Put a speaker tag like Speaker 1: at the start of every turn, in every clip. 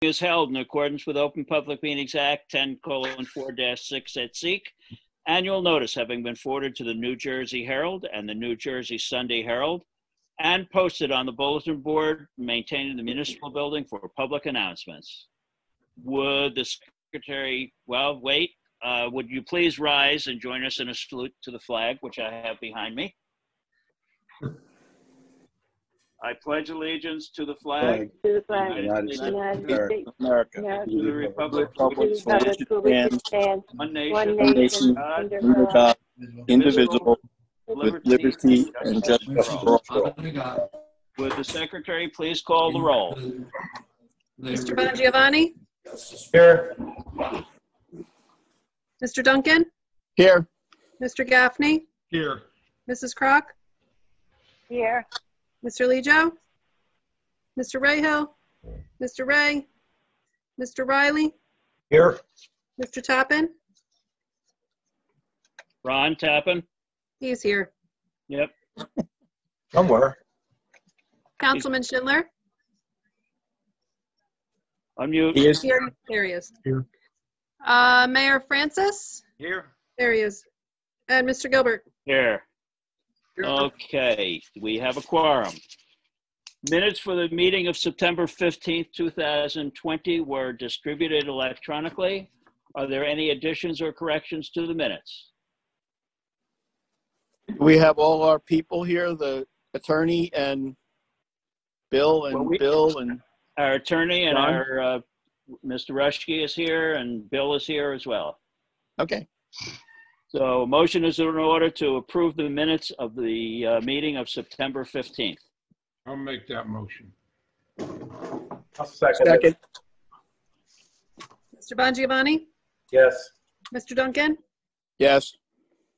Speaker 1: is held in accordance with Open Public Meetings Act 10:4-6 at SEEK. Annual notice having been forwarded to the New Jersey Herald and the New Jersey Sunday Herald and posted on the bulletin board maintained in the municipal building for public announcements. Would the secretary, would you please rise and join us in a salute to the flag, which I have behind me? I pledge allegiance to the flag,
Speaker 2: to the flag
Speaker 1: of the
Speaker 2: United States of
Speaker 3: America,
Speaker 1: to the republic
Speaker 2: for which it stands,
Speaker 1: one
Speaker 2: one
Speaker 1: nation,
Speaker 2: nation,
Speaker 1: God,
Speaker 2: under God,
Speaker 3: indivisible, with liberty and justice for all.
Speaker 1: Would the secretary please call the roll?
Speaker 4: Mr. Bongiovanni?
Speaker 3: Here.
Speaker 4: Mr. Duncan?
Speaker 3: Here.
Speaker 4: Mr. Gaffney?
Speaker 3: Here.
Speaker 4: Mrs. Crock?
Speaker 2: here,
Speaker 4: Mr. Lejo? Mr. Rayhill? Mr. Ray? Mr. Riley?
Speaker 3: Here.
Speaker 4: Mr. Toppin?
Speaker 1: Ron Tappan?
Speaker 4: He's here.
Speaker 1: Yep.
Speaker 3: Somewhere.
Speaker 4: Councilman Schindler?
Speaker 1: Unmute.
Speaker 3: He is
Speaker 4: Here. There he is.
Speaker 3: Here.
Speaker 4: Mayor Francis?
Speaker 1: Here.
Speaker 4: There he is. And Mr. Gilbert?
Speaker 1: Here. Okay, we have a quorum. Minutes for the meeting of September 15th, 2020 were distributed electronically. Are there any additions or corrections to the minutes?
Speaker 3: We have all our people here, the attorney and Bill and
Speaker 1: Our attorney and
Speaker 3: John?
Speaker 1: our Mr. Rushke is here and Bill is here as well.
Speaker 3: okay.
Speaker 1: So a motion is in order to approve the minutes of the meeting of September 15th.
Speaker 5: I'll make that motion.
Speaker 3: Second.
Speaker 4: Mr. Bongiovanni?
Speaker 3: Yes.
Speaker 4: Mr. Duncan?
Speaker 3: Yes.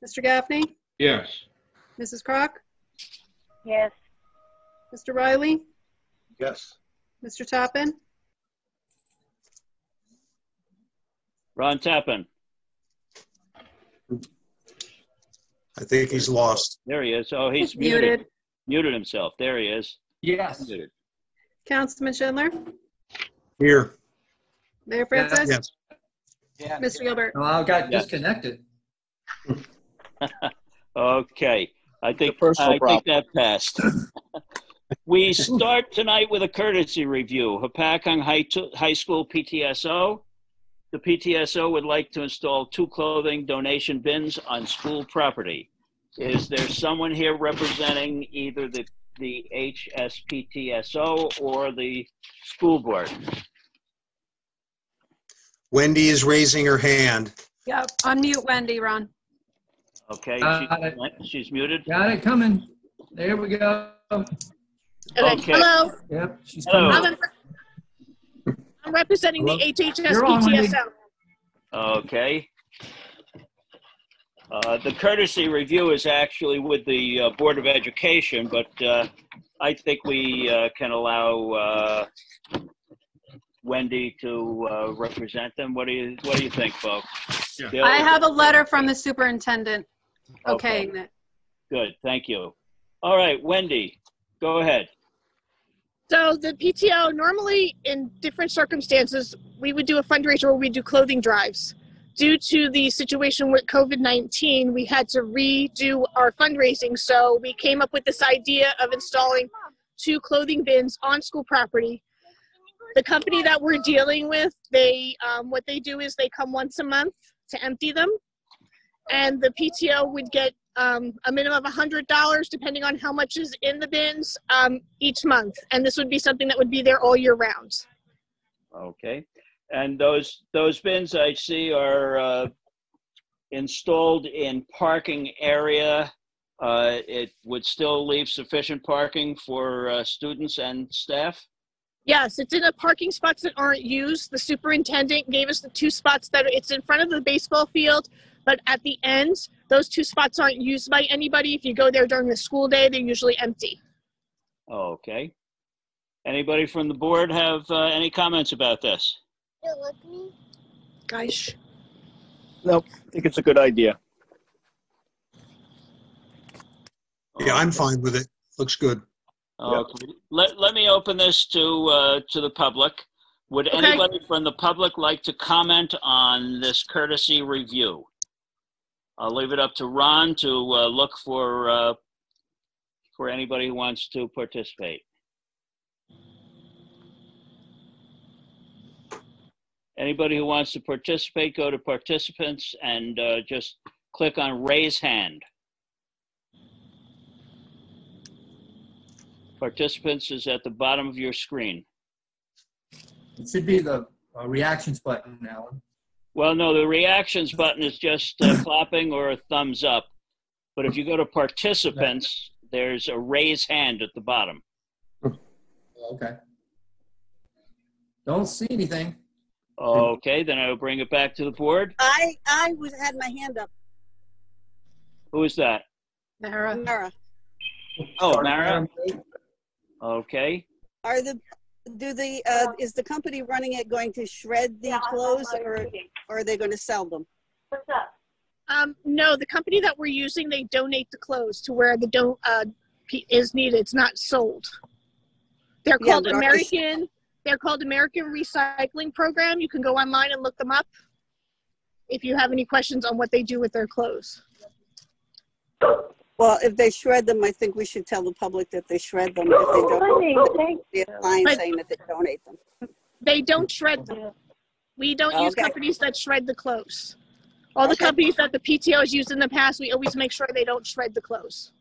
Speaker 4: Mr. Gaffney?
Speaker 5: Yes.
Speaker 4: Mrs. Crock?
Speaker 2: yes,
Speaker 4: Mr. Riley?
Speaker 3: Yes.
Speaker 4: Mr. Toppin?
Speaker 1: Ron Tappan.
Speaker 6: I think he's lost.
Speaker 1: There he is. Oh, he's muted.
Speaker 4: Muted.
Speaker 1: Muted himself. There he is.
Speaker 3: Yes.
Speaker 1: Muted.
Speaker 4: Councilman Schindler?
Speaker 6: Here,
Speaker 4: Mayor Francis?
Speaker 6: yes.
Speaker 3: Yeah.
Speaker 4: Mr. Gilbert?
Speaker 7: Oh, I got
Speaker 1: Yes.
Speaker 7: disconnected.
Speaker 1: Okay. I think
Speaker 3: personal problem.
Speaker 1: that passed. We start tonight with a courtesy review. Hopatcong High School PTSO. The PTSO would like to install 2 clothing donation bins on school property. Is there someone here representing either the HSPTSO or the school board?
Speaker 6: Wendy is raising her hand.
Speaker 4: Yep. Unmute Wendy, Ron.
Speaker 1: Okay, she's muted.
Speaker 7: Got it coming. There we go.
Speaker 1: Okay.
Speaker 8: Hello.
Speaker 7: Yep, she's
Speaker 1: Hello.
Speaker 7: coming.
Speaker 8: I'm representing
Speaker 7: Hello?
Speaker 8: the
Speaker 7: You're on, Wendy.
Speaker 8: HHS-PTSO.
Speaker 1: Okay. The courtesy review is actually with the Board of Education, but I think we can allow Wendy to represent them. What do you think, folks?
Speaker 5: Yeah.
Speaker 1: Bill?
Speaker 4: I have a letter from the superintendent okaying it.
Speaker 1: Good, thank you. All right, Wendy, go ahead.
Speaker 8: So the PTO, normally in different circumstances, we would do a fundraiser where we do clothing drives. Due to the situation with COVID-19, we had to redo our fundraising. So we came up with this idea of installing 2 clothing bins on school property. The company that we're dealing with, what they do is they come once a month to empty them. And the PTO would get a minimum of $100, depending on how much is in the bins each month. And this would be something that would be there all year round.
Speaker 1: Okay, and those bins I see are installed in parking area. It would still leave sufficient parking for students and staff?
Speaker 8: Yes, it's in the parking spots that aren't used. The superintendent gave us the 2 spots that it's in front of the baseball field, but at the end, those 2 spots aren't used by anybody. If you go there during the school day, they're usually empty.
Speaker 1: Okay. Anybody from the board have any comments about this?
Speaker 8: Gosh.
Speaker 3: Nope. I think it's a good idea.
Speaker 6: Yeah, I'm fine with it. Looks good.
Speaker 1: Okay. Let me open this to the public. Would
Speaker 8: Okay.
Speaker 1: anybody from the public like to comment on this courtesy review? I'll leave it up to Ron to look for anybody who wants to participate. Anybody who wants to participate, go to participants and just click on raise hand. Participants is at the bottom of your screen.
Speaker 7: It should be the reactions button, Alan.
Speaker 1: Well, no, the reactions button is just clapping or a thumbs up. But if you go to participants, there's a raise hand at the bottom.
Speaker 7: Okay. Don't see anything.
Speaker 1: Okay, then I will bring it back to the board.
Speaker 9: I had my hand up.
Speaker 1: Who is that?
Speaker 4: Mara.
Speaker 9: Mara,
Speaker 1: Oh, Mara. Okay.
Speaker 9: is the company running it going to shred the clothes, or are they going to sell them?
Speaker 2: What's up?
Speaker 8: No, the company that we're using, they donate the clothes to where the is needed. It's not sold. They're
Speaker 9: Yeah,
Speaker 8: called
Speaker 9: but
Speaker 8: American. They're called American Recycling Program. You can go online and look them up if you have any questions on what they do with their clothes.
Speaker 9: Well, if they shred them, I think we should tell the public that they shred them. If they don't,
Speaker 2: Honey, thank
Speaker 9: be a
Speaker 2: you.
Speaker 9: sign
Speaker 8: But-
Speaker 9: saying that they donate them.
Speaker 8: They don't shred them. We don't use
Speaker 9: Okay.
Speaker 8: companies that shred the clothes. All the
Speaker 9: Okay.
Speaker 8: companies that the PTO has used in the past, we always make sure they don't shred the clothes.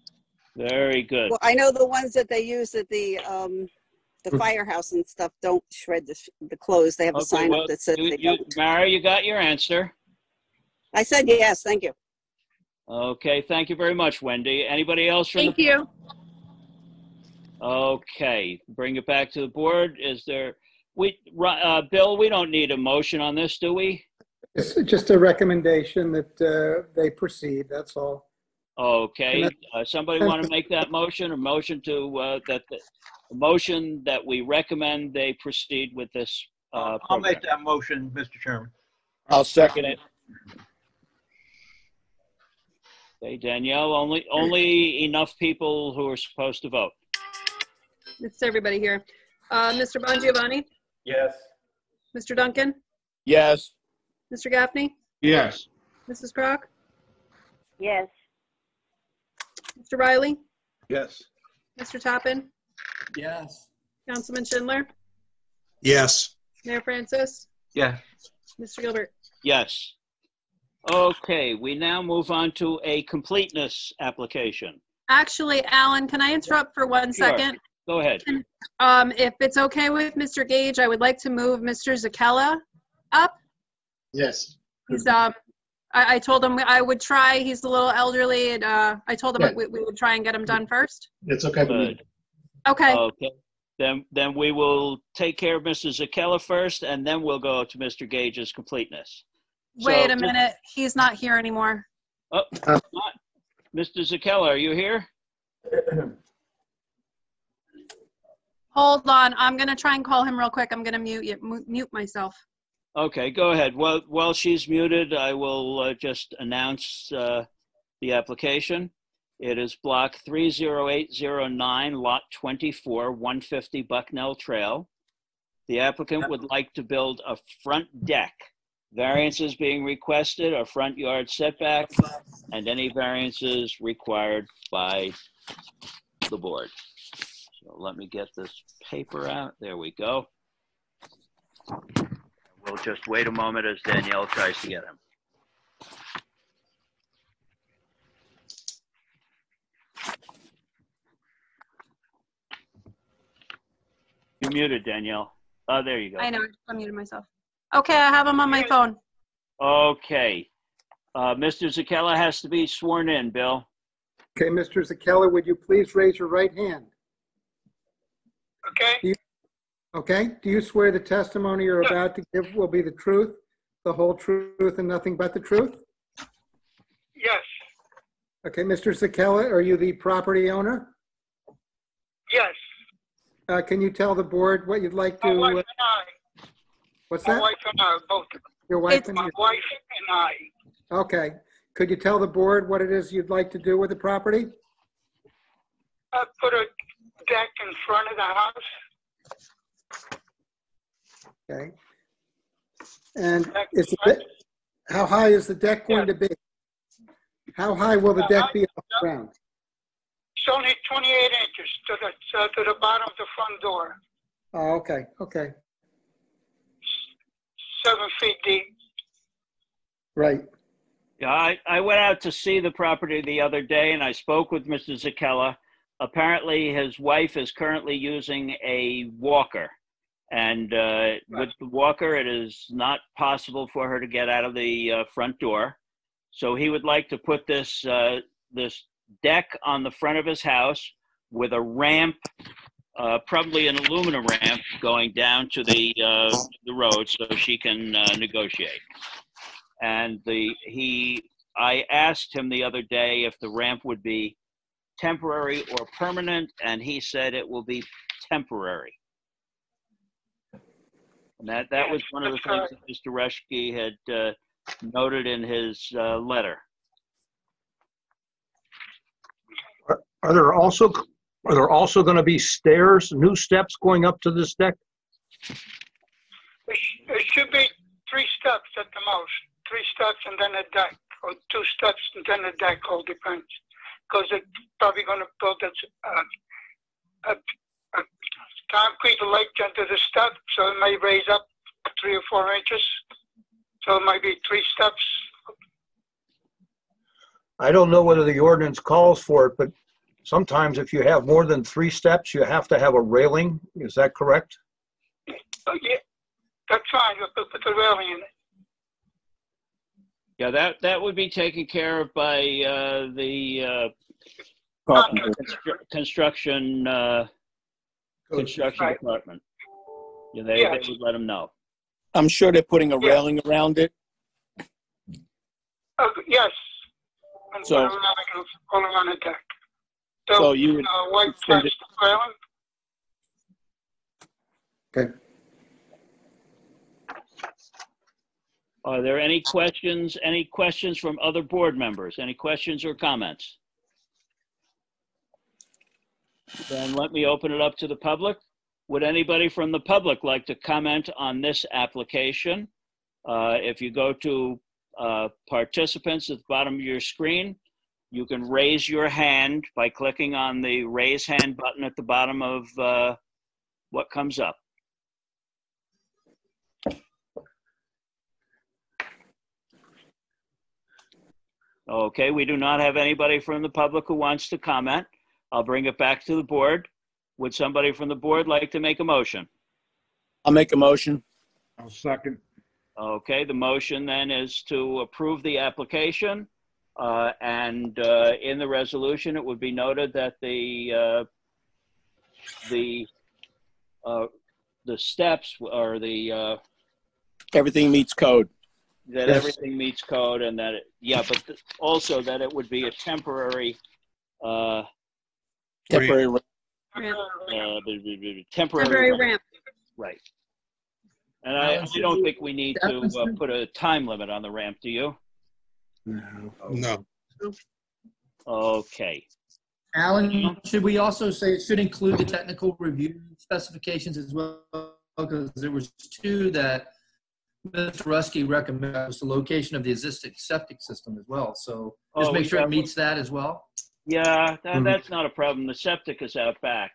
Speaker 1: Very good.
Speaker 9: Well, I know the ones that they use at the firehouse and stuff don't shred the clothes. They have a
Speaker 1: Okay,
Speaker 9: sign
Speaker 1: well,
Speaker 9: up that says they don't.
Speaker 1: Mara, you got your answer.
Speaker 9: I said yes, thank you.
Speaker 1: Okay, thank you very much, Wendy. Anybody else from
Speaker 8: Thank you.
Speaker 1: Okay, bring it back to the board. Is there, Bill, we don't need a motion on this, do we?
Speaker 10: It's just a recommendation that they proceed, that's all.
Speaker 1: Okay, somebody want to make that motion? A motion to, a motion that we recommend they proceed with this
Speaker 11: I'll
Speaker 1: program.
Speaker 11: make that motion, Mr. Chairman.
Speaker 3: I'll second it.
Speaker 1: Okay, Danielle, only enough people who are supposed to vote.
Speaker 4: It's everybody here. Mr. Bongiovanni,
Speaker 11: Yes.
Speaker 4: Mr. Duncan,
Speaker 3: Yes.
Speaker 4: Mr. Gaffney,
Speaker 5: Yes.
Speaker 4: Mrs. Crock,
Speaker 2: Yes.
Speaker 4: Mr. Riley,
Speaker 11: Yes.
Speaker 4: Mr. Toppin,
Speaker 7: Yes.
Speaker 4: Councilman Schindler,
Speaker 6: Yes.
Speaker 4: Mayor Francis,
Speaker 11: Yes.
Speaker 4: Mr. Gilbert.
Speaker 1: Yes. Okay, we now move on to a completeness application.
Speaker 4: Actually, Alan, can I interrupt for 1
Speaker 1: Sure.
Speaker 4: second?
Speaker 1: Go ahead.
Speaker 4: If it's okay with Mr. Gage, I would like to move Mr. Zakella up.
Speaker 10: Yes.
Speaker 4: He's, I told him I would try. He's a little elderly, and I told him
Speaker 10: Yeah.
Speaker 4: we would try and get him done first.
Speaker 10: It's okay.
Speaker 1: Good.
Speaker 4: Okay.
Speaker 1: Okay. Then we will take care of Mr. Zakella first, and then we'll go to Mr. Gage's completeness.
Speaker 4: Wait
Speaker 1: So-
Speaker 4: a minute. He's not here anymore.
Speaker 1: Oh, not. Mr. Zakella, are you here?
Speaker 4: Hold on. I'm going to try and call him real quick. I'm going to mute myself.
Speaker 1: Okay, go ahead. Well, while she's muted, I will just announce the application. It is block 30809, lot 24, 150 Bucknell Trail. The applicant would like to build a front deck. Variances being requested are front yard setback and any variances required by the board. So let me get this paper out. There we go. We'll just wait a moment as Danielle tries to get him. You're muted, Danielle. Oh, there you go.
Speaker 4: I know. I muted myself. Okay, I have him on my phone.
Speaker 1: Okay. Mr. Zakella has to be sworn in, Bill.
Speaker 10: Okay, Mr. Zakella, would you please raise your right hand?
Speaker 5: Okay.
Speaker 10: Okay, do you swear the testimony you're about to give will be the truth, the whole truth, and nothing but the truth?
Speaker 5: Yes.
Speaker 10: Okay, Mr. Zakella, are you the property owner?
Speaker 5: Yes.
Speaker 10: Can you tell the board what you'd like
Speaker 5: My wife
Speaker 10: to,
Speaker 5: and I.
Speaker 10: what's
Speaker 5: My
Speaker 10: that?
Speaker 5: wife and I, both.
Speaker 10: Your wife
Speaker 4: It's
Speaker 10: and
Speaker 5: My
Speaker 10: your,
Speaker 5: wife and I.
Speaker 10: okay. Could you tell the board what it is you'd like to do with the property?
Speaker 5: Put a deck in front of the house.
Speaker 10: Okay. And is it, how high is the deck going to be? How high will the deck be off the ground?
Speaker 5: It's only 28 inches to the bottom of the front door,
Speaker 10: Oh, okay, okay,
Speaker 5: 7 feet deep.
Speaker 10: right.
Speaker 1: Yeah, I went out to see the property the other day and I spoke with Mr. Zakella. Apparently his wife is currently using a walker. And with the walker, it is not possible for her to get out of the front door. So he would like to put this deck on the front of his house with a ramp, probably an aluminum ramp, going down to the road so she can negotiate. And I asked him the other day if the ramp would be temporary or permanent, and he said it will be temporary. And that was one of the things that Mr. Reschke had noted in his letter.
Speaker 6: Are there also going to be stairs, new steps going up to this deck?
Speaker 5: It should be 3 steps at the most. 3 steps and then a deck, or 2 steps and then a deck, all depends. Because it's probably going to build a concrete ledge under the step, so it may raise up 3 or 4 inches. So it might be 3 steps.
Speaker 6: I don't know whether the ordinance calls for it, but sometimes if you have more than 3 steps, you have to have a railing. Is that correct?
Speaker 5: Yeah, that's fine. We'll put the railing in it.
Speaker 1: Yeah, that would be taken care of by the construction department. Yeah, they would let them know.
Speaker 3: I'm sure they're putting a railing around it.
Speaker 5: Yes. And
Speaker 3: So-
Speaker 5: put a railing all around the deck.
Speaker 3: So you would
Speaker 5: white
Speaker 3: extend it-
Speaker 5: plastic railing.
Speaker 10: Okay.
Speaker 1: Are there any questions? Any questions from other board members? Any questions or comments? Then let me open it up to the public. Would anybody from the public like to comment on this application? If you go to participants at the bottom of your screen, you can raise your hand by clicking on the raise hand button at the bottom of what comes up. Okay, we do not have anybody from the public who wants to comment. I'll bring it back to the board. Would somebody from the board like to make a motion?
Speaker 3: I'll make a motion.
Speaker 11: I'll second.
Speaker 1: Okay, the motion then is to approve the application. And in the resolution, it would be noted that the steps or
Speaker 3: Everything meets code.
Speaker 1: that
Speaker 10: Yes.
Speaker 1: everything meets code and that, but also that it would be a temporary,
Speaker 3: Temporary.
Speaker 4: Temporary ramp.
Speaker 1: right. And I don't think we need to put a time limit on the ramp, do you?
Speaker 6: No.
Speaker 1: Okay.
Speaker 7: Alan, should we also say it should include the technical review specifications as well? Because there was 2 that Mr. Ruskey recommended, was the location of the existing septic system as well. So just make sure it meets that as well.
Speaker 1: Yeah, that's not a problem. The septic is out back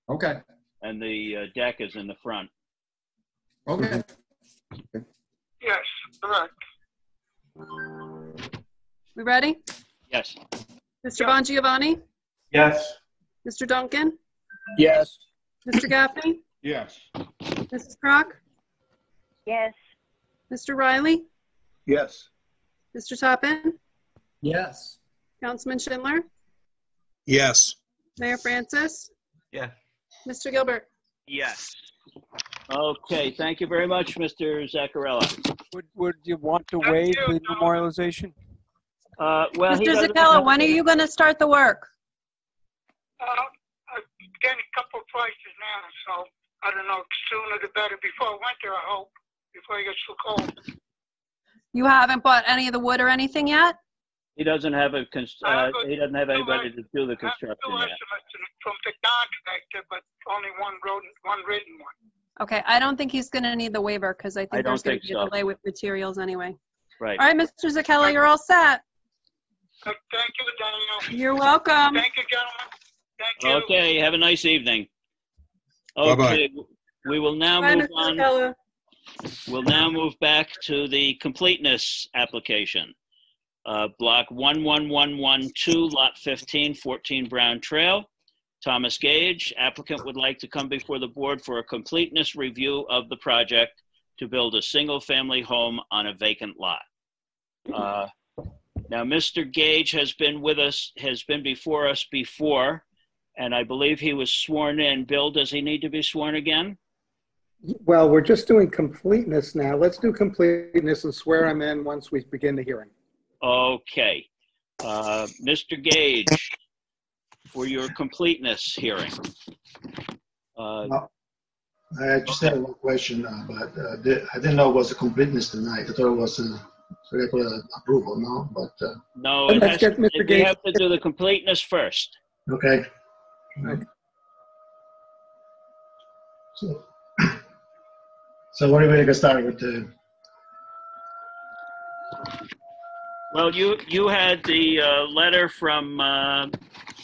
Speaker 7: Okay.
Speaker 1: and the deck is in the front.
Speaker 7: Okay.
Speaker 5: Yes, correct.
Speaker 4: We ready?
Speaker 1: Yes.
Speaker 4: Mr. Bongiovanni?
Speaker 11: Yes.
Speaker 4: Mr. Duncan?
Speaker 3: Yes.
Speaker 4: Mr. Gaffney?
Speaker 11: Yes.
Speaker 4: Mrs. Crock?
Speaker 2: Yes.
Speaker 4: Mr. Riley?
Speaker 11: Yes.
Speaker 4: Mr. Toppin?
Speaker 7: Yes.
Speaker 4: Councilman Schindler?
Speaker 6: Yes.
Speaker 4: Mayor Francis?
Speaker 11: Yeah.
Speaker 4: Mr. Gilbert?
Speaker 1: Yes. Okay, thank you very much, Mr. Zaccarella.
Speaker 12: Would you want to
Speaker 5: Thank
Speaker 12: waive
Speaker 5: you,
Speaker 12: the
Speaker 5: Tom.
Speaker 12: memorialization?
Speaker 1: Well, he
Speaker 4: Mr.
Speaker 1: doesn't
Speaker 4: Zakella,
Speaker 1: have-
Speaker 4: when are you going to start the work?
Speaker 5: I'm getting a couple prices now, so I don't know, sooner the better. Before winter, I hope, before it gets too cold.
Speaker 4: You haven't bought any of the wood or anything yet?
Speaker 1: He doesn't have
Speaker 5: I have
Speaker 1: he doesn't have anybody to do the
Speaker 5: I have 2
Speaker 1: construction yet.
Speaker 5: estimates from the contractor, but only one written one.
Speaker 4: Okay, I don't think he's gonna need the waiver because I
Speaker 1: I
Speaker 4: think
Speaker 1: don't
Speaker 4: there's gonna
Speaker 1: think
Speaker 4: be
Speaker 1: so.
Speaker 4: a delay with materials anyway.
Speaker 1: Right.
Speaker 4: All right, Mr. Zakella, you're all set.
Speaker 5: Thank you, Daniel.
Speaker 4: You're welcome.
Speaker 5: Thank you, gentlemen. Thank you.
Speaker 1: Okay, have a nice evening.
Speaker 11: Bye-bye.
Speaker 1: Okay, we will now
Speaker 4: Bye,
Speaker 1: move
Speaker 4: Mr.
Speaker 1: on.
Speaker 4: Zakella.
Speaker 1: We'll now move back to the completeness application. Block 11112, lot 15, 14 Brown Trail. Thomas Gage, applicant would like to come before the board for a completeness review of the project to build a single-family home on a vacant lot. Now, Mr. Gage has been with us, has been before us before, and I believe he was sworn in. Bill, does he need to be sworn again?
Speaker 10: Well, we're just doing completeness now. Let's do completeness and swear him in once we begin the hearing.
Speaker 1: Okay. Mr. Gage, for your completeness hearing.
Speaker 13: I just had one question, but I didn't know it was a completeness tonight. I thought it was a regular approval, no? But
Speaker 1: No, it
Speaker 10: Let's
Speaker 1: has,
Speaker 10: get Mr.
Speaker 1: we
Speaker 10: Gage.
Speaker 1: have to do the completeness first.
Speaker 13: okay.
Speaker 10: Okay.
Speaker 13: So what are we going to start with?
Speaker 1: Well, you had the letter from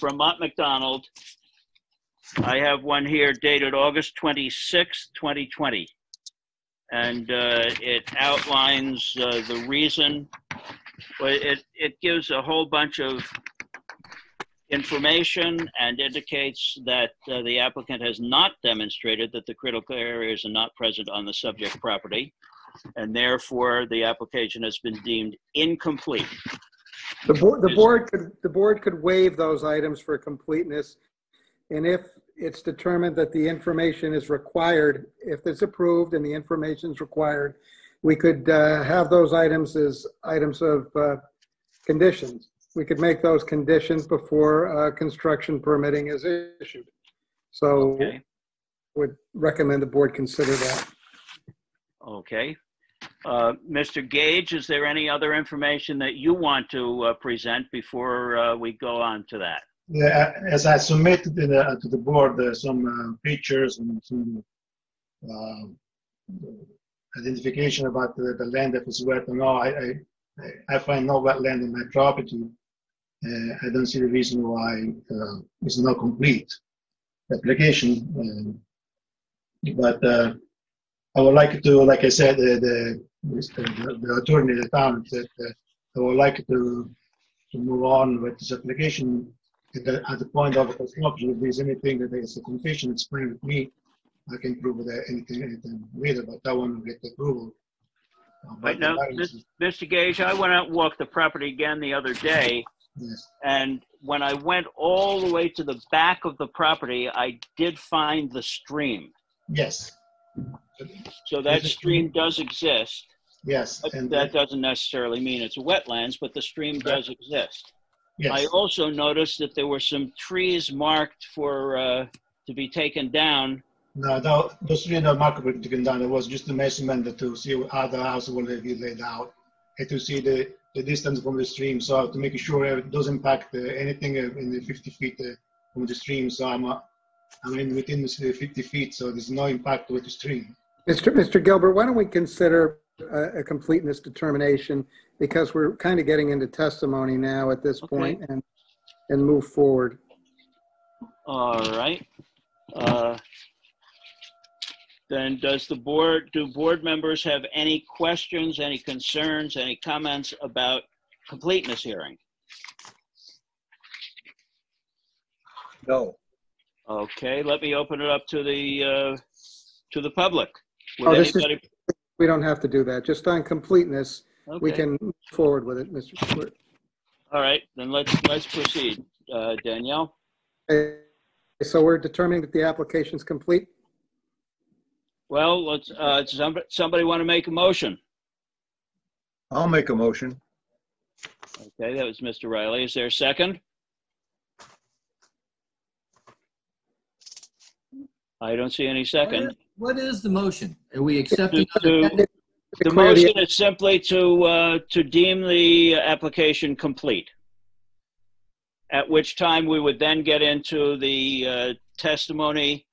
Speaker 1: Mcdonald. I have one here dated August 26, 2020. And it outlines the reason. Well, it gives a whole bunch of information and indicates that the applicant has not demonstrated that the critical areas are not present on the subject property, and therefore the application has been deemed incomplete.
Speaker 10: The board could waive those items for completeness, and if it's determined that the information is required, if it's approved and the information is required, we could have those items as items of conditions. We could make those conditions before construction permitting is issued. So
Speaker 1: Okay.
Speaker 10: would recommend the board consider that.
Speaker 1: Okay. Mr. Gage, is there any other information that you want to present before we go on to that?
Speaker 13: Yeah, as I submitted to the board some pictures and some identification about the land that is wet and all, I find no wetland in my property. I don't see the reason why it's not complete application. But I would like to, like I said, the attorney at the time said I would like to move on with this application at the point of construction. If there's anything that is a condition, explain with me. I can prove that anything later, but I want to get the approval.
Speaker 1: Right now, Mr. Gage, I went out and walked the property again the other day.
Speaker 13: Yes.
Speaker 1: And when I went all the way to the back of the property, I did find the stream.
Speaker 13: Yes.
Speaker 1: So that stream does exist.
Speaker 13: Yes.
Speaker 1: And that doesn't necessarily mean it's wetlands, but the stream does exist.
Speaker 13: Yes.
Speaker 1: I also noticed that there were some trees marked for to be taken down.
Speaker 13: No, those trees are not marked to be taken down. It was just a measurement to see how the house will be laid out and to see the distance from the stream, so to make sure it doesn't impact anything in the 50 feet from the stream. So I'm in within the 50 feet, so there's no impact with the stream.
Speaker 10: Mr. Gilbert, why don't we consider a completeness determination, because we're kind of getting into testimony now at this point, and move forward.
Speaker 1: All right. Then do board members have any questions, any concerns, any comments about completeness hearing?
Speaker 6: No.
Speaker 1: Okay, let me open it up to the public.
Speaker 10: We don't have to do that. Just on completeness, we can move forward with it, Mr. Stewart.
Speaker 1: All right, then let's proceed. Danielle?
Speaker 10: Okay, so we're determining that the application is complete?
Speaker 1: Well, let's, somebody want to make a motion?
Speaker 6: I'll make a motion.
Speaker 1: Okay, that was Mr. Riley. Is there a second? I don't see any second.
Speaker 7: What is the motion? Are we accepting?
Speaker 1: The motion is simply to deem the application complete. At which time we would then get into the testimony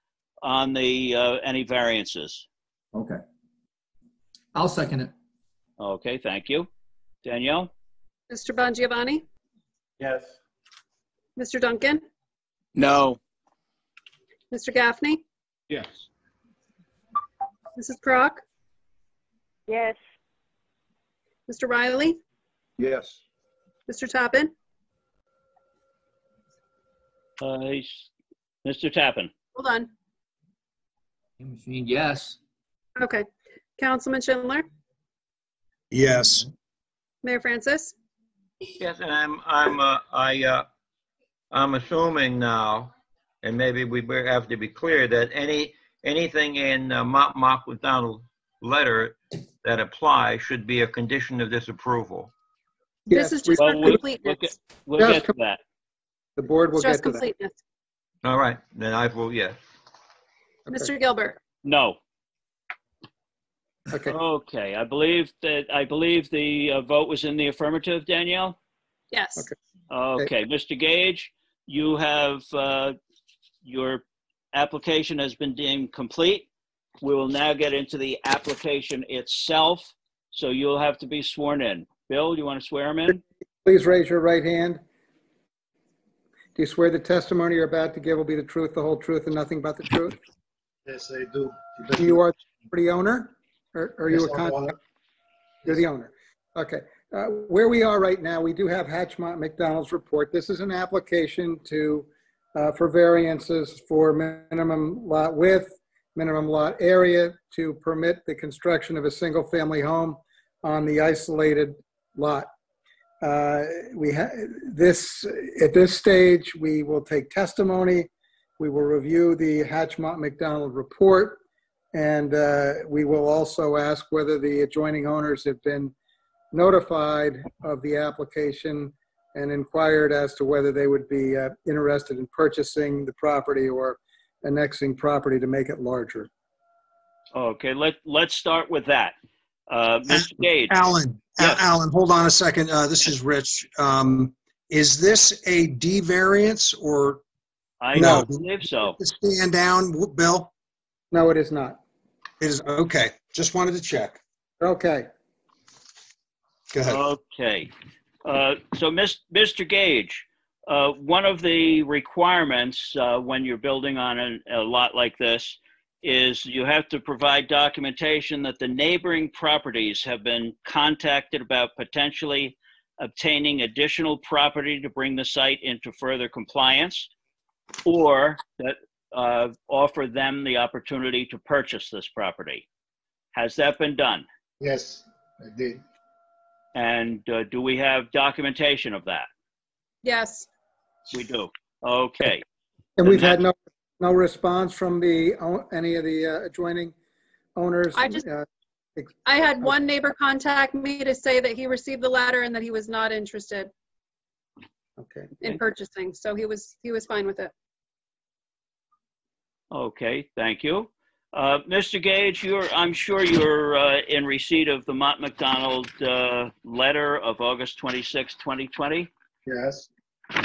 Speaker 1: on the, any variances?
Speaker 7: Okay. I'll second it.
Speaker 1: Okay, thank you. Danielle?
Speaker 4: Mr. Bongiovanni?
Speaker 11: Yes.
Speaker 4: Mr. Duncan?
Speaker 3: No.
Speaker 4: Mr. Gaffney?
Speaker 11: Yes.
Speaker 4: Mrs. Crock?
Speaker 2: Yes.
Speaker 4: Mr. Riley?
Speaker 11: Yes.
Speaker 4: Mr. Toppin?
Speaker 1: Mr. Tappan?
Speaker 4: Hold on.
Speaker 7: Machine, yes.
Speaker 4: Okay. Councilman Schindler?
Speaker 13: Yes.
Speaker 4: Mayor Francis?
Speaker 14: Yes, and I'm assuming now, and maybe we have to be clear that anything in Mcdonald letter that applies should be a condition of this approval.
Speaker 4: This is just for completeness.
Speaker 1: We'll get to that.
Speaker 10: The board will
Speaker 4: It's
Speaker 10: get
Speaker 4: just
Speaker 10: to that.
Speaker 4: completeness.
Speaker 14: All right, then I vote yes.
Speaker 4: Mr. Gilbert?
Speaker 1: No.
Speaker 10: Okay.
Speaker 1: Okay, I believe the vote was in the affirmative, Danielle?
Speaker 4: Yes.
Speaker 1: Okay, Mr. Gage, you have, your application has been deemed complete. We will now get into the application itself, so you'll have to be sworn in. Bill, you want to swear him in?
Speaker 10: Please raise your right hand. Do you swear the testimony you're about to give will be the truth, the whole truth, and nothing but the truth?
Speaker 13: Yes, I do.
Speaker 10: You are the property owner? Or are you
Speaker 13: Yes,
Speaker 10: a
Speaker 13: I'm the
Speaker 10: contractor?
Speaker 13: owner.
Speaker 10: You're the owner. Okay. Where we are right now, we do have Hatchmont McDonald's report. This is an application to for variances for minimum lot width, minimum lot area to permit the construction of a single-family home on the isolated lot. At this stage, we will take testimony. We will review the Hatchmont McDonald report, and we will also ask whether the adjoining owners have been notified of the application and inquired as to whether they would be interested in purchasing the property or annexing property to make it larger.
Speaker 1: Okay, let's start with that. Mr. Gage.
Speaker 15: Alan,
Speaker 1: Yes.
Speaker 15: Alan, hold on a second. This is Rich. Is this a D variance or?
Speaker 1: I
Speaker 15: No.
Speaker 1: don't believe so.
Speaker 15: Stand down, Bill?
Speaker 10: No, it is not.
Speaker 15: It is, okay. Just wanted to check.
Speaker 10: Okay.
Speaker 15: Go ahead.
Speaker 1: Okay. So, Mr. Gage, one of the requirements when you're building on a lot like this is you have to provide documentation that the neighboring properties have been contacted about potentially obtaining additional property to bring the site into further compliance, or that offer them the opportunity to purchase this property. Has that been done?
Speaker 13: Yes, I did.
Speaker 1: And do we have documentation of that?
Speaker 4: Yes.
Speaker 1: We do. Okay.
Speaker 10: And we've had no response from any of the adjoining owners?
Speaker 4: I had one neighbor contact me to say that he received the letter and that he was not interested in purchasing. So he was fine with it.
Speaker 1: Okay, thank you. Mr. Gage, I'm sure you're in receipt of the Mott McDonald letter of August 26, 2020.
Speaker 13: Yes.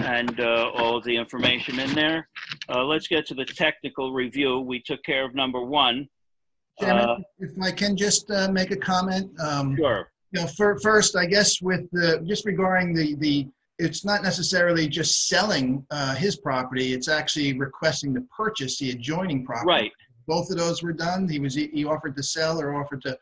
Speaker 1: And all of the information in there. Let's get to the technical review. We took care of number one.
Speaker 15: Chairman, if I can just make a comment.
Speaker 1: Sure.
Speaker 15: You know, first, I guess with just regarding the it's not necessarily just selling his property. It's actually requesting to purchase the adjoining property.
Speaker 1: Right.
Speaker 15: Both of those were done. He offered to sell or offered to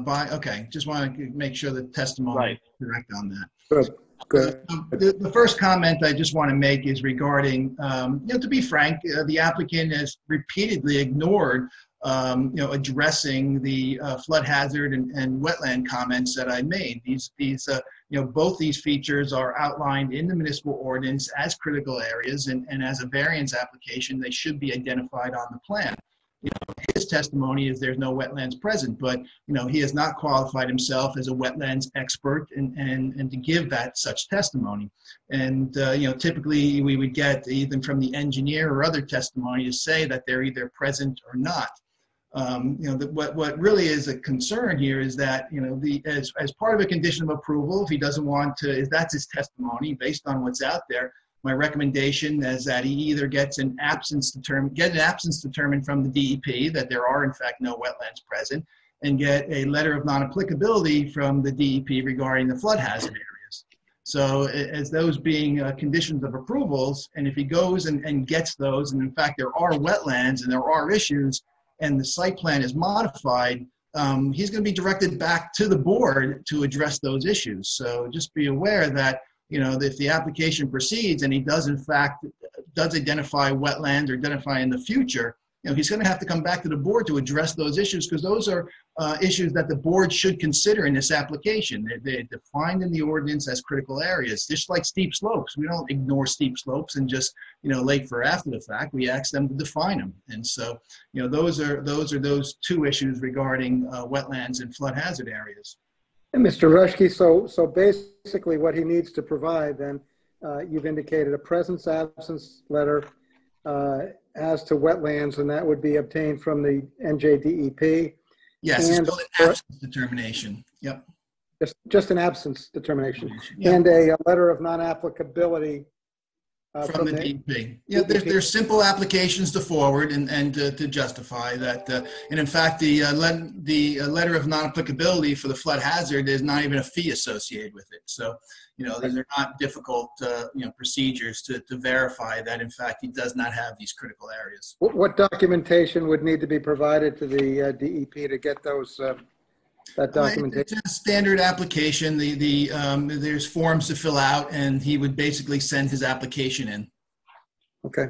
Speaker 15: buy. Okay, just want to make sure the testimony is correct on that.
Speaker 10: Good. Good.
Speaker 15: The first comment I just want to make is regarding, to be frank, the applicant has repeatedly ignored, addressing the flood hazard and wetland comments that I made. Both these features are outlined in the municipal ordinance as critical areas, and as a variance application, they should be identified on the plan. His testimony is there's no wetlands present, but he has not qualified himself as a wetlands expert and to give that such testimony. And typically we would get even from the engineer or other testimony to say that they're either present or not. What really is a concern here is that as part of a condition of approval, if he doesn't want to, if that's his testimony based on what's out there, My recommendation is that he either gets an absence determined from the DEP that there are in fact no wetlands present, and get a letter of non-applicability from the DEP regarding the flood hazard areas. So as those being conditions of approvals, and if he goes and gets those, and in fact there are wetlands and there are issues, and the site plan is modified, he's going to be directed back to the board to address those issues. So just be aware that, you know, if the application proceeds and he does in fact identify wetlands or identify in the future, you know, he's going to have to come back to the board to address those issues, because those are issues that the board should consider in this application. They're defined in the ordinance as critical areas, just like steep slopes. We don't ignore steep slopes and just, you know, late for after the fact. We ask them to define them. And so, you know, those are those two issues regarding wetlands and flood hazard areas.
Speaker 10: And Mr. Rushke, so basically what he needs to provide then, you've indicated a presence absence letter as to wetlands, and that would be obtained from the NJDEP.
Speaker 15: Yes,
Speaker 10: and
Speaker 15: it's called an absence determination. Yep.
Speaker 10: Just an absence determination.
Speaker 15: Yep.
Speaker 10: And a letter of non-applicability
Speaker 15: from the DEP. Yeah, there's simple applications to forward and to justify that. And in fact, the letter of non-applicability for the flood hazard, there's not even a fee associated with it. So, you know, these are not difficult, you know, procedures to verify that, in fact, he does not have these critical areas.
Speaker 10: What documentation would need to be provided to the DEP to get those, that documentation?
Speaker 15: It's a standard application. There's forms to fill out, and he would basically send his application in.
Speaker 10: Okay.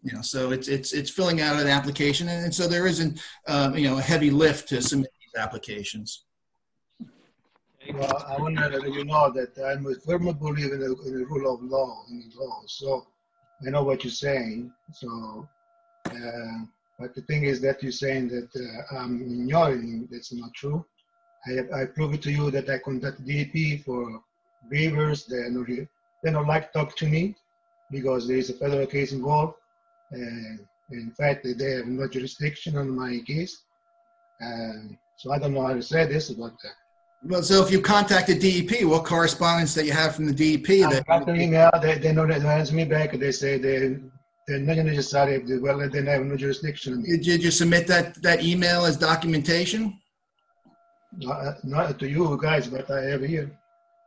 Speaker 15: You know, so it's filling out an application, and so there isn't, you know, a heavy lift to submit these applications.
Speaker 13: Well, I want to let you know that I'm a firm believer in the rule of law, so I know what you're saying. So, but the thing is that you're saying that I'm ignoring. That's not true. I prove it to you that I contact DEP for waivers. They don't like to talk to me because there is a federal case involved. In fact, they have no jurisdiction on my case. So I don't know how to say this, but.
Speaker 15: Well, so if you contacted DEP, what correspondence that you have from the DEP?
Speaker 13: I got an email. They know that they answer me back. They say they're not going to decide if they have no jurisdiction.
Speaker 15: Did you submit that email as documentation?
Speaker 13: Not to you guys, but I have here.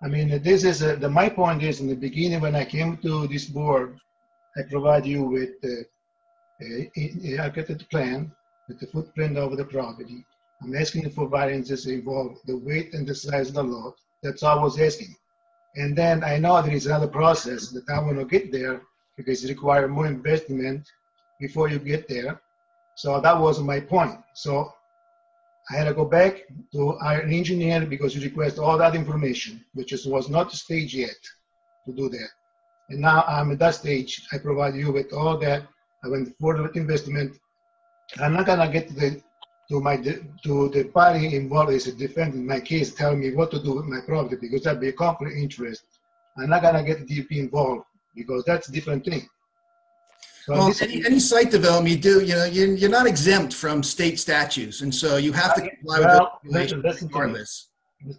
Speaker 13: I mean, this is my point is in the beginning when I came to this board, I provide you with a architect plan with the footprint of the property. I'm asking for variances involve the weight and the size of the lot. That's all I was asking. And then I know there is another process that I want to get there because it requires more investment before you get there. So that was my point. So I had to go back to an engineer because you request all that information, which was not the stage yet to do that. And now I'm at that stage. I provide you with all that. I went forward with investment. I'm not gonna get to the party involved as a defendant in my case telling me what to do with my property because that'd be a conflict of interest. I'm not gonna get the DP involved because that's a different thing. So
Speaker 15: well, any site development you do, you know, you're not exempt from state statutes, and so you have to comply with regulations regardless.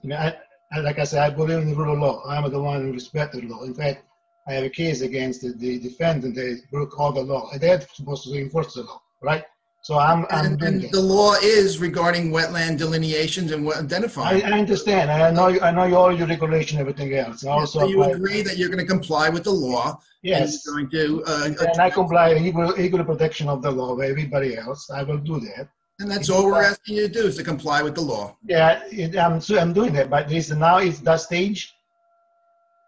Speaker 13: Like I said, I believe in the rule of law. I'm the one who respects the law. In fact, I have a case against the defendant. They broke all the law, and they're supposed to enforce the law, right? So I'm
Speaker 15: and the law is regarding wetland delineations and identifying.
Speaker 13: I understand. I know all your regulation, and everything else. And also,
Speaker 15: so you agree that you're going to comply with the law.
Speaker 13: Yes.
Speaker 15: And you're going to.
Speaker 13: And I comply equal protection of the law with everybody else. I will do that.
Speaker 15: And that's all we're asking you to do is to comply with the law.
Speaker 13: Yeah, I'm doing that. But now it's that stage.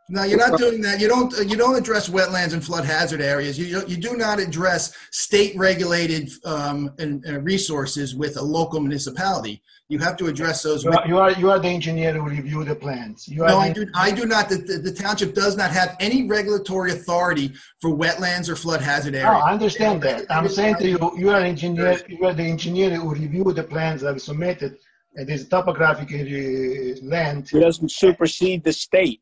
Speaker 15: No, you're not doing that. You don't address wetlands and flood hazard areas. You do not address state regulated resources with a local municipality. You have to address those.
Speaker 13: You are the engineer who review the plans.
Speaker 15: I do not. The township does not have any regulatory authority for wetlands or flood hazard areas.
Speaker 13: No, I understand that. I'm saying to you, you are an engineer. You are the engineer who review the plans that are submitted, and there's topographic land.
Speaker 3: It doesn't supersede the state.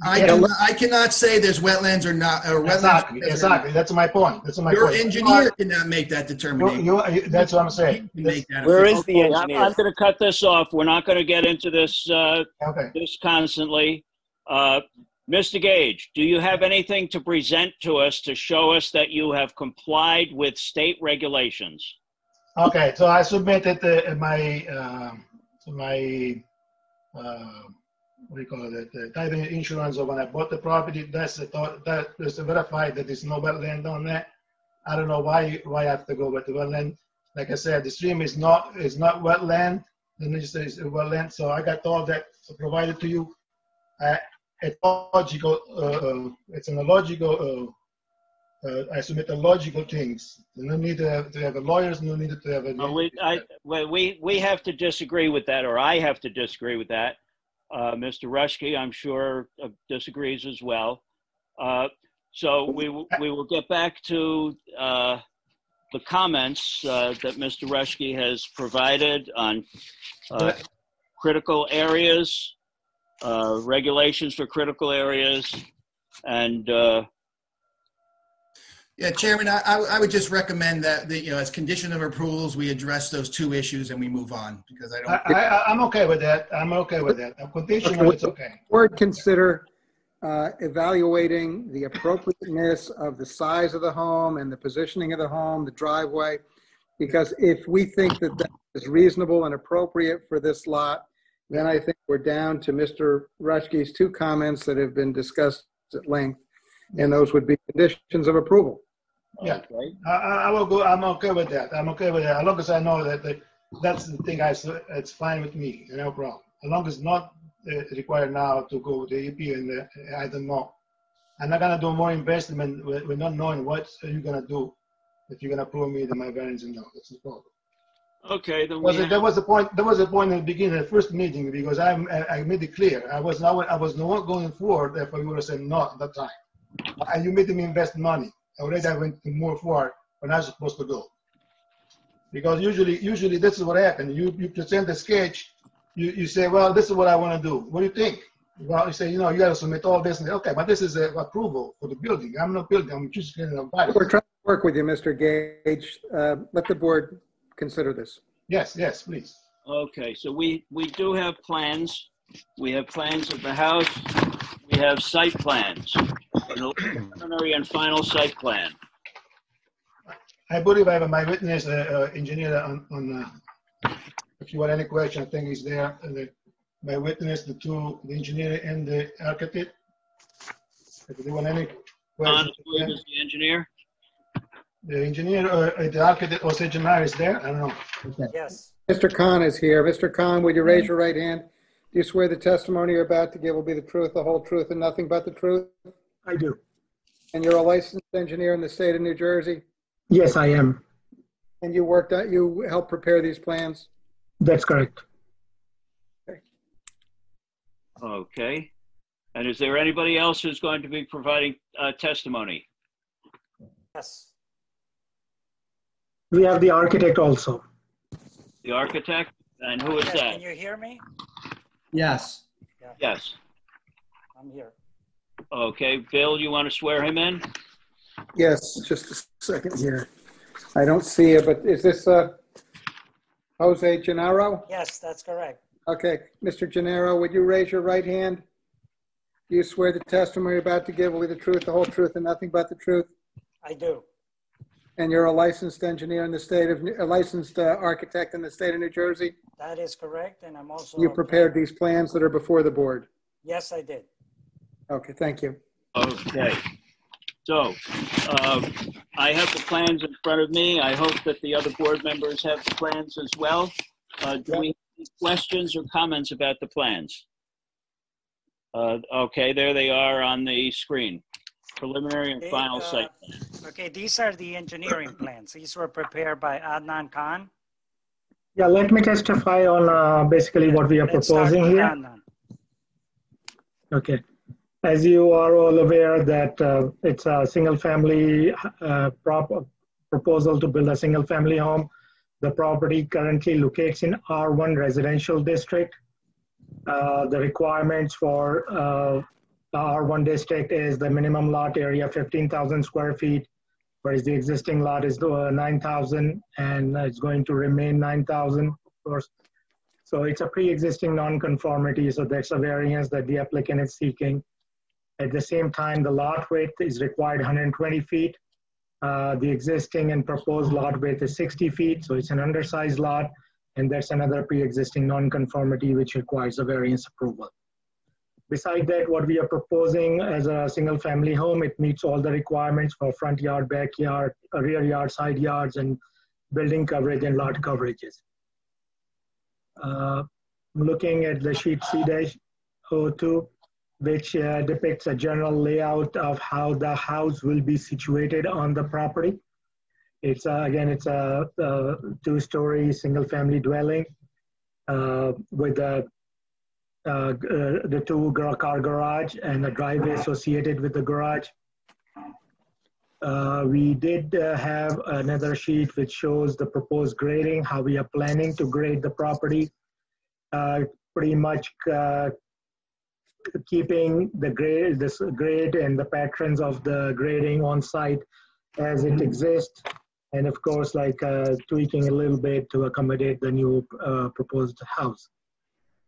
Speaker 15: I cannot say there's wetlands or not. Or
Speaker 13: exactly. That's my point.
Speaker 15: Your engineer cannot make that determination.
Speaker 13: That's what I'm saying.
Speaker 3: Where is the engineer?
Speaker 1: I'm going to cut this off. We're not going to get into this this constantly. Mr. Gage, do you have anything to present to us to show us that you have complied with state regulations?
Speaker 13: Okay, so I submitted my what do you call it? The title insurance of when I bought the property. That's verified that there's no wetland on there. I don't know why I have to go with the wetland. Like I said, the stream is not wetland. The minister is a wetland, so I got all that provided to you. It's logical. It's an illogical. I submit the logical things. No need to have a lawyers. No need to have a.
Speaker 1: We have to disagree with that, or I have to disagree with that. Mr. Rushke, I'm sure, disagrees as well. So we will get back to the comments that Mr. Rushke has provided on critical areas, regulations for critical areas, and
Speaker 15: yeah, Chairman, I would just recommend that as condition of approvals, we address those two issues and we move on, because
Speaker 13: I'm okay with that. I'm okay with that. Conditional, it's okay.
Speaker 10: Board consider evaluating the appropriateness of the size of the home and the positioning of the home, the driveway, because if we think that that is reasonable and appropriate for this lot, then I think we're down to Mr. Rushke's two comments that have been discussed at length, and those would be conditions of approval.
Speaker 13: Yeah, okay. I will go. I'm okay with that. I'm okay with that. As long as I know that that's the thing, it's fine with me. No problem. As long as it's not required now to go with the EP, and I don't know. I'm not gonna do more investment with not knowing what you're gonna do. If you're gonna approve me, then my variance, no, that's the problem.
Speaker 1: Okay. Then
Speaker 13: there was a point. There was a point in the beginning, of the first meeting, because I made it clear. I was not going forward if I would have said no at that time. And you made me invest money. Already I went more forward when I was supposed to go. Because usually this is what happens. You present the sketch, you say, well, this is what I want to do. What do you think? Well, you say, you got to submit all this. And okay, but this is approval for the building. I'm not building. I'm just getting a body.
Speaker 10: We're trying to work with you, Mr. Gage. Let the board consider this.
Speaker 13: Yes, please.
Speaker 1: Okay, so we do have plans. We have plans of the house. We have site plans, preliminary and final site plan.
Speaker 13: I believe I have my witness, engineer on if you want any question, I think he's there. My witness, the engineer and the architect. If you want any question.
Speaker 1: Is the engineer?
Speaker 13: The engineer, the architect, or engineer is there? I don't know.
Speaker 10: Okay. Yes. Mr. Khan is here. Mr. Khan, would you raise your right hand? Do you swear the testimony you're about to give will be the truth, the whole truth, and nothing but the truth?
Speaker 16: I do.
Speaker 10: And you're a licensed engineer in the state of New Jersey?
Speaker 16: Yes, I am.
Speaker 10: And you helped prepare these plans?
Speaker 16: That's correct.
Speaker 1: Okay. And is there anybody else who's going to be providing testimony?
Speaker 16: Yes. We have the architect also.
Speaker 1: The architect? And who is that?
Speaker 17: Can you hear me?
Speaker 7: Yes.
Speaker 17: Yeah.
Speaker 1: Yes.
Speaker 17: I'm here.
Speaker 1: Okay. Bill, you want to swear him in?
Speaker 10: Yes, just a second here. I don't see it, but is this Jose Gennaro?
Speaker 17: Yes, that's correct.
Speaker 10: Okay. Mr. Gennaro, would you raise your right hand? Do you swear the testimony you're about to give will be the truth, the whole truth, and nothing but the truth?
Speaker 17: I do.
Speaker 10: And you're a licensed engineer in the state of, a licensed architect in the state of New Jersey?
Speaker 17: That is correct, and I'm also...
Speaker 10: You prepared these plans that are before the board?
Speaker 17: Yes, I did.
Speaker 10: Okay, thank you.
Speaker 1: Okay. So, I have the plans in front of me. I hope that the other board members have the plans as well. Do we have any questions or comments about the plans? Okay, there they are on the screen. Preliminary and final site plan.
Speaker 17: Okay, these are the engineering plans. These were prepared by Adnan Khan.
Speaker 16: Yeah, let me testify on basically what we are proposing here.
Speaker 17: Adnan.
Speaker 16: Okay. As you are all aware that it's a single family proposal to build a single family home. The property currently locates in R1 residential district. The requirements for the R1 district is the minimum lot area 15,000 square feet, whereas the existing lot is 9,000 and it's going to remain 9,000, of course. So it's a pre-existing non-conformity, so that's a variance that the applicant is seeking. At the same time, the lot width is required 120 feet. The existing and proposed lot width is 60 feet, so it's an undersized lot, and that's another pre-existing non-conformity which requires a variance approval. Besides that, what we are proposing as a single-family home, it meets all the requirements for front yard, backyard, rear yard, side yards, and building coverage and lot coverages. I'm looking at the sheet C-02, which depicts a general layout of how the house will be situated on the property. It's again, it's a two-story single-family dwelling with the two-car garage and a driveway associated with the garage. We did have another sheet which shows the proposed grading, how we are planning to grade the property. Pretty much keeping the grade and the patterns of the grading on site as it exists, and of course, like tweaking a little bit to accommodate the new proposed house.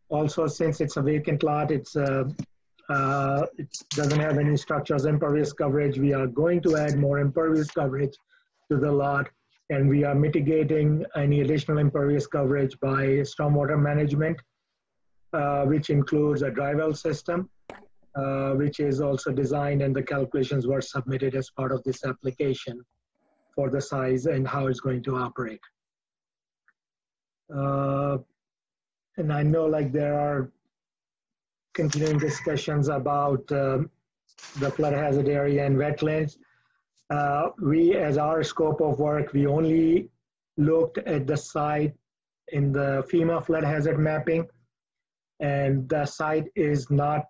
Speaker 16: Also, since it's a vacant lot, it doesn't have any structures impervious coverage. We are going to add more impervious coverage to the lot, and we are mitigating any additional impervious coverage by stormwater management, which includes a dry well system, which is also designed, and the calculations were submitted as part of this application for the size and how it's going to operate. And I know like there are continuing discussions about the flood hazard area and wetlands. We, as our scope of work, we only looked at the site in the FEMA flood hazard mapping, and the site is not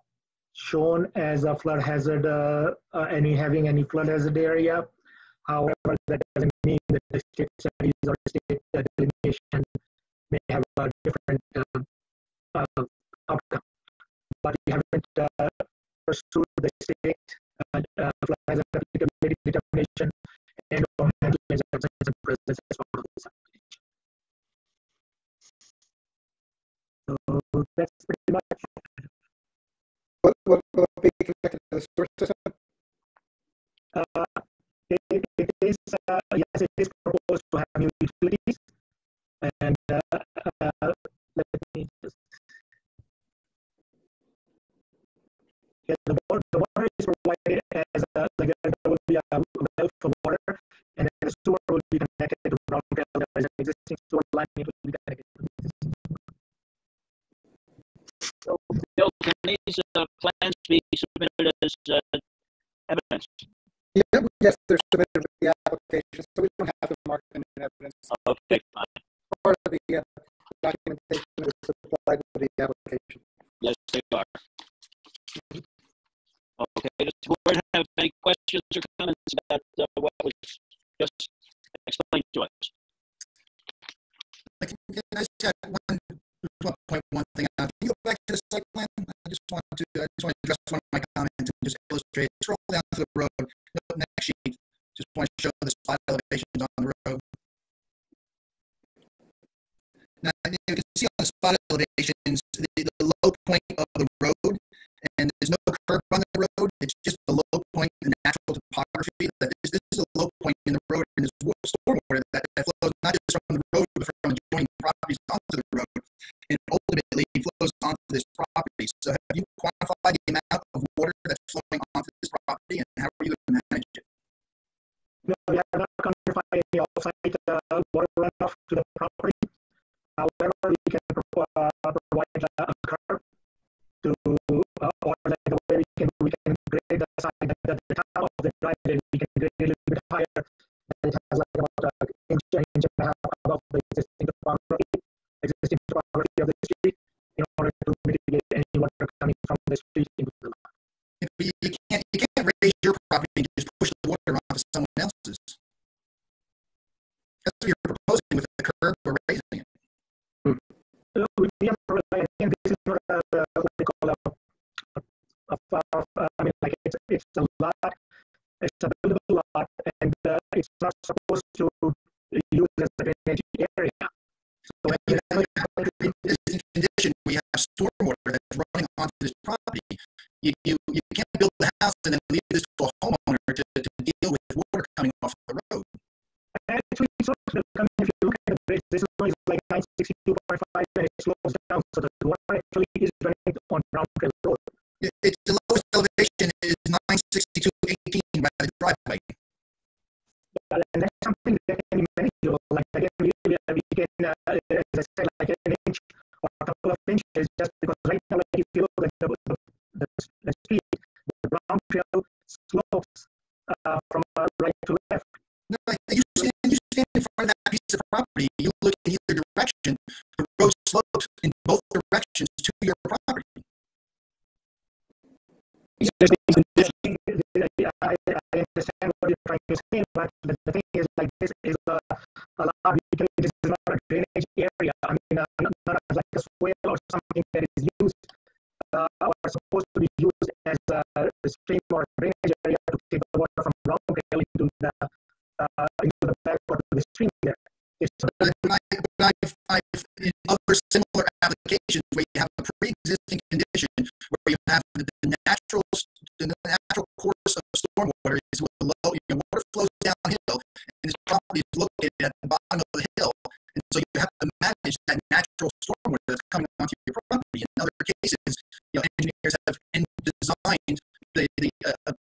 Speaker 16: shown as a flood hazard, having any flood hazard area. However, that doesn't mean that the state studies or state delineation may have a different outcome. But we haven't pursued the state flood hazard applicability determination and environmental and presence as part of this application. So that's pretty much.
Speaker 10: What will be connected to the sewer system?
Speaker 16: It is, yes, it is proposed to have new utilities, and let me just. Yeah, the water is provided as there will be a well for water, and then the sewer will be connected to ground well. There is an existing sewer line, it will be connected to the existing sewer.
Speaker 1: So, Bill, can these plans be submitted as evidence?
Speaker 10: Yeah, yes, they're submitted with the application, so we don't have to mark them in evidence.
Speaker 1: Okay, fine.
Speaker 10: Part of the documentation is supplied with the application.
Speaker 1: Yes, they are. Okay, does the board have any questions or comments about what was just explained to us?
Speaker 15: I just got one thing. Can you go back to the site plan? I just want to address one of my comments and just illustrate. Scroll down to the road. Next sheet. Just want to show the spot elevations on the road. Now you can see on the spot elevations the low point of the road, and there's no curb on the road. It's just the low point in the natural topography. This is a low point in the road, and there's stormwater that flows not just from the road, but from adjoining properties onto the road, and ultimately flows onto this property. So have you quantified the amount of water that's flowing onto this property, and how are you going to manage it?
Speaker 16: No, we have not quantified any off-site water runoff to the property. However, we can provide a curve to, or like the way we can grade the side at the top of the driveway, we can grade it a little bit higher. It has like about an inch and a half above the existing topography of the street in order to mitigate any water coming from the street into the lot.
Speaker 15: You can't raise your property and just push the water onto someone else's. That's what you're proposing with the curb or raising it.
Speaker 16: We have, again, this is not what they call I mean, like it's a lot, it's a buildable lot, and it's not supposed to use as a drainage area. So
Speaker 15: in this condition, we have stormwater that's running onto this property. You can't build the house and then leave this to a homeowner to deal with water coming off the road.
Speaker 16: Actually, it's not, I mean, if you look at the bridge, this is like 962.5 and it slows down, so the water actually is running on Brown Trail Road.
Speaker 15: It's the lowest elevation is 962.18 by the driveway.
Speaker 16: And that's something that can be manageable. Like again, we can, as I said, like an inch or a couple of inches, just because right now, like if you look at the street, the Brown Trail slopes from right to left.
Speaker 15: No, you stand in front of that piece of property. You look in either direction. The road slopes in both directions to your property.
Speaker 16: I understand what you're trying to say, but the thing is, like, this is a lot. This is not a drainage area. I mean, not like a swale or something that is used or supposed to be used as a stream or drainage area to take the water from Brown Trail into the back of the stream there.
Speaker 15: I've in other similar applications where you have a pre-existing condition where you have the natural course of stormwater is low, water flows downhill, and this property is located at the bottom of the hill, and so you have to manage that natural stormwater that's coming onto your property. In other cases, engineers have designed either a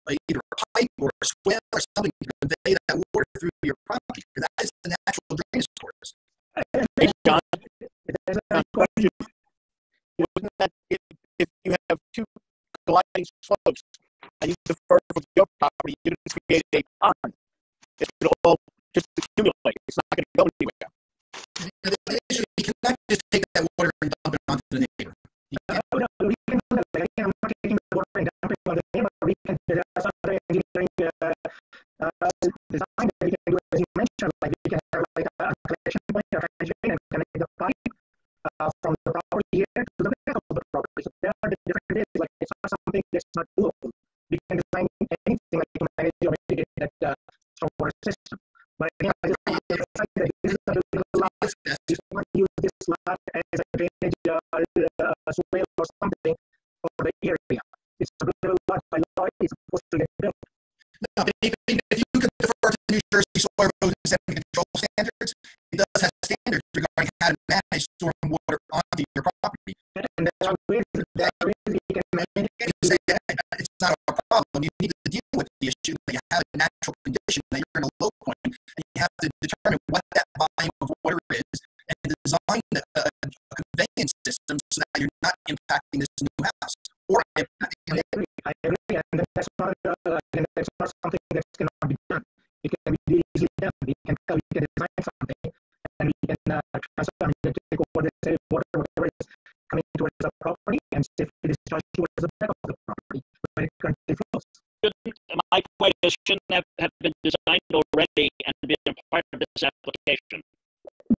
Speaker 15: pipe or a swale or something to convey that water through your property. That is the natural drainage course.
Speaker 3: Hey, John, question. Wouldn't that, if you have two colliding slopes and you defer with your property, you just create a pond. It will all just accumulate. It's not going to go anywhere.
Speaker 15: You cannot just take that water and dump it onto the neighbor.
Speaker 16: No, we can do that. I'm not taking the water and dumping on the neighbor. We can do that. Other engineering design that we can do, as you mentioned, like we can have like a collection point or a drain and connect the pipe from the property here to the back of the property. So there are the different ways. Like it's not something that's not doable. We can design anything like to manage or mitigate that stormwater system. But again, I just want to emphasize that this is a legal lot. We want to use this lot as a drainage swale or something for the area. It's a legal lot by law. It's supposed to get built.
Speaker 15: No, if you could defer to New Jersey soil erosion sediment control standards, it does have standards regarding how to manage stormwater onto your property.
Speaker 16: And there are ways you can manage it.
Speaker 15: Say that it's not a problem. You need to deal with the issue that you have a natural condition, that you're in a low point, and you have to determine what that volume of water is and design a conveyance system so that you're not impacting this new house. Or impacting it.
Speaker 16: I agree, and that's not something that cannot be done. It can be really easily done. We can design something, and we can transfer, take over the water, whatever is coming towards the property, and safely discharge towards the back of the property where it currently flows.
Speaker 1: My point is, shouldn't that have been designed already and been a part of this application?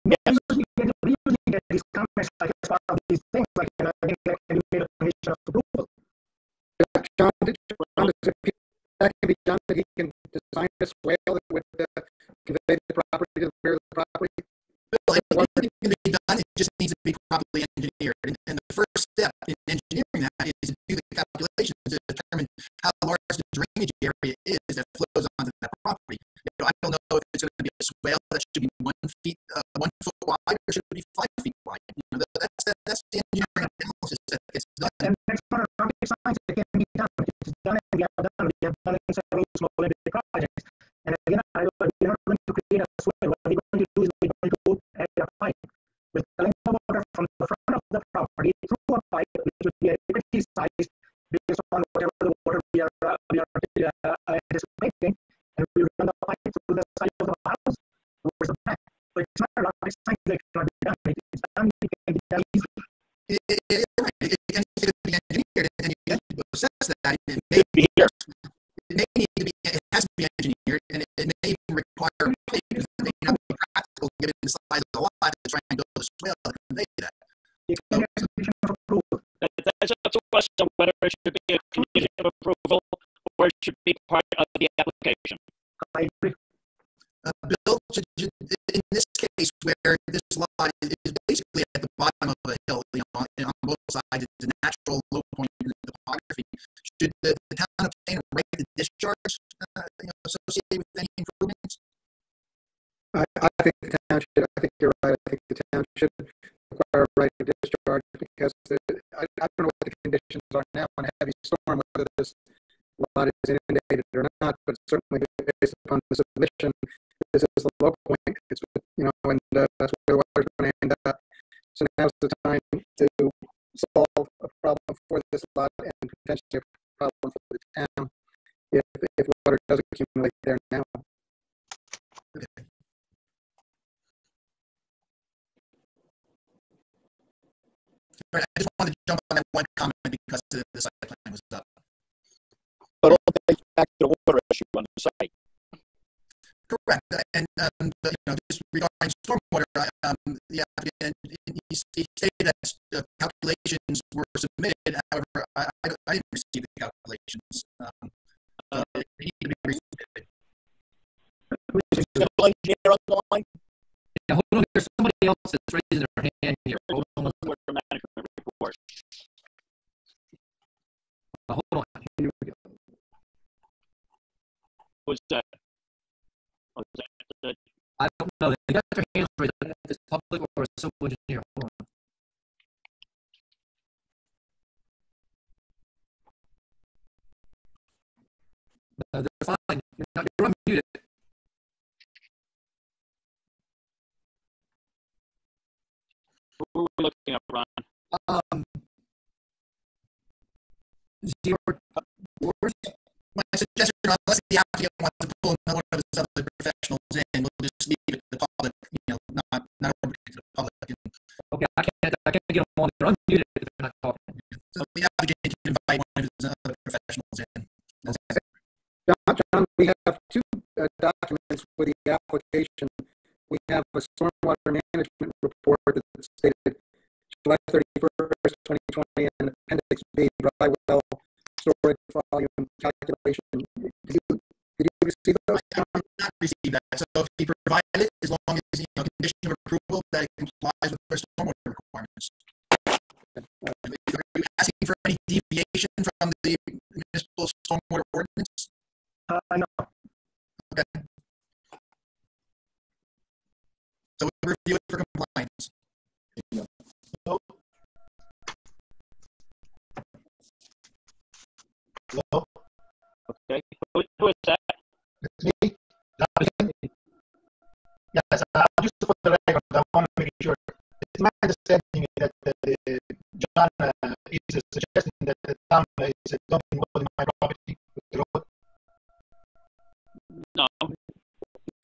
Speaker 16: Yes, we usually get these comments like as part of these things, like I think that can be made a condition of approval.
Speaker 10: John, that can be done, that he can design a swale that would convey the property to the rear of the property.
Speaker 15: Well, anything can be done, it just needs to be properly engineered. And the first step in engineering that is to do the calculations to determine how large the drainage area is that flows onto that property. I don't know if it's going to be a swale that should be 1 foot wide or should it be 5 feet wide. That's the engineering analysis that gets done.
Speaker 16: And that's not a rocket science that can be done. It's done and we have done. We have done in several small limited projects. And again, we're not going to create a swale. What we're going to do is we're going to put a pipe with collecting the water from the front of the property through a pipe, which would be a different size based on whatever the water we are anticipating, and we run the pipe through the side of the house towards the back. So it's not a rocket science that cannot be done. It's done. It can be done easily.
Speaker 15: It can be engineered, and you have to assess that. It may be here. It has to be engineered, and it may even require a pipe because it may not be practical given the size of the lot to try and build a swale to convey that.
Speaker 1: That's up to us on whether it should be a condition of approval or it should be part of the application.
Speaker 16: I agree.
Speaker 15: Bill, in this case where this lot is basically at the bottom of a hill, on both hillsides. It's a natural low point in the topography. Should the town obtain a right to discharge associated with any improvements?
Speaker 10: I think the town should, I think you're right. I think the town should require a right of discharge because I don't know what the conditions are now on a heavy storm, whether this lot is inundated or not, but certainly based upon the submission, this is the low point. It's, and that's where the water's going to end up. So now's the time to solve a problem for this lot and potentially a problem for the town if water does accumulate there now.
Speaker 15: Okay. I just wanted to jump on that one comment because the site plan was up.
Speaker 3: But all the back to the water issue on the site.
Speaker 15: Correct. And just regarding stormwater, the applicant he stated that calculations were submitted. However, I didn't receive the calculations. They need to be resubmitted.
Speaker 3: Engineer on the line?
Speaker 7: Yeah, hold on. There's somebody else that's raising their hand here. Hold on.
Speaker 1: Management report.
Speaker 7: Hold on. Here we go.
Speaker 1: What's that?
Speaker 7: I don't know. They got their hands raised. I don't know if it's public or a civil engineer. Hold on. No, they're fine. You're unmuted.
Speaker 1: Who are we looking at, Ron?
Speaker 15: My suggestion, unless the applicant wants to pull one of his other professionals in, we'll just leave it to the public, not open to the public.
Speaker 7: Okay, I can't get them on. They're unmuted if they're not talking.
Speaker 15: So the applicant can invite one of his other professionals in.
Speaker 10: John, we have two documents with the application. We have a stormwater management report that's dated July 31st, 2020, and Appendix B, dry well storage volume calculation. Did you receive those?
Speaker 15: I did not receive that. So if he provided it, as long as condition of approval that it complies with the stormwater requirements. Are you asking for any deviation from the municipal stormwater ordinance?
Speaker 16: No.
Speaker 15: Okay. So we review it for compliance.
Speaker 3: Hello?
Speaker 1: Okay. Who is that?
Speaker 3: It's me. Yes, just for the record, I want to make sure. It's my understanding that John is suggesting that the town is dumping water in my property with the road.
Speaker 1: No.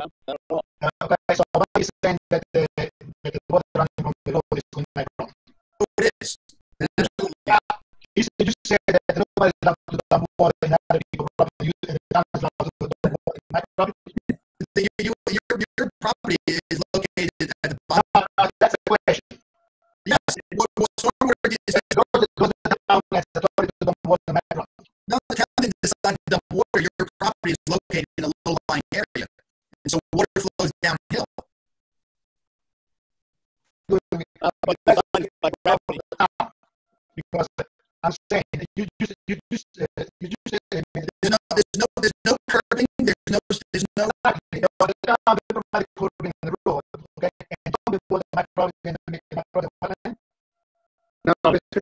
Speaker 3: Okay, so why are you saying that the water running from the road is on my property?
Speaker 15: Oh, it is.
Speaker 3: Yeah. You said that nobody is allowed to dump water in other people's property, and the town is allowed to dump water in my property.
Speaker 15: Your property is located at the bottom.
Speaker 3: That's the question.
Speaker 15: Yes. What stormwater is that?
Speaker 3: The town has authority to dump water in my property.
Speaker 15: No, the town didn't decide to dump water. Your property is located in a low-lying area, and so water flows downhill.
Speaker 3: But that's not my property, the town, because I'm saying that you just there's
Speaker 15: no curbing. There's no.
Speaker 3: the town provide curbing in the road, okay, and don't be water my property and make my property wetland.
Speaker 10: No, Mr.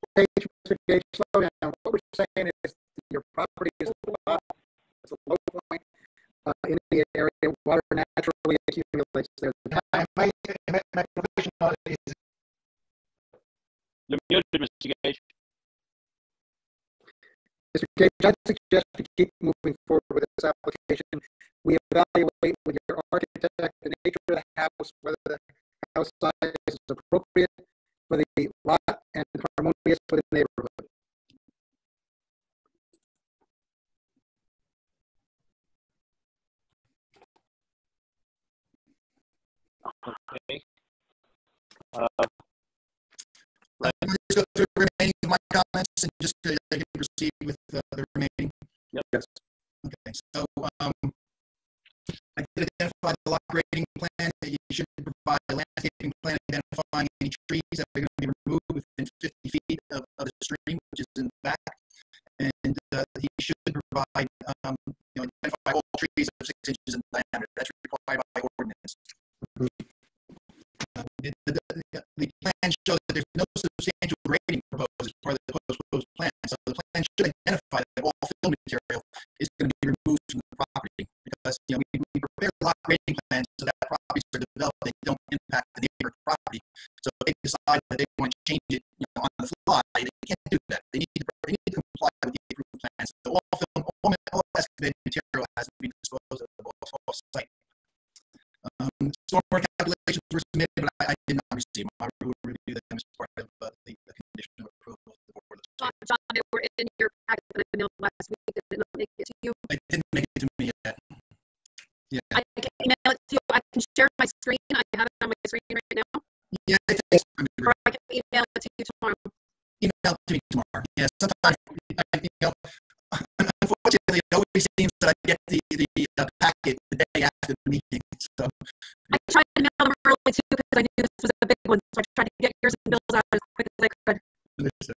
Speaker 10: Gage, slow down. What we're saying is your property is it's a low point in the area. Water naturally accumulates there.
Speaker 3: My professional is.
Speaker 1: You're muted, Mr. Gage.
Speaker 10: Mr. Gage, I suggest we keep moving forward with this application. We evaluate with your architect the nature of the house, whether the house size is appropriate for the lot and harmonious with the neighborhood.
Speaker 1: Okay.
Speaker 15: Right. I'm just go through the remaining of my comments and just I can proceed with the remaining.
Speaker 1: Yep.
Speaker 10: Yes.
Speaker 15: Okay. So I did identify the lot grading plan. that you should provide a landscaping plan identifying any trees that are going to be removed within 50 feet of the stream, which is in the back. And he should provide, identify all trees of 6 inches in diameter. That's required by ordinance. The plan shows that there's no substantial grading proposed as part of the proposed plan. So the plan should identify that all fill material is going to be removed from the property, because we prepare a lot of grading plans so that properties are developed, they don't impact the neighbor's property. So if they decide that they want to change it on the fly, they can't do that. They need to comply with the approved plans. So all excavated material has to be disposed of off-site. Stormwater calculations were submitted, but I did not receive them. I will review them as part of the condition of approval of the board.
Speaker 4: John, they were in your packet that I mailed last week. Did it not make it to you?
Speaker 15: It didn't make it to me yet. Yeah.
Speaker 4: I can email it to you. I can share my screen. I have it on my screen right now.
Speaker 15: Yeah, it takes time.
Speaker 4: Or I can email it to you tomorrow.
Speaker 15: Email it to me tomorrow. Yeah, sometimes, unfortunately, it always seems that I get the packet the day after the meeting. So
Speaker 4: I tried to mail them early too because I knew this was a big one. So I tried to get yours and bills out as quick as I could.
Speaker 15: Understood.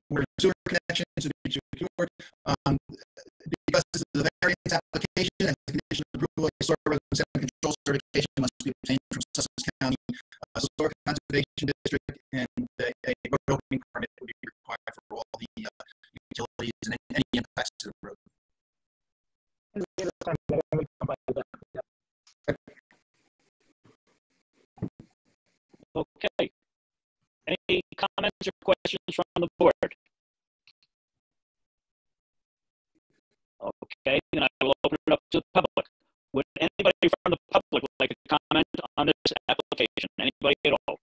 Speaker 15: Where sewer connections would be secured. Because this is a variance application and the condition of approval, a soil erosion and control certification must be obtained from Sussex County Soil Conservation District, and a road opening permit would be required for all the utilities and any impacts to the road.
Speaker 1: Okay. Any comments or questions from the board? Okay, then I will open it up to the public. Would anybody from the public like to comment on this application? Anybody at all?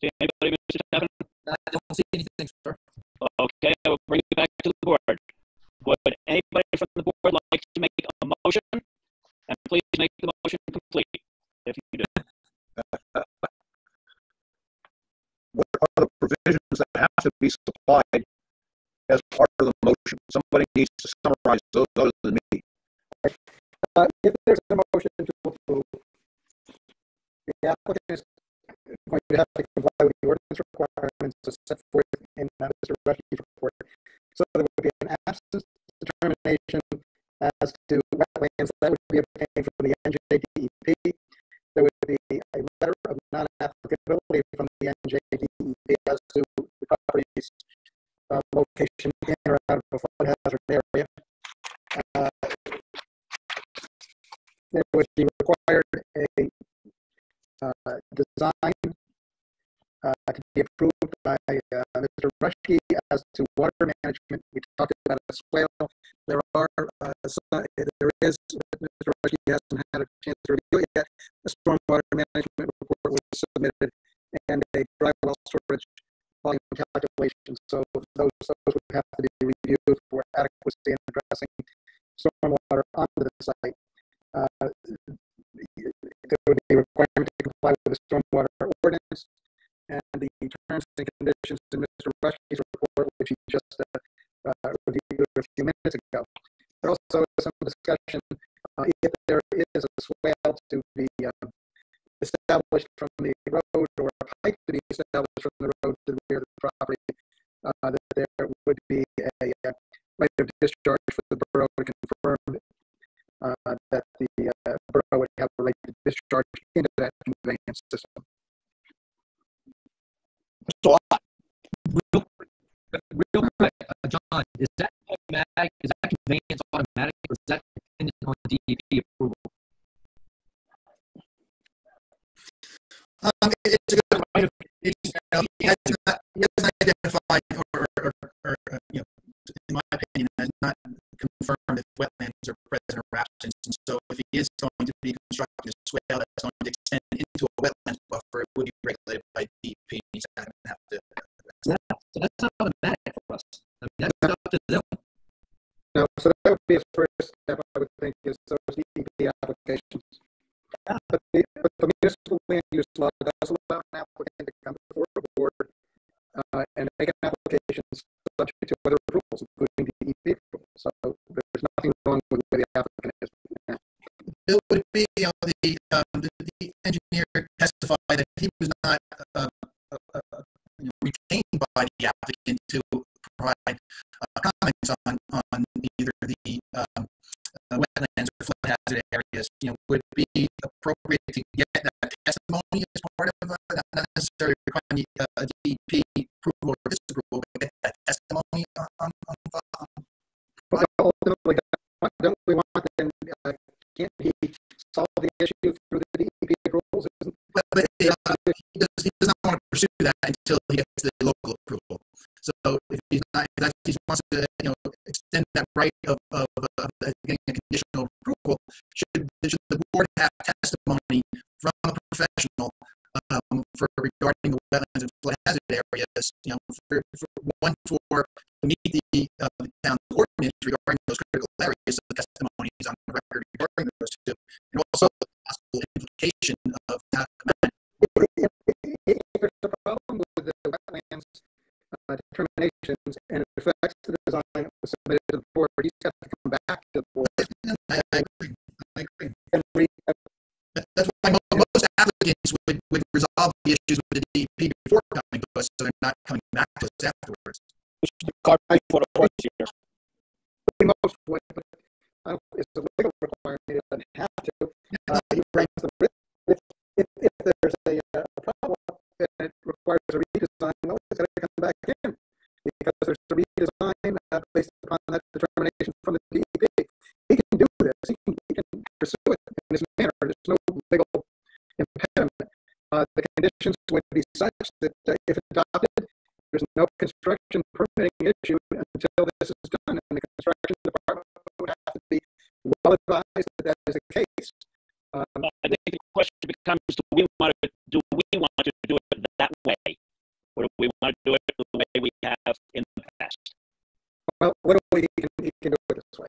Speaker 1: Anybody, Mr. Tappan?
Speaker 7: I don't see anything, sir.
Speaker 1: Okay, I will bring it back to the board. Would anybody from the board like to make a motion? And please make the motion complete, if you do.
Speaker 6: What are the provisions that have to be supplied as part of the motion? Somebody needs to summarize those other than me.
Speaker 10: If there's a motion to approve, the applicant is going to have to comply with the ordinance requirements set forth in Mr. Rush's report. So there would be an absence determination as to wetlands that would be obtained from the NJDEP. There would be a letter of non-applicability from the NJDEP as to the property's location in or out of a flood hazard area. There would be required a design to be approved by Mr. Rushke as to water management. We talked about a swale. There is, Mr. Rushke hasn't had a chance to review it yet. The stormwater management report was submitted and a dry well storage volume calculation. So those would have to be reviewed for adequacy in addressing stormwater onto the site. There would be a requirement to comply with the stormwater ordinance and the terms and conditions in Mr. Rushke's report, which he just reviewed a few minutes ago. There also is some discussion if there is a swale to be established from the road or a pipe to be established from the road to the rear of the property, that there would be a right of discharge for the borough to confirm that the borough would have a right to discharge into that conveyance system.
Speaker 7: So, real quick, John, is that automatic? Is that conveyance automatic, or is that dependent on DEP approval?
Speaker 15: It's a good point. He hasn't identified, or in my opinion, has not confirmed if wetlands are present or absent. And so, if he is going to be constructing a swale that's going to extend into a wetlands buffer, it would be regulated by DEP. He's not going to have to.
Speaker 7: So that's not automatic for us. I mean, that's up to them.
Speaker 10: No, so that would be a first step, I would think, is those DEP applications. But the municipal land use law does allow an applicant to come before the board and make an application subject to other approvals, including DEP approval. So there's nothing wrong with the way the applicant is now.
Speaker 15: It would be, the engineer testified that he was not retained by the applicant to provide comments on either the wetlands or flood hazard areas. Would it be appropriate to get that testimony as part of not necessarily requiring a DEP approval or disapproval, but get that testimony on
Speaker 10: But ultimately, don't we want then? Can't he solve the issue through the DEP approvals?
Speaker 15: But he does not want to pursue that until he gets the local approval. So if he wants to extend that right of getting a conditional approval, should the board have testimony from a professional for regarding the wetlands and flood hazard areas? For to meet the town ordinance regarding those critical areas, the testimony is on the record regarding those two, and also the possible implication of that command.
Speaker 10: If there's a problem with the wetlands determinations and it affects the design that was submitted to the board, he's got to come back to the board.
Speaker 15: I agree. That's why most applicants would resolve the issues with the DEP before coming to us, so they're not coming back to us afterwards.
Speaker 10: Most would, but it's a legal requirement. It doesn't have to. He brings the risk. If there's a problem and it requires a redesign, well, it's got to come back in because there's a redesign based upon that determination from the DEP. He can do this. He can pursue it in this manner. There's no legal impediment. The conditions would be such that if adopted, there's no construction permitting issue until this is done, and the construction department would have to be well advised that that is the case.
Speaker 1: I think the question becomes: do we want to do it that way, or do we want to do it the way we have in the past?
Speaker 10: Well, what do we can do it this way?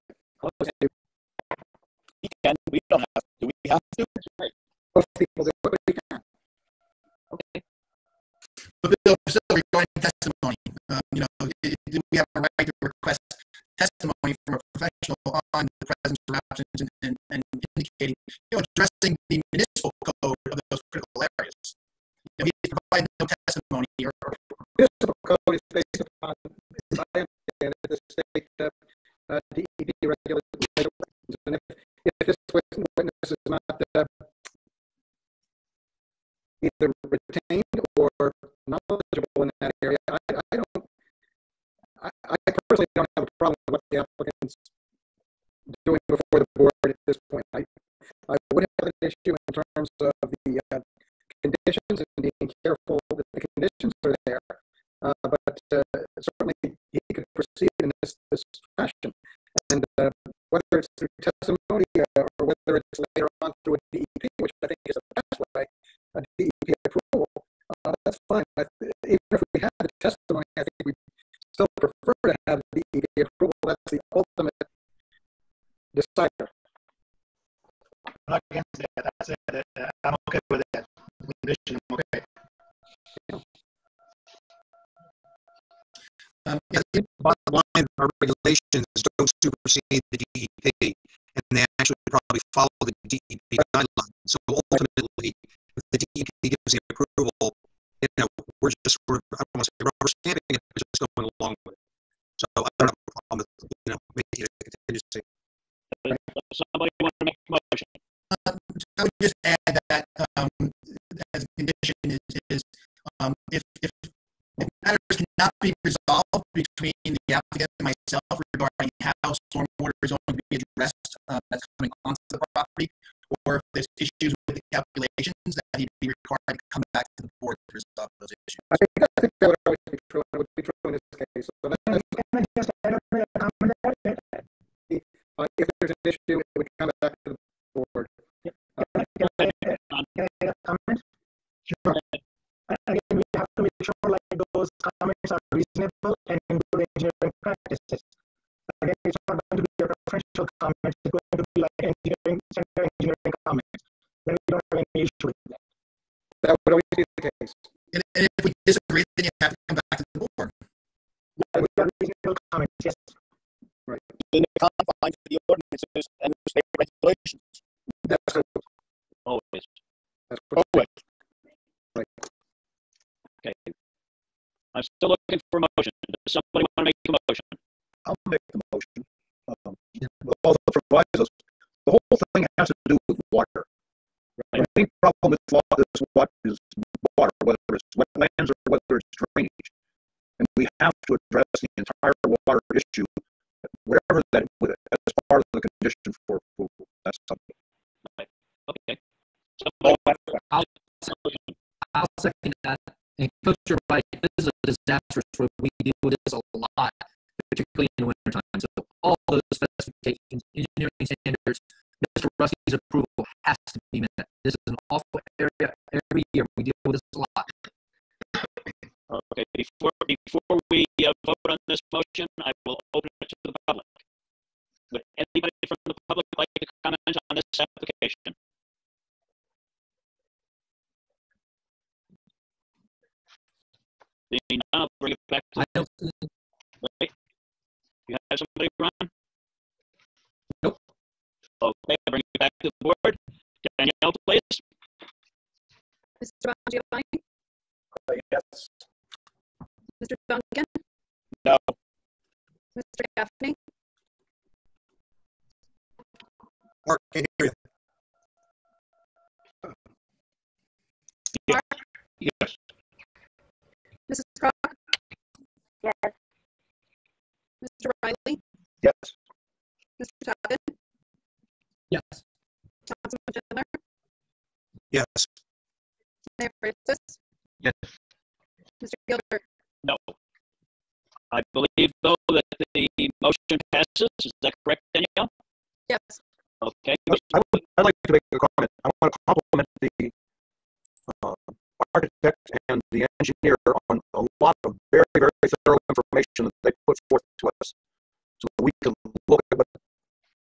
Speaker 3: We can. We don't have to. Do we have to?
Speaker 10: Right. Most people do it, but we can.
Speaker 1: Okay.
Speaker 15: But still regarding testimony, do we have a right to request testimony from a professional on the presence or absence and indicating, addressing the municipal code of those critical areas? We provide no testimony or
Speaker 10: municipal code is based upon, as I understand it, the state DEP regulations, and if this witness is not either retained or knowledgeable in that area, I personally don't have a problem with what the applicant's doing before the board at this point. I would have an issue in terms of the conditions and being careful that the conditions are there, but certainly he could proceed in this fashion. And whether it's through testimony or whether it's later on through a DEP, which I think is the best way, a DEP approval, that's fine. Even if we had the testimony, I think we still prefer to have the DEP approval. That's the ultimate decider.
Speaker 13: I'm not against that. I said that I'm okay with that. Condition, I'm okay.
Speaker 6: The bottom line, our regulations don't supersede the DEP, and they actually probably follow the DEP guidelines. So ultimately, if the DEP gives the approval, I don't want to say rubber stamping it, we're just going along with it. So I don't have a problem with, making it a contingency.
Speaker 1: Somebody want to make a motion?
Speaker 15: I would just add that as a condition is if matters cannot be resolved between the applicant and myself regarding how stormwater is going to be addressed that's coming onto the property, or if there's issues with the calculations that need to be required to come back to the board to resolve those issues.
Speaker 10: I think that would always be true. It would be true in this case. So if there's an issue, it would come back to the board.
Speaker 16: Sure. Again, we have to make sure those comments are reasonable and good engineering practices. Again, it's not going to be a preferential comment, it's going to be standard engineering comments. Then we don't have any issue with that.
Speaker 10: That would always be the case.
Speaker 6: And if we disagree, then you have to come back to the board.
Speaker 3: Yeah, we've got reasonable comments, yes. Right. In the confines of the ordinances and the state regulations. That's
Speaker 1: Always.
Speaker 3: That's always. Right.
Speaker 1: Okay. I'm still looking for a motion. Does somebody want to make a motion?
Speaker 11: I'll make the motion. With all the provisos, the whole thing has to do with water.
Speaker 1: Right.
Speaker 11: The main problem with water is water, whether it's wetlands or whether it's drainage. And we have to address the entire water issue, whatever that with it, as part of the condition for approval. That's something.
Speaker 1: Right. Okay.
Speaker 7: I'll second that. And Coach, you're right. This is a disastrous road. We deal with this a lot, particularly in the wintertime. So all those specifications, engineering standards, Mr. Ruskey's approval has to be met. This is an awful area. Every year we deal with this a lot.
Speaker 1: Okay. Before we vote on this motion, I will open it to the public. Would anybody from the public like to comment on this application? Seeing none, I'll bring it back to Wait. You have somebody run?
Speaker 7: Nope.
Speaker 1: Okay, I'll bring it back to the board. Danielle, please.
Speaker 4: Mr. Bongiovanni?
Speaker 3: Yes.
Speaker 4: Mr. Duncan?
Speaker 3: No.
Speaker 4: Mr. Gaffney?
Speaker 6: Mark, can't hear you.
Speaker 4: Mark?
Speaker 3: Yes.
Speaker 4: Mrs. Crock?
Speaker 2: Yes.
Speaker 4: Mr. Riley?
Speaker 11: Yes.
Speaker 4: Mr. Toppin?
Speaker 7: Yes.
Speaker 4: Councilman Chandler?
Speaker 6: Yes.
Speaker 4: Mayor Francis?
Speaker 14: Yes.
Speaker 4: Mr. Gilbert?
Speaker 1: No. I believe, though, that the motion passes. Is that correct, Danielle?
Speaker 4: Yes.
Speaker 1: Okay.
Speaker 11: I'd like to make a comment. I want to compliment the architect and the engineer on a lot of very, very thorough information that they put forth to us, so that we can look at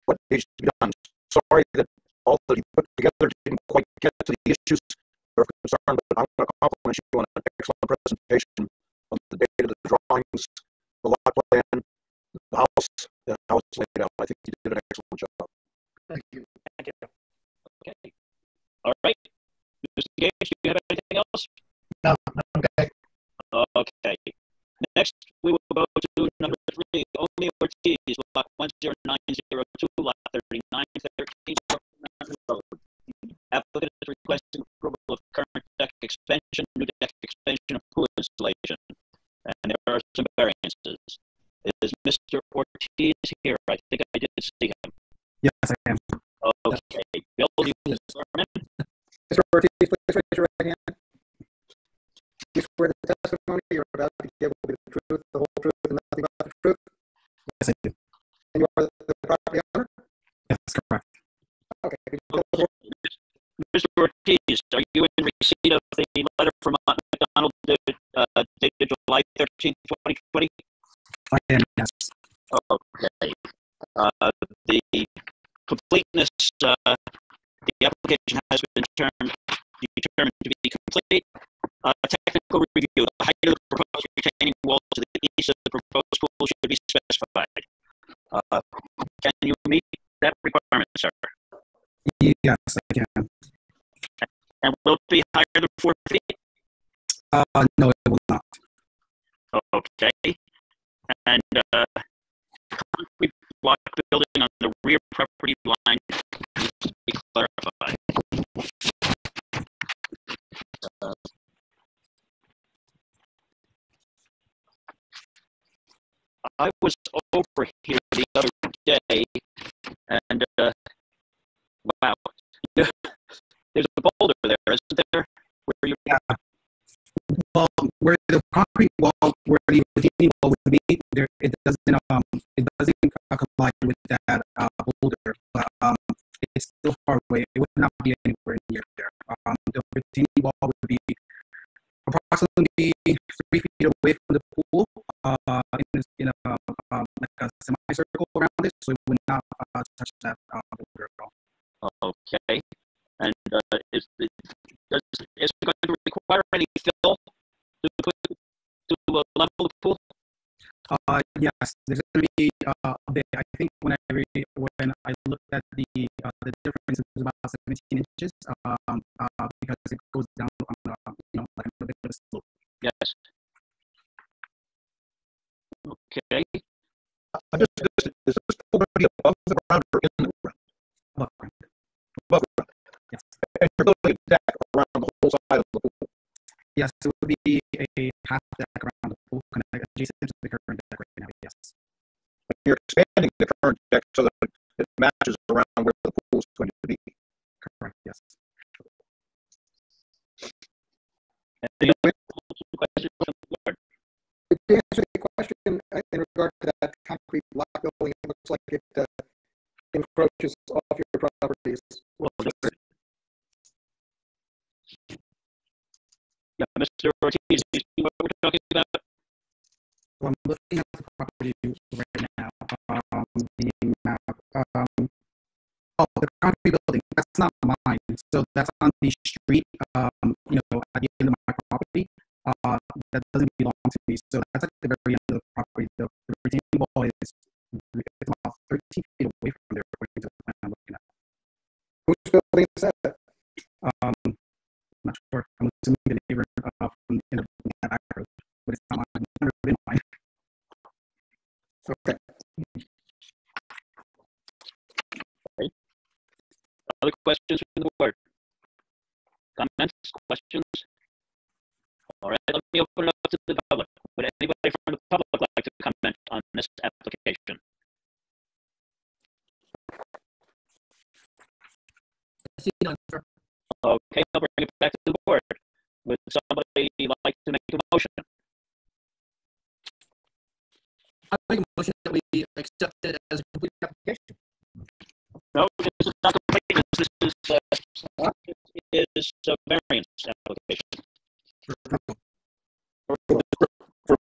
Speaker 11: what needs to be done. Sorry that all that you put together didn't quite get to the issues that are concerned, but I want to compliment you on an excellent presentation of the data, the drawings, the lot plan, the house, and how it's laid out. I think you did an excellent job.
Speaker 3: Thank you.
Speaker 1: Thank you. Okay. All right. Mr. Gage, do you have anything else?
Speaker 3: No, okay.
Speaker 1: Okay. Next, we will go to number 3, Omi Ortiz, lot 10902, lot 3913. Applicant is requesting approval of current deck expansion, new deck expansion, and pool installation. And there are some variances. Is Mr. Ortiz here? I think I did see him.
Speaker 18: Yes, I am.
Speaker 1: Okay. Bill, you can swear him in.
Speaker 10: Mr. Ortiz, please raise your right hand. You swear the testimony you're about to give will be the truth, the whole truth, and nothing but the truth?
Speaker 18: Yes, I do.
Speaker 10: And you are the property owner?
Speaker 18: Yes, correct.
Speaker 10: Okay. Could you tell us
Speaker 1: Mr. Ortiz, are you in receipt of the letter from Mcdonald dated July 13, 2020?
Speaker 18: I am, yes.
Speaker 1: Okay. The completeness, the application has been determined to be complete. Technical review, the height of the proposed retaining wall to the east of the proposed pool should be specified. Can you meet that requirement, sir?
Speaker 18: Yes, I can.
Speaker 1: And will it be higher than 4 feet?
Speaker 18: No, it will not.
Speaker 1: Okay. And concrete block building on the rear property line needs to be clarified. I was over here the other day, and wow, there's a boulder there, isn't there? Where you?
Speaker 18: Yeah. Well, where the concrete wall, where the retaining wall would be, there it doesn't comply with that boulder. But it's still far away. It would not be anywhere near there. The retaining wall would be approximately 3 feet away from the pool, in a like a semicircle around it, so it would not touch that boulder at all.
Speaker 1: Okay. And is it going to require any fill
Speaker 18: Yes, there's going to be a bit. I think when I looked at the difference, it was about 17 inches because it goes down on like a bit of a slope.
Speaker 1: Yes. Okay.
Speaker 11: Is this pool going to be above the ground or in the ground?
Speaker 18: Above ground.
Speaker 11: Above ground.
Speaker 18: Yes.
Speaker 11: And you're building a deck around the whole side of the pool.
Speaker 18: Yes, it would be a half deck around the pool, kind of adjacent to the current deck right now. Yes.
Speaker 11: You're expanding the current deck so that it matches around where the pool is going to be.
Speaker 18: Correct. Yes.
Speaker 1: Any other questions from the board?
Speaker 10: To answer the question in regard to that concrete block building, it looks like it encroaches off your properties.
Speaker 1: Yeah, Mr. Ortiz, do you know what we're talking about?
Speaker 18: Well, I'm looking at the property right now. The map. The concrete building. That's not mine. So that's on the street. At the end of my property. That doesn't belong to me. So that's at the very end of the property. The retaining wall is it's about 13 feet away from there, according to the plan I'm looking at.
Speaker 10: Whose building is that?
Speaker 18: I'm not sure. I'm assuming the neighbor from the end of the back road, but it's not mine. It's never been mine.
Speaker 10: Okay.
Speaker 1: Okay. Other questions from the board? Comments? Questions? All right, let me open it up to the public. Would anybody from the public like to comment on this application? Okay, I'll bring it back to the board. Would somebody like to make a motion?
Speaker 7: I make a motion that we accept it as a complete application.
Speaker 1: No, this is not complete. This is a variance application.
Speaker 11: For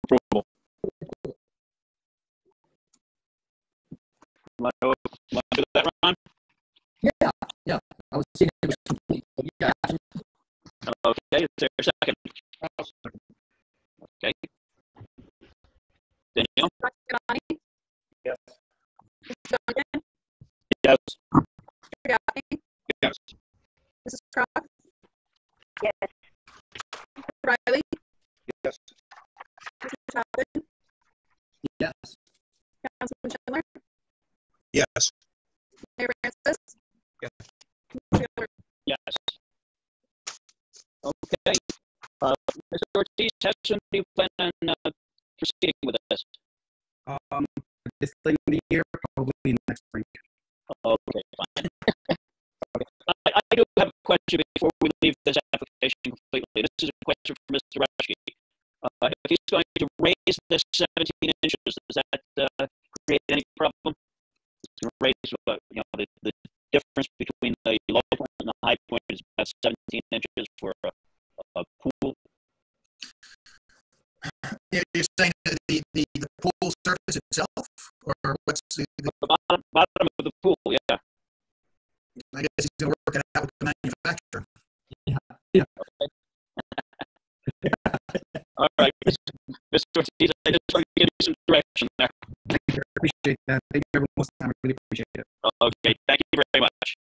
Speaker 11: approval.
Speaker 1: Want to do that, Ron?
Speaker 7: Yeah. I was seeing it was complete, but yeah.
Speaker 1: Okay, is there a second? Okay. Daniel?
Speaker 4: Yes.
Speaker 1: Yes.
Speaker 11: Yes.
Speaker 4: Mrs. Croft?
Speaker 2: Yes.
Speaker 4: Mr. Riley?
Speaker 11: Yes.
Speaker 4: Mr. Chapman?
Speaker 7: Yes.
Speaker 4: Councilman Chandler?
Speaker 11: Yes.
Speaker 4: Mayor Francis?
Speaker 11: Yes.
Speaker 1: Yes. Okay. Mr. Ortiz, how soon do you plan on proceeding with this?
Speaker 18: This late in the year, probably next spring.
Speaker 1: Okay, fine. I do have a question before we leave this application completely. This is a question for Mr. Rushke. If he's going to raise this 17 inches, does that create any problem? To raise, the difference between the low point and the high point is about 17 inches for a pool.
Speaker 15: You're saying that the pool surface itself, or what's the
Speaker 1: bottom of the pool? Yeah.
Speaker 15: I guess he's going to work it out with the manufacturer.
Speaker 18: Yeah.
Speaker 1: Okay. All right, Mr. Ortiz, I just want to give you some direction there.
Speaker 18: Thank you. I appreciate that. Thank you very much. I really appreciate it.
Speaker 1: Okay, thank you very much.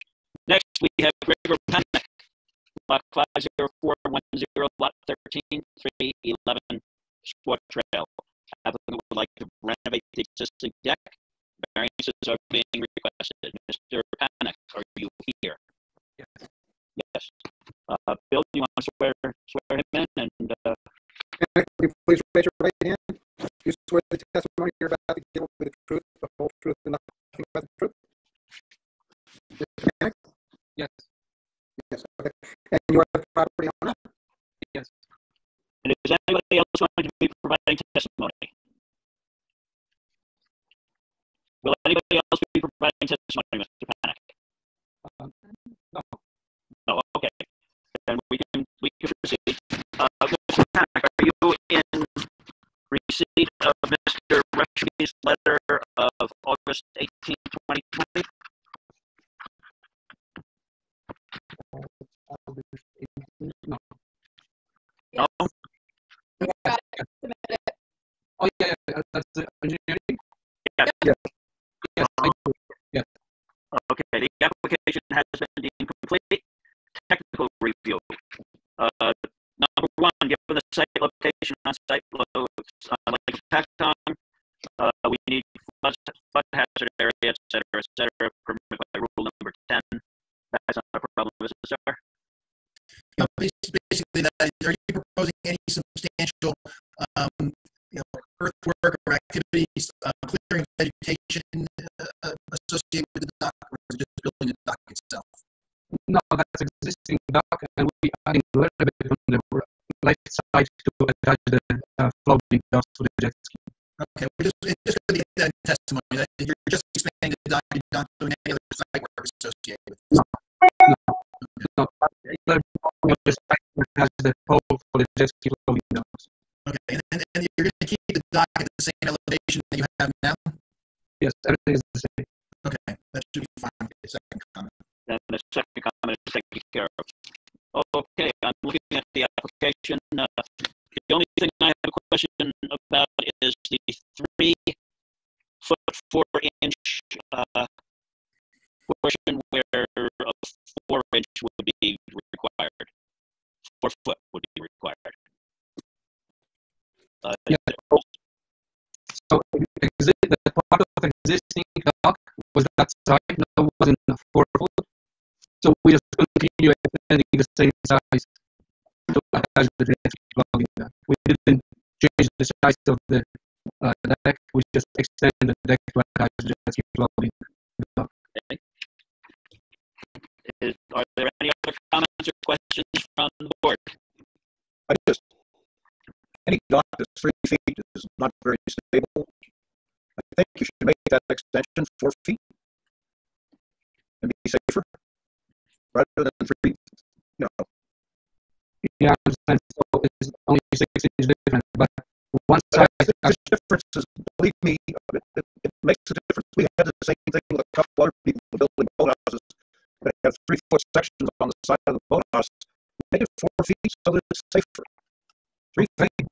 Speaker 1: Next, we have Gregor Panic, lot 50410, lot 13, 311, Sport Trail. Applicant would like to renovate the existing deck. Variances are being requested. Mr. Panic, are you here?
Speaker 18: Yes.
Speaker 1: Yes. Bill, do you want to swear him in? And
Speaker 10: Can you please raise your right hand? Do you swear the testimony you're about to give will be the truth, the whole truth, and nothing but the truth? Mr. Panic?
Speaker 18: Yes.
Speaker 10: Yes. Okay. And you are the property owner?
Speaker 18: Yes.
Speaker 1: is anybody else going to be providing testimony? Will anybody else be providing testimony, Mr. Panic?
Speaker 18: No.
Speaker 1: No, okay. Then we can proceed. Mr. Panic, are you in receipt of Mr. Rushke's letter of August 18, 2020?
Speaker 18: No.
Speaker 1: No?
Speaker 4: Got it. Submit it.
Speaker 18: Oh yeah, engineering?
Speaker 1: Yes.
Speaker 11: Yes.
Speaker 18: Yes, I do. Yes.
Speaker 1: Okay, the application has been deemed complete. Technical review. Number one, given the site location on site loads, like Hopatcong, we need flood hazard area, et cetera, permitted by rule number 10. That's not a problem, is it, sir?
Speaker 15: You know, basically, that, are you proposing any substantial earthwork or activities, clearing vegetation associated with the dock, or is it just building the dock itself?
Speaker 18: No, that's existing dock, and we adding a little bit from the right side to attach the floating docks for the jet ski.
Speaker 15: Okay, it's just going to be that testimony that you're just expanding the dock, you're not doing any other site work associated with it.
Speaker 18: No, just has the pole for the jet ski floating docks.
Speaker 15: Okay, and you're going to keep the dock at the same elevation that you have now?
Speaker 18: Yes, everything is the same.
Speaker 15: Okay, that should be fine. The second comment.
Speaker 1: And the second comment is taken care of. Okay, I'm looking at the application. The only thing I have a question about is the 3 foot 4 inch portion where a 4 inch would be required. 4 foot would be required.
Speaker 18: Yeah. So the part of existing dock was that side, no, it wasn't 4 foot. So we just continue extending the same size to attach the jet ski floating dock. We didn't change the size of the deck. We just extended the deck to attach the jet ski floating dock.
Speaker 1: Okay. Are there any other comments or questions from the board?
Speaker 11: Any dock that's 3 feet is not very stable. I think you should make that extension 4 feet and be safer rather than 3. You know.
Speaker 18: Yeah, I understand. So it's only 6 inches different, but one side.
Speaker 11: There's differences. Believe me, it makes a difference. We had the same thing with a couple other people building boathouses. They have 3 foot sections on the side of the boathouse. Make it 4 feet so that it's safer. 3 feet.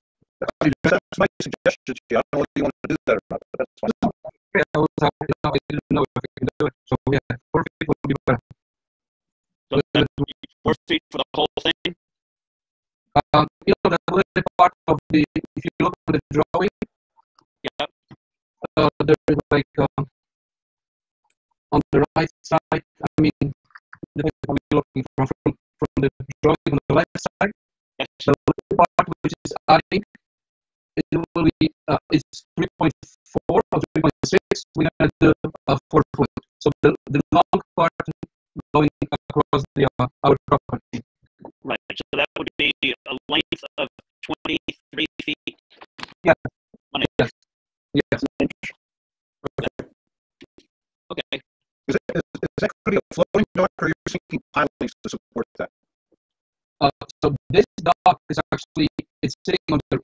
Speaker 11: That's my suggestion to you. I don't know if you want to do that or not, but that's fine.
Speaker 18: Yeah, I didn't know if I can do it. So yeah, 4 feet would be better.
Speaker 1: So that's 4 feet for the whole thing?
Speaker 18: You know, that little part of the, if you look at the drawing,
Speaker 1: yeah,
Speaker 18: there's like on the right side, I mean, the what you're looking from the drawing on the left side,
Speaker 1: yes.
Speaker 18: The little part which is adding, it will be, it's 3.4 or 3.6, we had the 4 foot. So the long part going across the our property.
Speaker 1: Right, so that would be a length of 23 feet.
Speaker 18: Yeah. Yes. Yes.
Speaker 1: Okay.
Speaker 11: Is that going to be a floating dock, or you're sinking pilings to support that?
Speaker 18: So this dock is actually, it's sitting on the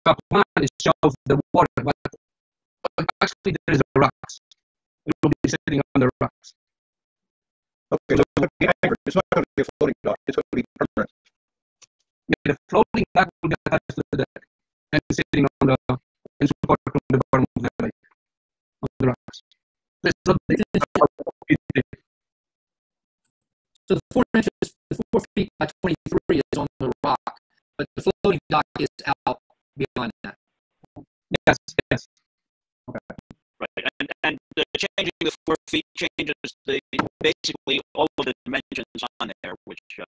Speaker 18: top line, it shows the water, but actually there is a rocks. It will be sitting on the rocks.
Speaker 11: Okay, so it would be anchored. It's not going to be a floating dock. It's going to be permanent.
Speaker 18: Yeah, the floating dock will be attached to the deck and sitting on the and support from the bottom of the lake on the rocks. So the 4 inches, the 4 feet by 23 is on the rock, but the floating dock is out beyond that. Yes, yes.
Speaker 1: Okay. Right, and changing the 4 feet changes basically all of the dimensions on there, which you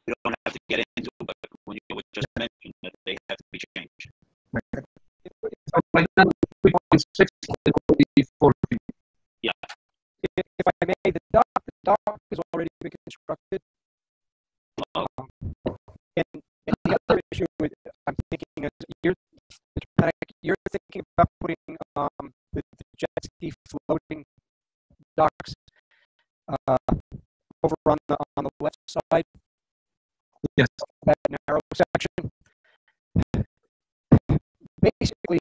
Speaker 1: don't have to get into, but when you just mentioned that they have to be changed.
Speaker 18: So right now, 3.6 will be 4 feet.
Speaker 1: Yeah.
Speaker 12: If I may, the dock has already been constructed. And the other issue I'm thinking is you're thinking about putting the jet ski floating docks over on the left side.
Speaker 18: Yes.
Speaker 12: That narrow section. Basically,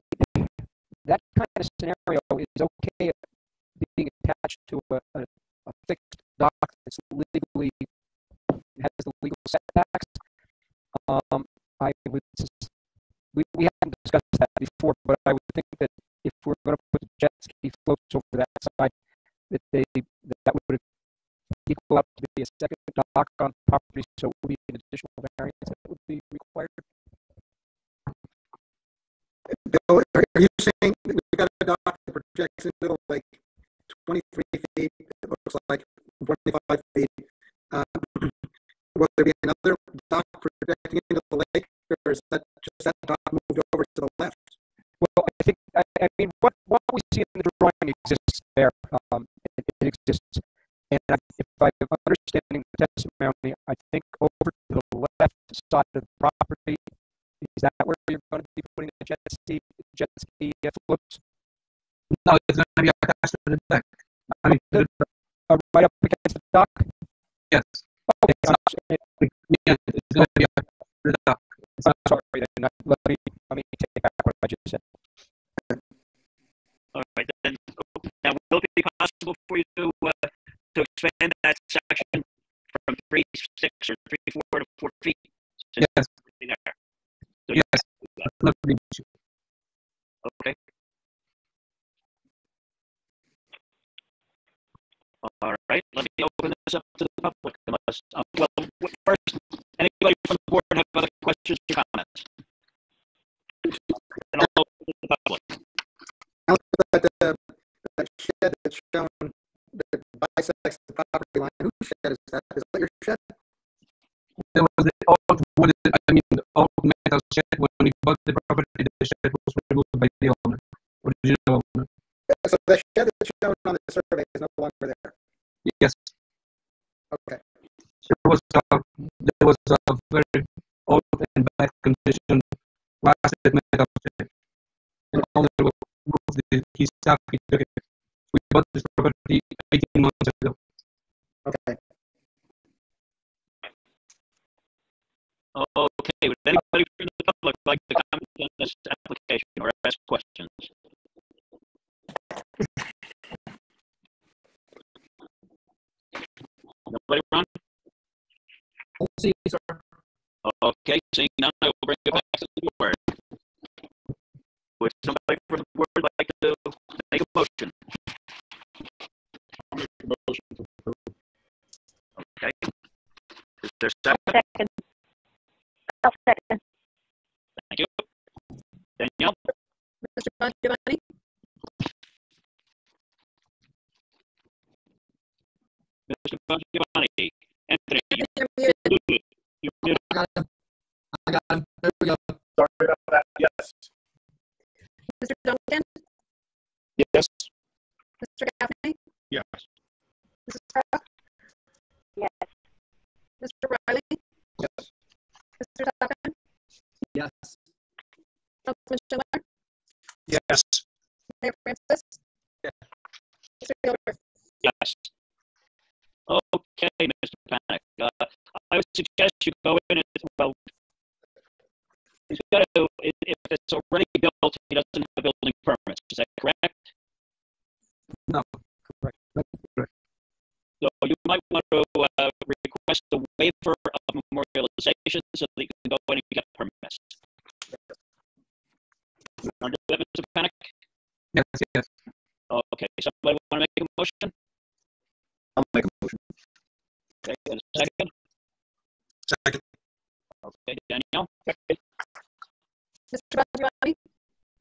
Speaker 12: that kind of scenario is okay being attached to a fixed dock that's legally has the legal setbacks. I would we haven't discussed that before, but I would think that if we're going to put the jet ski floats over that side, that would equal up to be a second dock on the property, so it would be an additional variance that would be required.
Speaker 3: Bill, are you saying that we've got a dock that projects into the lake 23 feet, it looks like 25 feet? Will there be another dock projecting into the lake, or is that just that dock moved over to the left?
Speaker 12: Well, I mean, what we see in the drawing exists there. It exists. And if I'm understanding the testimony, I think over to the left side of the property, is that where you're going to be putting the jet ski floats?
Speaker 18: No, it's going to be attached to the deck. I mean,
Speaker 12: right up against the dock?
Speaker 18: Yes.
Speaker 12: Okay.
Speaker 18: Yeah, it's going to be attached to the dock.
Speaker 12: Sorry, then let me take back what I just said.
Speaker 1: All right, then. Now, will it be possible for you to expand that section from 3.6 or 3.4 to 4 feet?
Speaker 18: Yes.
Speaker 1: There. So
Speaker 18: yes. That's not the issue.
Speaker 1: Okay. All right. Let me open this up to the public. Unless, well, first, anybody from the board have other questions or comments? And I'll open to the public.
Speaker 3: That shed that's shown that bisects the property line. Whose shed is that? Is that your shed?
Speaker 18: There was the old wooden, the old metal shed when we bought the property. The shed was removed by the owner, original owner.
Speaker 3: So the shed that's shown on the survey is no longer there.
Speaker 18: Yes.
Speaker 3: Okay.
Speaker 18: There was a very old and bad condition plastic metal shed. And owner removed his stuff. He took it. We bought this property 18 months ago.
Speaker 3: Okay.
Speaker 1: Okay. Would anybody from the public like to comment on this application or ask questions? Nobody, Ron?
Speaker 7: See you, sir.
Speaker 1: Okay, seeing none, I will bring it back to the board. Would somebody from the board like to make a motion? I'll make a motion to approve. Okay. Is there a second?
Speaker 2: Second. I'll second.
Speaker 1: Thank you. Danielle?
Speaker 4: Mr. Giovanni?
Speaker 1: Mr. Giovanni? Anthony?
Speaker 4: You're muted.
Speaker 1: You're muted.
Speaker 7: I got him. There we go.
Speaker 3: Sorry about that. Yes.
Speaker 4: Mr. Duncan?
Speaker 3: Yes.
Speaker 4: Mr. Gaffney?
Speaker 3: Yes.
Speaker 4: Mrs. Croft?
Speaker 2: Yes.
Speaker 4: Mr. Riley?
Speaker 3: Yes.
Speaker 4: Mr. Tucker?
Speaker 7: Yes.
Speaker 4: Councilman Schindler?
Speaker 3: Yes.
Speaker 4: Mayor Francis?
Speaker 14: Yes.
Speaker 4: Mr. Gilbert?
Speaker 1: Yes. Okay, Mr. Panic. I would suggest you go in and, well, he's got to, if it's already built, he doesn't have building permits. Is that correct?
Speaker 18: No, correct. That's correct.
Speaker 1: So you might want to request a waiver of memorialization so that you can go in and get permits. Want to do that, Mr. Panic?
Speaker 18: Yes, yes.
Speaker 1: Okay, somebody want to make a motion?
Speaker 11: I'll make a motion.
Speaker 1: Okay, and a second?
Speaker 6: Second.
Speaker 1: Okay, Danielle?
Speaker 4: Mr. Giovanni?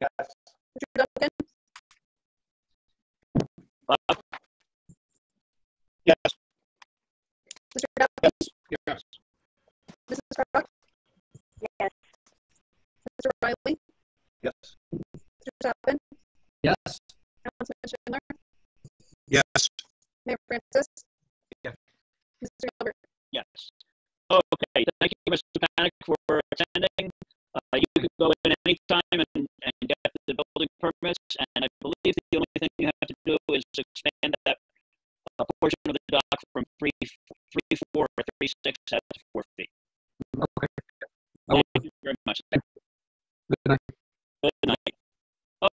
Speaker 3: Yes.
Speaker 4: Mr. Duncan?
Speaker 3: Yes.
Speaker 4: Mr. Gaffney?
Speaker 3: Yes.
Speaker 4: Mrs. Croft?
Speaker 2: Yes.
Speaker 4: Mr. Riley?
Speaker 3: Yes.
Speaker 4: Mr. Tucker?
Speaker 7: Yes.
Speaker 4: Councilman Schindler?
Speaker 6: Yes.
Speaker 4: Mayor Francis?
Speaker 14: Yes.
Speaker 4: Mr. Gilbert?
Speaker 1: Yes. Okay, thank you, Mr. Panic, for attending. You can go in anytime and get the building permits, and I believe the only thing you have to do is expand that portion of the dock from 3.4 or 3.6 out to 4 feet.
Speaker 18: Okay.
Speaker 1: Thank you very much.
Speaker 18: Good night.
Speaker 1: Good night.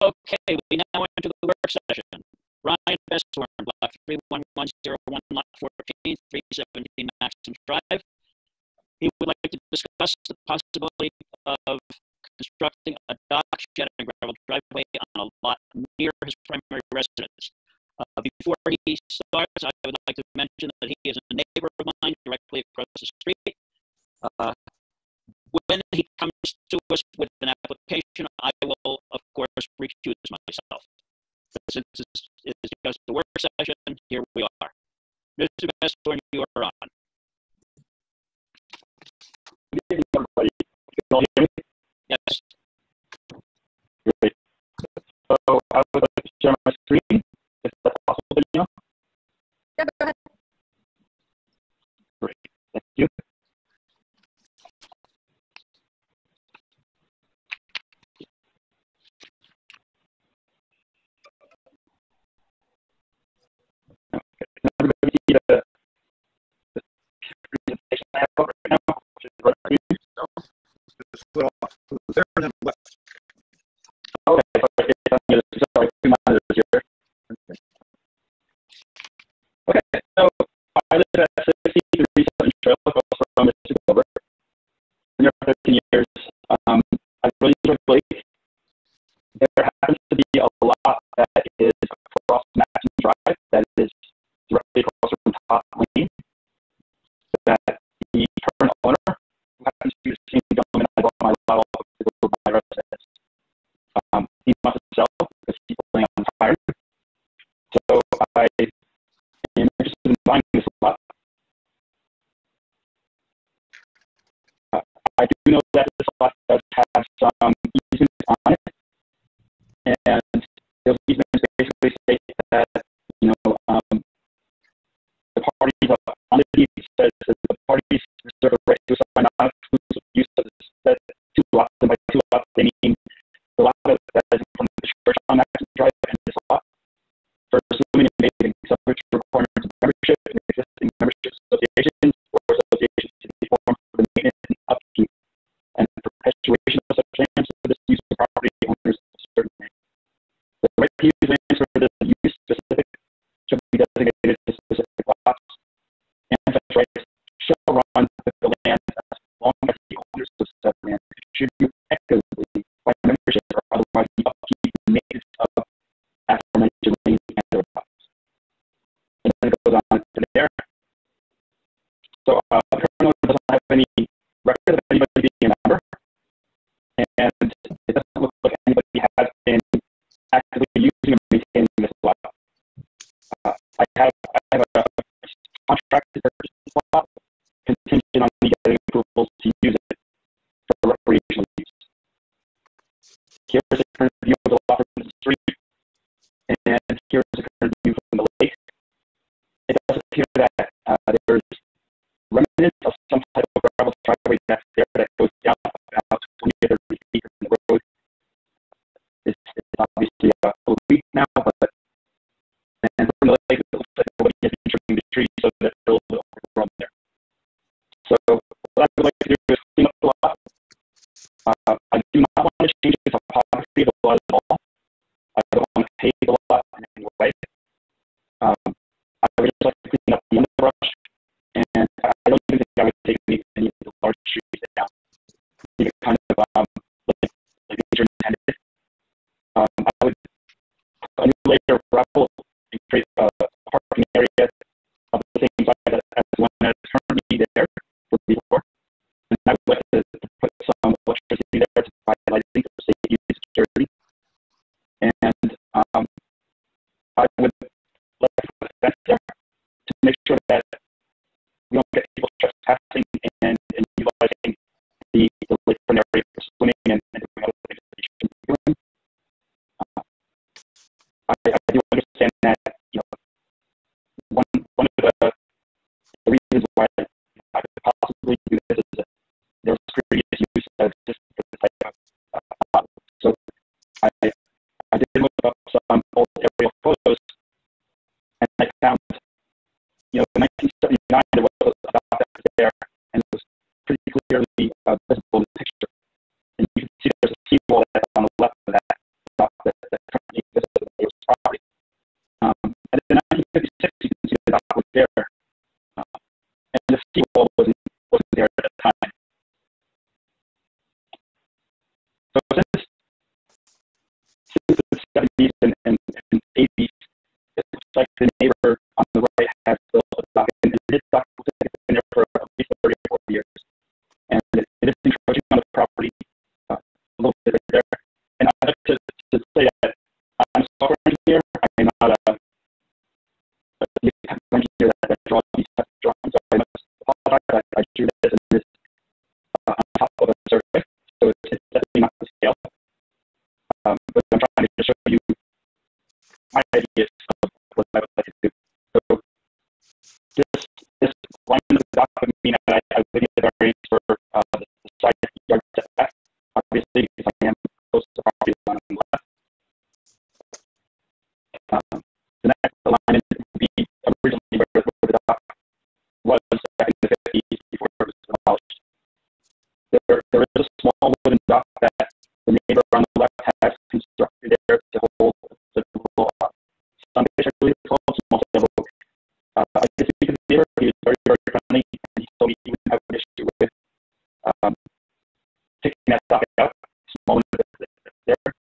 Speaker 1: Okay, we now enter the work session. Ryan Besthorn, block 31101, lot 14, 317 Maxim Drive. He would like to discuss the possibility of constructing a dock, shed, and gravel driveway his primary residence. Before he starts, I would like to mention that he is a neighbor of mine directly across the street. When he comes to us with an application, I will, of course, recuse myself. Since it's just a work session, here we are. Mr. Bestorn, you are on.
Speaker 19: Good evening, everybody. Can you all hear me?
Speaker 1: Yes.
Speaker 19: Great. So I would like to share my screen, if that's possible, Danielle.
Speaker 4: Yeah, go ahead.
Speaker 19: Great. Thank you. Okay. Can everybody see the presentation I have up right now? Which is right here. So, just flip off to the third and left. Okay, sorry, two monitors here. Okay, so I live at 63 Southern Trail, across from Mr. Glover. Been there for 15 years. I really enjoy the lake. There happens to be a lot that is across Maxim Drive that is directly across from Top Lane that the current owner, who happens to be the same gentleman I bought my lot off of to go buy residence. He wants to sell because he's planning on retiring. So I am interested in buying this lot. I do know that this lot does have some easements on it, and those easements basically state that, you know, the parties on the deed says that the parties reserve the right to assign non-exclusive use of the two lots, and by two lots they mean the lot that is in front of the church on Maxim Drive and this lot, for assuming and making subject to requirements of membership in existing membership associations or associations to be formed for the maintenance and upkeep and perpetuation of such lands for this use of property owners of certain land. The right to use lands for this use specific should be designated to specific lots, and such rights shall run with the land as long as the owners of such land contribute equitably by membership or otherwise the upkeep and maintenance of aforementioned lands and their lots. And then it goes on to there. So the current owner doesn't have any record of anybody being a member, and it doesn't look like anybody has been actively using or maintaining this lot. I have a contract to purchase this lot contingent on me getting approvals to use it for recreational use. Here's a current view of the lot from the street, and here's a current view from the lake. It does appear that there's remnants of some type of gravel driveway that's there that goes down about 20 or 30 feet from the road. It's obviously a weak now, but and from the lake, it looks like nobody has been trimming the trees, so that they're a little bit overgrown there. So what I would like to do is clean up the lot. I do not want to change the topography of the lot at all. I don't want to pave the lot in any way. I would just like to clean up the underbrush, and I don't even think I would take any of the large trees down. Leave it kind of like nature intended. I would put a new layer of gravel and create a parking area of the same size as the one that is currently there for before. And I would like to put some electricity there to provide lighting for safety and security. And I would like to put a fence there to make sure that we don't get people trespassing and utilizing the lakefront area for swimming and doing other things that they shouldn't be doing. I do understand that, you know, one of the reasons why I could possibly do this is that there's previous use of just this type of so I did look up some old aerial photos, and I found, you know, in 1979 there was a dock that was there, and it was pretty clearly visible in the picture. And you can see there's a seawall that's on the left of that dock that currently exists in the neighbor's property. And in 1956, you can see the dock was there, and the seawall wasn't there at the time. So since the 70s and like the neighbor on the right has built a dock, and this dock looks like it's been there for at least 30 or 40 years. And it is encroaching on the property a little bit right there. And I'd like to say that I'm a software engineer. I'm not a engineer that draws these types of drawings. So I must apologize. I drew this and this on top of a survey. So it's definitely not the scale. But I'm trying to show you my ideas of what I would like to do. So this line of the dock would mean that I would get a variance for the side yard setback, obviously, because I am close to the property line on the left. The next alignment would be originally where the dock was back in the 50s before it was demolished. There is a small wooden dock that the neighbor on the left has constructed there to hold the little sunfish, I believe it's called, small sailboat. I did speak to the neighbor. He was very, very friendly, and he told me he wouldn't have an issue with taking that dock out, small one there.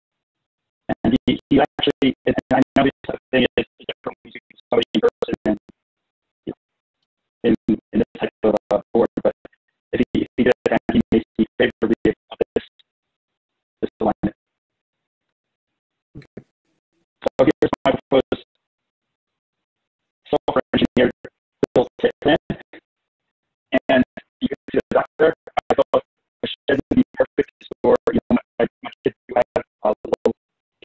Speaker 19: And he actually, and I know this thing is different when you see somebody in person and in this type of board, but if he does that, he may see favorably of this alignment. So here's my proposed software engineer built it in, and you can see the dock there. I thought the shed would be perfect for my kids who have little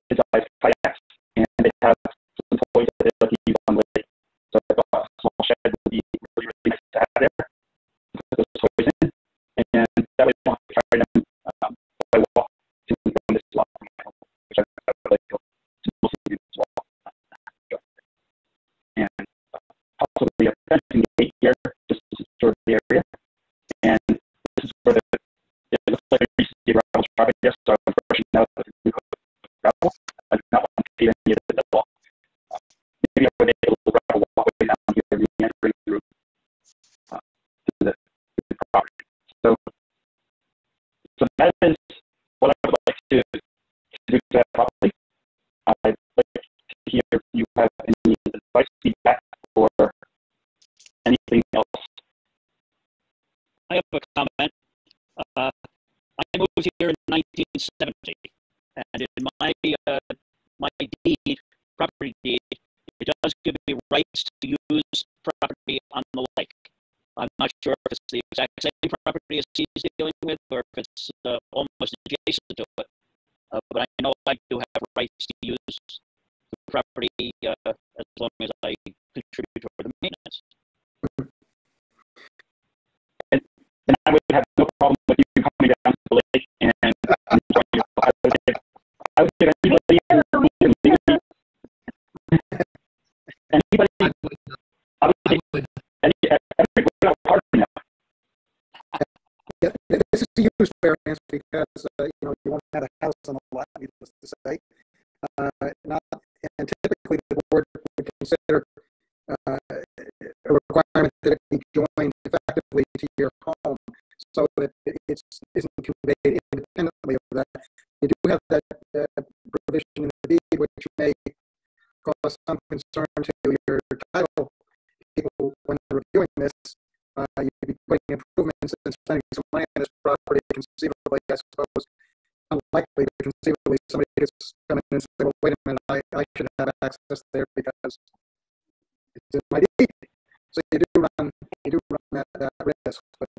Speaker 19: kids-sized kayaks, and they have some toys that they like to use on the lake. So I thought a small shed would be really, really nice to have there. Put those toys in, and that way I don't have to carry them by walk to and from this lot, which I would like to mostly do as well. And possibly a fencing gate here just to secure the area. And this is where it looks like it used to be gravel traffic here, so I'm pushing out the new gravel. I do not want to pave any of it at all. Maybe I would make a little gravel walkway down here, meandering through to the property. So that is what I would like to do that properly. I'd like to hear if you have any advice, feedback, or anything else.
Speaker 1: I have a comment. I moved here in 1970, and in my deed, property deed, it does give me rights to use property on the lake. I'm not sure if it's the exact same property as he's dealing with, or if it's almost adjacent to it. But I know I do have rights to use the property as long as I contribute toward the maintenance.
Speaker 19: And I would have no problem with you coming down to the lake and enjoying your I would give anybody everybody parking now.
Speaker 10: Yeah, this is a use variance because you won't have a house on the lot, needless to say. And typically the board would consider a requirement that it be joined effectively to your home, so that it isn't conveyed independently of that. You do have that provision in the deed, which may cause some concern to your title people when they're reviewing this. You'd be putting improvements and spending some money on this property. Conceivably, I suppose, unlikely, but conceivably somebody just come in and say, well, wait a minute, I should have access there because it's in my deed. So you do run that risk. But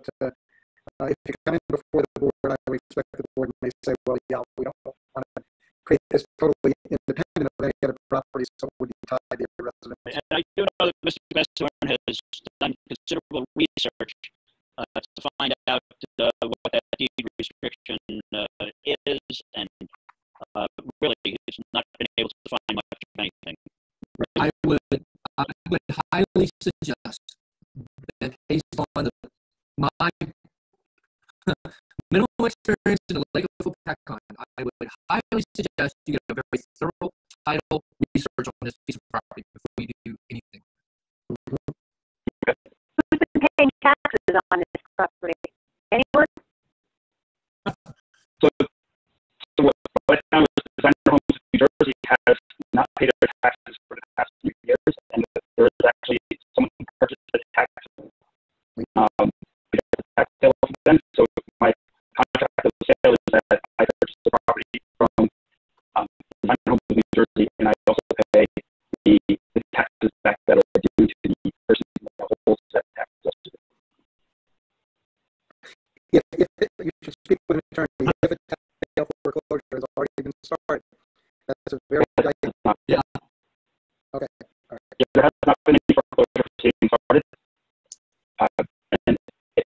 Speaker 10: if you come in before the board, I would expect the board may say, well, yeah, we don't want to create this totally independent of any other property, so it would be tied to your residence.
Speaker 1: And I do know that Mr. Bestorn has done considerable research to find out what that deed restriction is, and really he's not been able to find much of anything.
Speaker 7: I would highly suggest that based on my minimal experience in the Lake of Hopatcong, I would highly suggest you get a very thorough title research on this piece of property before you do anything.
Speaker 2: Who's been paying taxes on this property? Anyone?
Speaker 19: So what I found was Designer Homes New Jersey has not paid their taxes for the past few years, not been any foreclosure proceedings started. And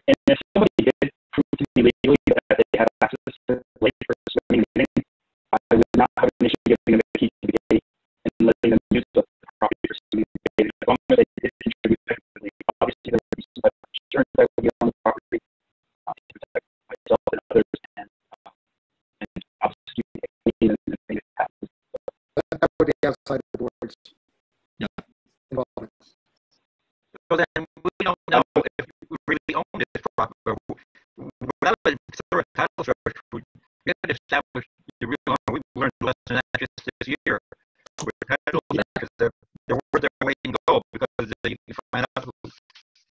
Speaker 19: if somebody did prove to me legally that they had access to the lake for swimming and bathing, I would not have an issue giving them a key to the gate and letting them use the property for swimming and bathing. As long as they did contribute effectively, obviously there would be some insurance that would be on the property to protect myself and others, and obviously clean and things happen.
Speaker 10: That would be outside the board's involvement.
Speaker 14: So then we don't know if we really own this property. Without consider a title search, we could establish the real owner. We've learned a lesson that just this year. With title searches, they're worth their weight in gold, because you find out the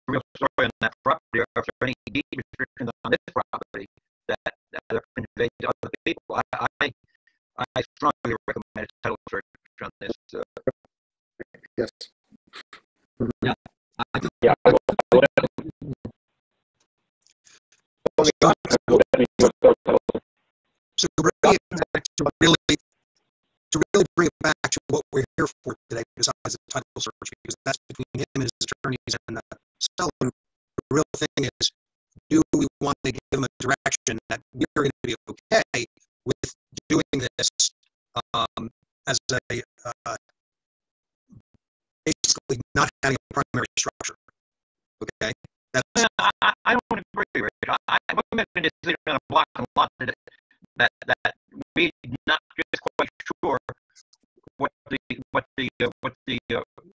Speaker 14: real story on that property, or if there are any deed restrictions on this property that are conveyed to other people. I strongly recommend a title search on this.
Speaker 10: Yes.
Speaker 14: Yeah.
Speaker 19: Yeah.
Speaker 6: So to really bring it back to what we're here for today, besides the title search, because that's between him and his attorneys and the seller. The real thing is, do we want to give him a direction that we're going to be okay with doing this as a basically not having a primary structure? Okay.
Speaker 14: I don't agree, Rich. I'm making a decision on a block and lot that we're not just quite sure what the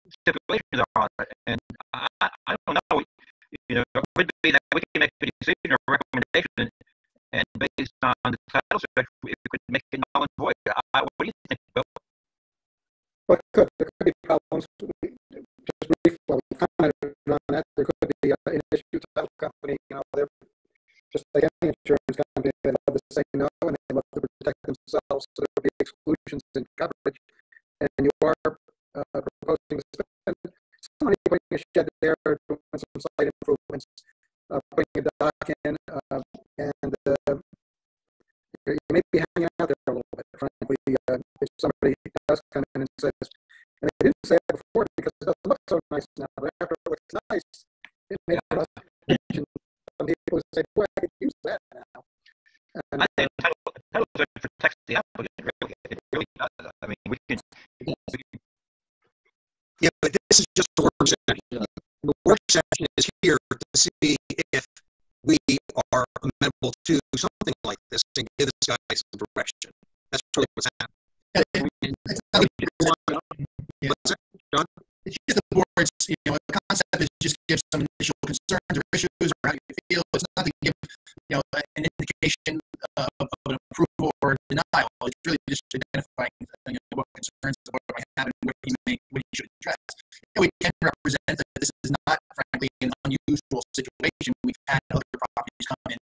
Speaker 14: stipulations are on it, and I don't know. You know, it would be that we can make a decision or recommendation, and based on the title search, we could make it null and void. What do you think, Bill?
Speaker 10: Well, there could be problems. Just briefly, we commented on that. There could be an issue to the title company. You know, they're just like any insurance company, they love to say no, and they love to protect themselves. So there will be exclusions in coverage, and you are proposing to spend some money putting a shed there, doing some site improvements, putting a dock in, and you may be hanging out there a little bit. Frankly, if somebody does come in and says, and they didn't say it before because it doesn't look so nice now, but after it looks nice, it may not attention. Some people would say, boy, I could use that now. And,
Speaker 14: I think title search protects the applicant. It really does. I mean, we can.
Speaker 6: Yeah, but this is just a work session. The work session is here to see if we are amenable to something like this and give this guy some direction. That's really what's happening. What's it, John?
Speaker 15: It's just the board's, the concept is just to give some initial concerns or issues or how you feel. It's not to give, an indication of an approval or denial. It's really just identifying, what concerns the board might have and what he should address. We can represent that this is not, frankly, an unusual situation. We've had other properties come in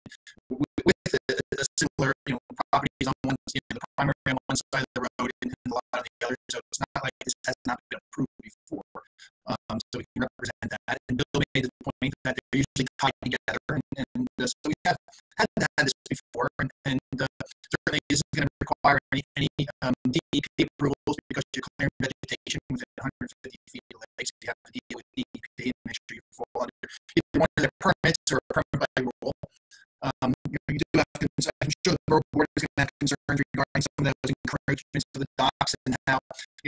Speaker 15: with a similar, properties on one, the primary on one side of the road and a lot of the others. So it's not like this has not been approved before. So we can represent that. And Bill made the point that they're usually tied together, and so we have had this before, and certainly this is going to require any DEP approvals because you're clearing vegetation within 150 feet of the lake, so you have to deal with DEP and make sure you fall under either one of their permits or a permit by rule. You do have concerns. I'm sure the board is going to have concerns regarding some of those encouragements to the docks and how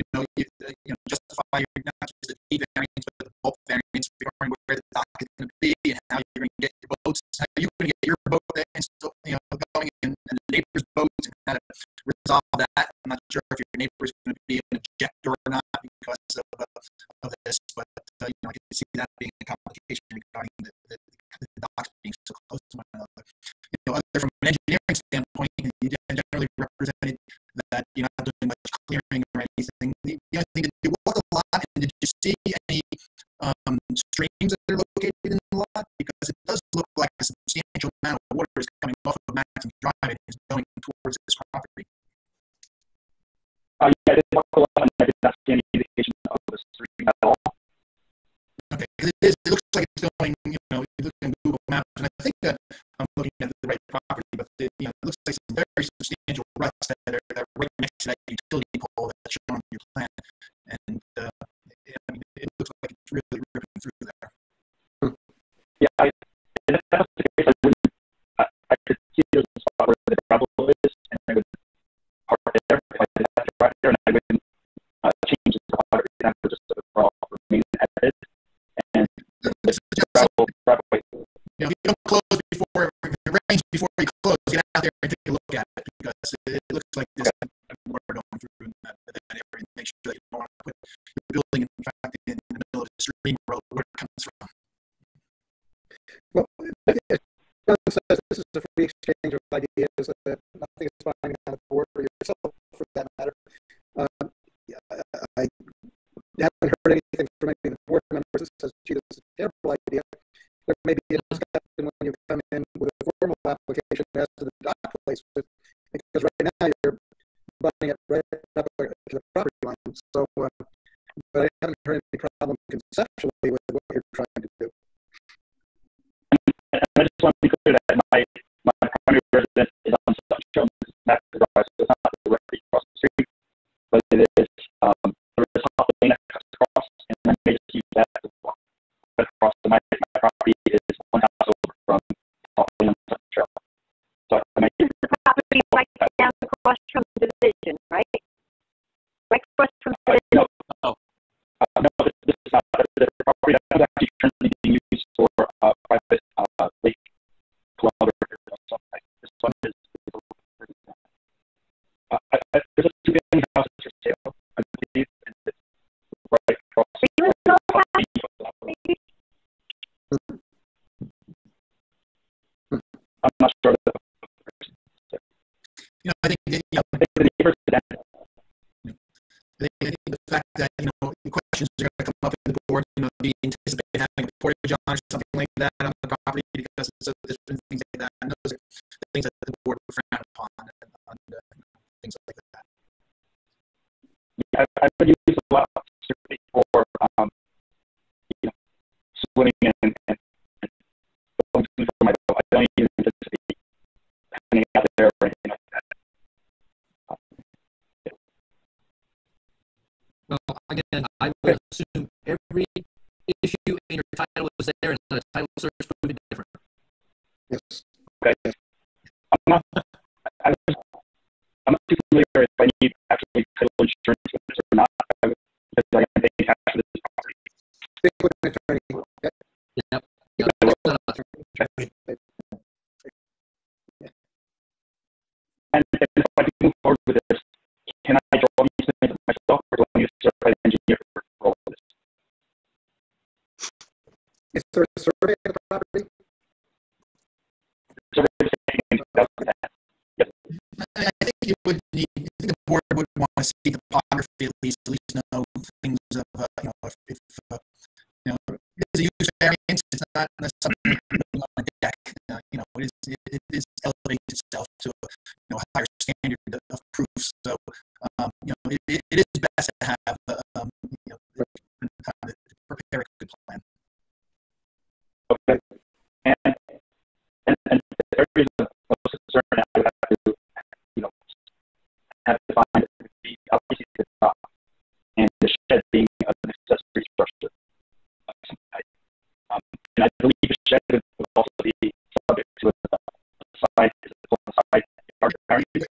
Speaker 15: you justify your not just the D variance but the bulk variance regarding where the dock is going to be and how you're going to get your boats, how you're going to get your boat there and still going in and the neighbor's boats and how to resolve that. I'm not sure if your neighbor is going to be an objector or not because of this, but I can see that being a complication regarding the docks being so close to one another. From an engineering standpoint, you generally represented that you're not doing much clearing or anything. The only thing that you walk a lot, and did you see any streams that are located in the lot? Because it does look like a substantial amount of water is coming off of Madison Drive and is going towards this property.
Speaker 19: Yeah, I did walk a lot, and I did not see any indication of the stream at all.
Speaker 15: Okay, it looks like it's going, you look at Google Maps, and I think that I'm looking at the right property, but it looks like some very substantial ruts that are right next to that utility pole that's shown on your plan. And it looks
Speaker 12: really ripping through there.
Speaker 19: Yeah, if that was the case, I could see there's a spot where the gravel is, and I would park there if I did have to drive there, and I wouldn't change the water. I would just overall remain at it. And the gravel,
Speaker 15: you know, if you don't close before, if it rains before you close, get out there and take a look at it, because it looks like there's water going through in that area. Make sure that you don't want to put the building, in fact, in the middle of the stream road where it comes from.
Speaker 10: Well, it says this is a free exchange of ideas, that nothing is binding on the board or yourself for that matter. I haven't heard anything from any of the board members that says, gee, this is a terrible idea. There may be a discussion when you come in with a formal application as to the dock placement, because right now you're butting it right up to the property line. So, but I haven't heard any problem conceptually with what you're trying to do.
Speaker 19: And I just want to be clear that my primary residence is on Sunshine. This is not the drive, so it's not directly across the street, but it is there is a lane that cuts across, and I may just use that to walk across. My property is one house over from on Sunshine. So I may
Speaker 2: the property right down across from the division, right? Right across from the division.
Speaker 19: No, this is not the property that is actually currently being used for private lake club or something. This one is there's a two-family house for sale, I believe, and it's right across. I'm not sure.
Speaker 15: You know, I think that, you know, I think the fact that, you know, the questions are going to come up in the board, you know, do you anticipate having a portage on or something like that on the property, because there's been things like that, and those are things that the board would frown upon, and things like that.
Speaker 19: Yeah, I've been using a lot strictly for you know, swimming and going for my boat. I don't even anticipate hanging out there or anything like that.
Speaker 7: Well, again, I would assume every issue in your title is there, and the title search would be different.
Speaker 10: Yes.
Speaker 19: Okay. I'm not too familiar if I need actually title insurance for this or not. Because I am paying tax for this property.
Speaker 10: Stick with an attorney.
Speaker 7: Yep.
Speaker 19: And if I can move forward with this, can I draw these things myself, or do I need a certified engineer for all of this?
Speaker 10: Is there a survey of the property?
Speaker 15: I think you would need, I think the board would want to see the topography at least know things of, you know, if you know, it's a use variance, it's not something on a deck, you know, it is elevates itself to, you know, a higher standard of proof. So, you know, it is best to have, you know, kind of prepare a good plan.
Speaker 19: Okay. And there is a concern that I would have to, you know, have to find the obviously the top and the shed being an accessory structure. And I believe the shed would also be subject to a side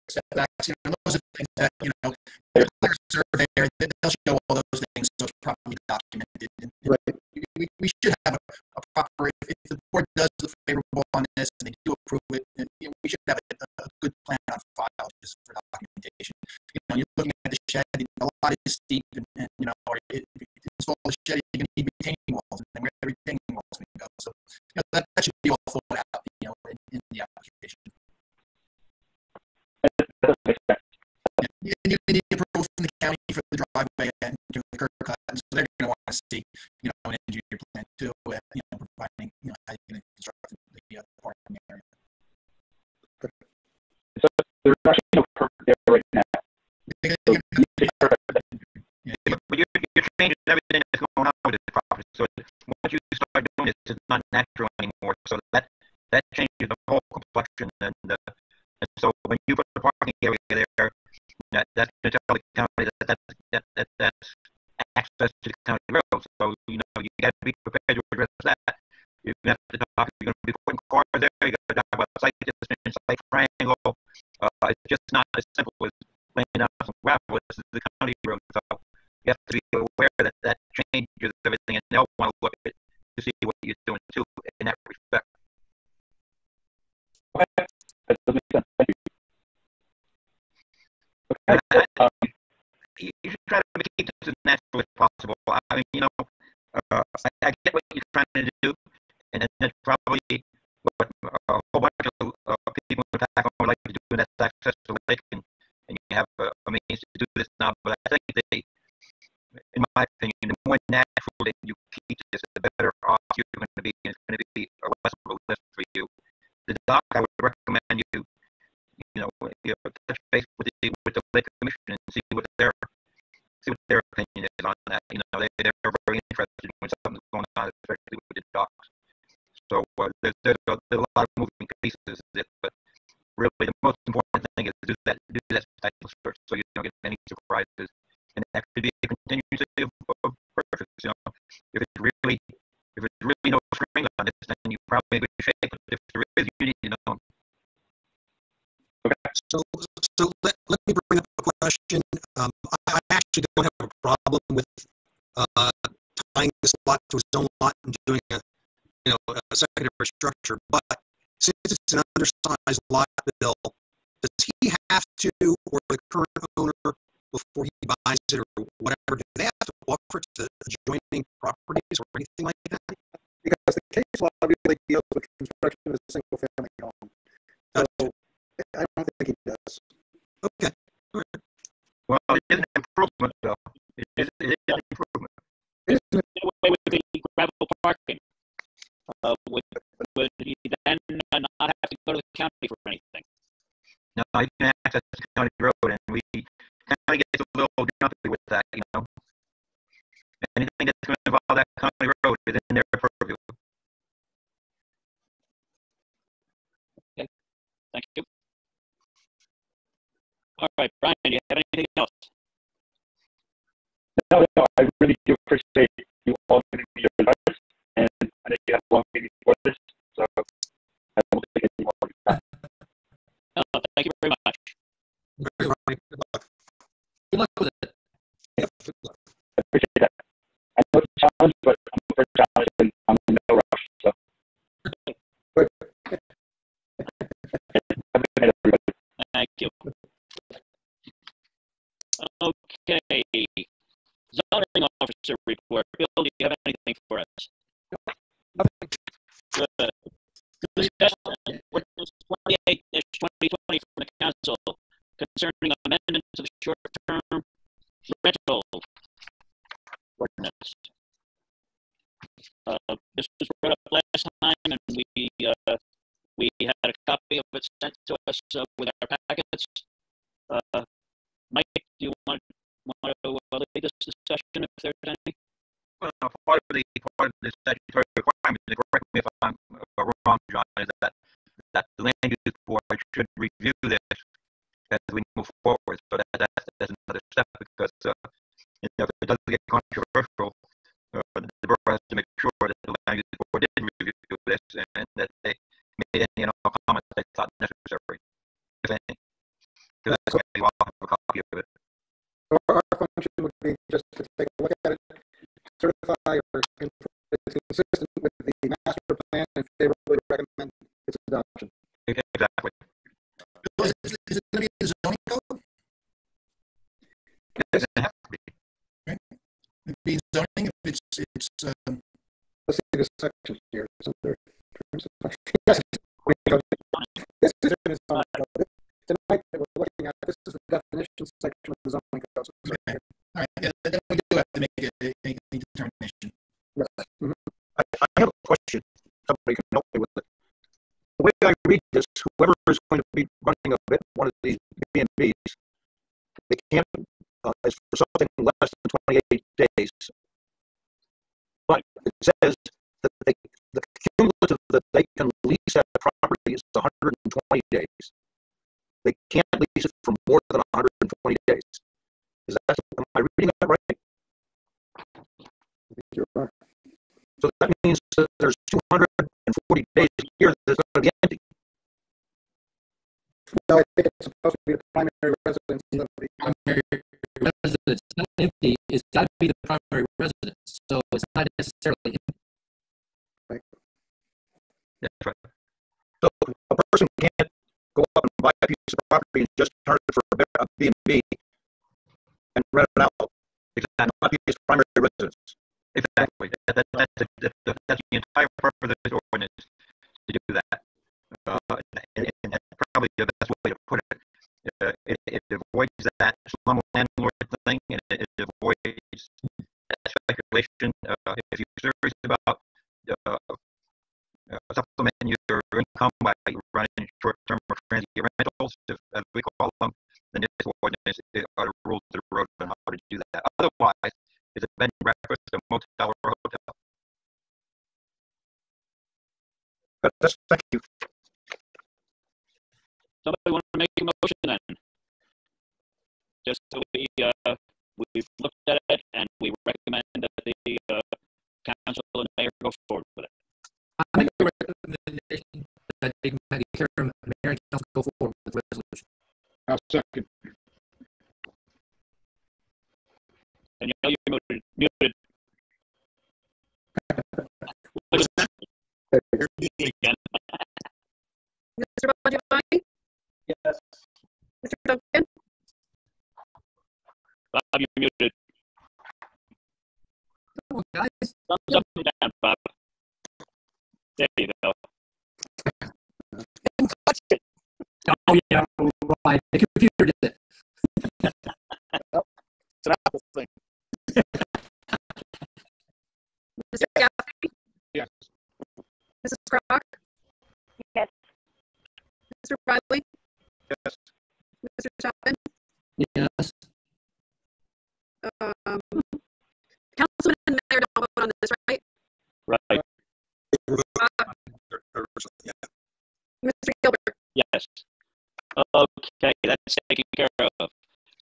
Speaker 15: setbacks. You know, those are things that, you know, there's a surveyor, they'll show all those things, so it's properly documented. And
Speaker 10: right.
Speaker 15: We should have a proper, if the board does look favorable on this and they do approve it, then, you know, we should have a good plan on file just for documentation. You know, you're looking at the shed, a lot is steep, and you know, or if you install the shed, you're going to need retaining walls, and then where the retaining walls can go. So, you know, that should be all thought out, you know, in the application. You need approval from the county for the driveway and the curb cut, and so they're going to want to see, you know, an engineer plan too, you know, providing, you know, how you're going to construct the parking area.
Speaker 19: So there's actually no curb there right now. So but you're changing everything that's going on with the property. So what you start doing is not natural anymore. So that changes the whole complexion, and so when you put the parking area there, that's going to tell the county that's access to the county road.
Speaker 14: So, you got to be prepared to address that. You're going to have to talk, you're going to be putting cars there, you got to talk about site distance, site triangle. It's just not as simple as laying down some gravel. This is the county road, so you have to be aware that that changes everything, and they'll want to look at it to see what you're doing too in that respect.
Speaker 19: Okay, that does make sense. Thank you. Okay.
Speaker 14: You should try to keep this as natural as possible. I mean, I get what you're trying to do, and that's probably what a whole bunch of people in Hopatcong would like to do, and that's access to the lake, and you have a means to do this now. But I think in my opinion, the more natural that you keep this, the better off you're going to be. It's going to be a less of a lift for you. The doc, I would recommend you touch base with the lake commission and see what their opinion is on that. They're very interested when something's going on, especially with the docks. So there's a lot of moving pieces, but really the most important thing is to do that type of search so you don't get any surprises. And that could be a continuity of purchase. If it's really no string on this, then you probably in good shape. But if there is, you need to know.
Speaker 6: Okay. So let me bring up a question. I actually don't have a problem with tying this lot to his own lot and doing a secondary structure, but since it's an undersized lot, Bill, does he have to, or the current owner, before he buys it or whatever, do they have to offer it to adjoining properties or anything like that?
Speaker 3: Because the case law really deals with construction of a single family home. So I don't think he does.
Speaker 6: Okay. All right.
Speaker 14: Well, it is an improvement, though. It is an improvement.
Speaker 1: It is away with the gravel parking. Would he then not have to go to the county for anything?
Speaker 14: No, you can access the county road, and we kind of get a little jumpy with that, Anything that's going to involve that county road is in their purview.
Speaker 1: Okay, thank you. All right, Brian, do you have anything else?
Speaker 19: No, I really do appreciate you all giving me your advice, and I know you have a long meeting for this, so I won't take any more of your time.
Speaker 1: Oh, thank you very much.
Speaker 6: Good luck.
Speaker 7: Good luck with it.
Speaker 19: Yeah, good luck. I appreciate that. I know it's a challenge, but I'm up for a challenge, and I'm in no rush, so.
Speaker 1: Thank you. Okay. Zoning officer report. Bill, do you have anything for us? Good. Discussion ordinance 28-2020 from the council concerning amendment to the short-term rental ordinance. This was brought up last time, and we had a copy of it sent to us with our packets. Mike, do you want to lead this discussion if there's any?
Speaker 14: Well, part of the statutory requirement, correct me if I'm wrong, John, is that the land use board should review this as we move forward. So that's another step, because if it doesn't get controversial, the borough has to make sure that the land use board did review this and that they made any and all comments they thought necessary, if any. So that's why you all have a copy of it.
Speaker 3: Our function would be just to take a look at it, certify or it's consistent with the master plan, and favorably recommend its adoption.
Speaker 14: Exactly.
Speaker 15: Is it going to be in the zoning code?
Speaker 14: It doesn't have to be.
Speaker 15: Right. It'd be in zoning if it's
Speaker 3: let's see the section here. So there, yes, this is in the zoning code. Tonight that we're looking at, this is the definition section of the zoning code. So
Speaker 15: okay. All right. Yeah, then we do have to make a determination.
Speaker 3: Yes. Mm-hmm.
Speaker 11: I have a question. Somebody can help me with it. The way I read this, whoever is going to be running one of these B&Bs, they can't, as for something less than 28 days. But it says that the cumulative that they can lease that property is 120 days. They can't lease it for more than 120 days. Am I reading that right? So that means that there's 240 days a year that's going to be empty.
Speaker 10: No, I think it's supposed to be the primary residence of the
Speaker 7: Primary residence, it's not empty, it's got to be the primary residence, so it's not necessarily empty.
Speaker 10: Right.
Speaker 11: That's right. So a person can't go up and buy a piece of property and just turn it for a B&B and rent it out. It's not his primary residence. Exactly. That's the entire purpose of this ordinance, to do that. And that's probably the best way to put it. It avoids that slum landlord thing, and it avoids that speculation. If you're serious about supplementing your income by running short-term or transient rentals, as we call them, then this ordinance are the rules of the road on how to do that. Otherwise, it's a bed and breakfast, a motel, or a hotel. But thank you.
Speaker 1: Somebody want to make a motion then? Just so we've looked at it and we recommend that the council and mayor go forward with it.
Speaker 7: I make a recommendation that they make care of the mayor and council go forward with the resolution.
Speaker 3: I'll second.
Speaker 1: And you're muted. What is that? Again.
Speaker 4: Mr. Bongiovanni?
Speaker 3: Yes.
Speaker 4: Mr. Duncan?
Speaker 1: Bob, you're muted.
Speaker 7: Come on, guys.
Speaker 1: Thumbs up and down, Bob. There you go.
Speaker 7: Oh, yeah, right. The computer did it.
Speaker 3: It's an Apple thing.
Speaker 4: Mr. Gaffney?
Speaker 3: Yes.
Speaker 4: Mrs. Crock?
Speaker 2: Yes.
Speaker 4: Mr. Riley?
Speaker 11: Yes.
Speaker 4: Mr. Chapman?
Speaker 7: Yes.
Speaker 4: Councilman and Mayor don't vote on this, right?
Speaker 1: Right.
Speaker 4: Mr. Gilbert?
Speaker 1: Yes. Okay, that's taken care of.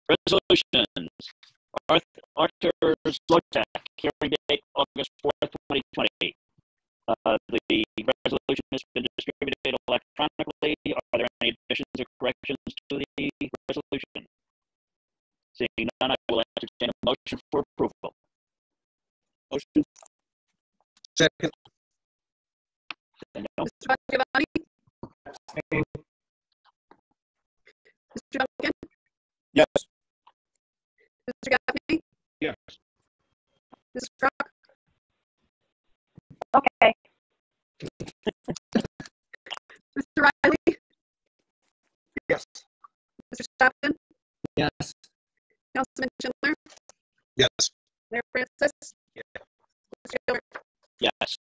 Speaker 1: Resolutions. Arthur Slotak, hearing date August 4th, 2020. The resolution has been distributed electronically. Are there any additions or corrections to the resolution? Seeing none, I will entertain a motion for approval.
Speaker 11: Motion. Second.
Speaker 4: Mr. Bongiovanni? Mr. Duncan?
Speaker 11: Yes.
Speaker 4: Mr. Gaffney?
Speaker 3: Yes.
Speaker 4: Mrs. Crock?
Speaker 2: Okay.
Speaker 4: Mr. Riley?
Speaker 11: Yes.
Speaker 4: Mr. Chapman?
Speaker 7: Yes.
Speaker 4: Councilman Schindler?
Speaker 11: Yes.
Speaker 4: Mayor Francis?
Speaker 11: Yeah.
Speaker 4: Mr. Gilbert?
Speaker 1: Yes.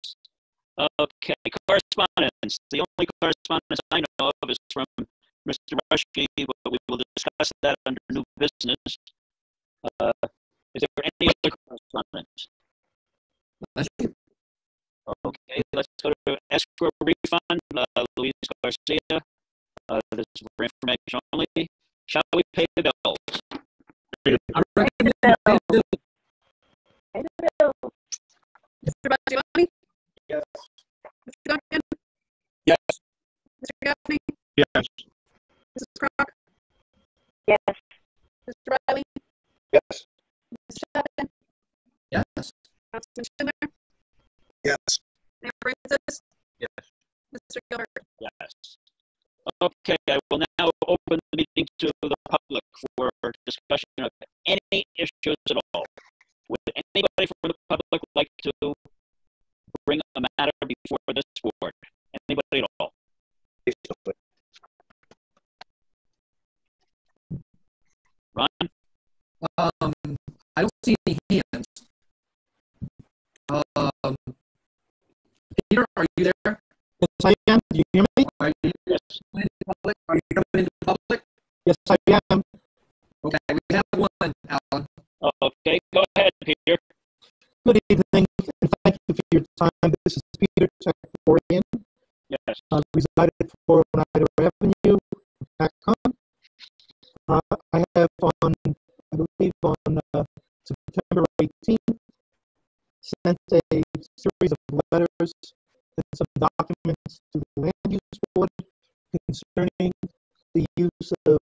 Speaker 1: Okay, correspondence. The only correspondence I know of is from Mr. Rushkey, but we will discuss that under new business. Is there any other correspondence? Okay, let's go to escrow refund. Luis Garcia. This is for information only. Shall we pay the bills?
Speaker 7: I recommend pay the bill.
Speaker 2: Pay the bill.
Speaker 4: Mr. Bongiovanni?
Speaker 3: Yes.
Speaker 4: Mr. Duncan?
Speaker 11: Yes.
Speaker 4: Mr. Gaffney?
Speaker 3: Yes.
Speaker 4: Mrs. Crock?
Speaker 2: Yes.
Speaker 4: Mr. Riley?
Speaker 11: Yes.
Speaker 4: Mr. Chapman?
Speaker 7: Yes.
Speaker 4: Councilman Schindler?
Speaker 11: Yes.
Speaker 4: Mayor Francis?
Speaker 14: Yes.
Speaker 4: Mr. Gilbert?
Speaker 1: Yes. Okay, I will now open the meeting to the public for discussion of any issues at all. Would anybody from the public like to bring a matter before this board? Anybody at all? Ron?
Speaker 7: I don't see any hands. Peter, are you there?
Speaker 3: Yes, I am. Do you hear me?
Speaker 7: Are you coming into public? Are you coming into public?
Speaker 3: Yes, I am.
Speaker 7: Okay, we have one, Alan.
Speaker 1: Okay, go ahead, Peter.
Speaker 3: Good evening, and thank you for your time. This is Peter Tekorian.
Speaker 1: Yes.
Speaker 3: Resided at 409 Avenue, Hopatcong. I have I believe on September 18th, sent a
Speaker 16: series of letters and some documents to the land use board concerning the use of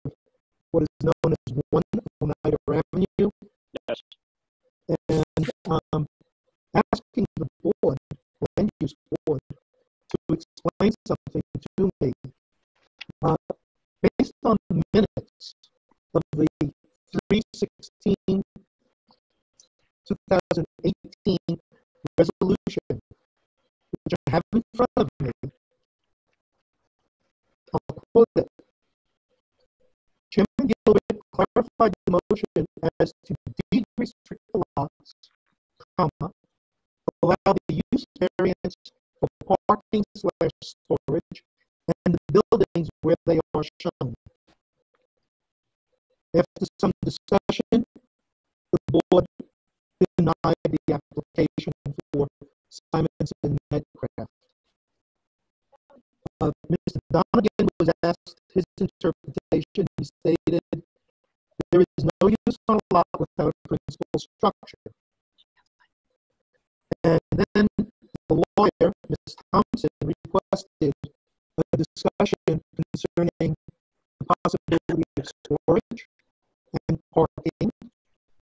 Speaker 16: what is known as 1 Oneida Avenue.
Speaker 1: Yes.
Speaker 16: And asking the board, land use board, to explain something to me. Based on the minutes of the 3/16/2018 resolution, which I have in front of me, I'll quote it. Chairman Gilbert clarified the motion as to deed restrict the lots, comma, allow the use variance for parking/storage and the buildings where they are shown. After some discussion, the board denied the application for Simonson Medcraft. Mr. Donegan was asked his interpretation. He stated, there is no use on a lot without a principal structure. And then the lawyer, Ms. Thompson, requested a discussion concerning the possibility of storage and parking,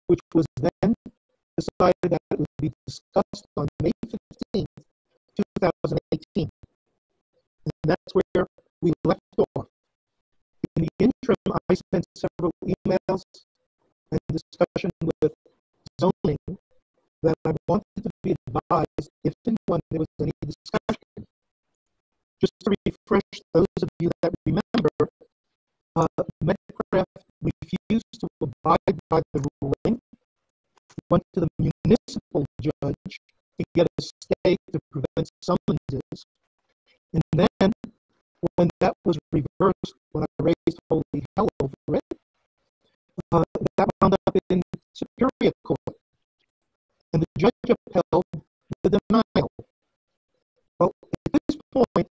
Speaker 16: which was then decided that it would be discussed on May 15th, 2018. And that's where we left off. In the interim, I sent several emails and discussion with zoning that I wanted to be advised if and when there was any discussion. Just to refresh those of you that remember, Medcraft refused to abide by the ruling, went to the municipal judge to get a stay to prevent summonses, and then when that was reversed, when I raised holy hell over it, that wound up in Superior Court, and the judge upheld the denial. Well, at this point,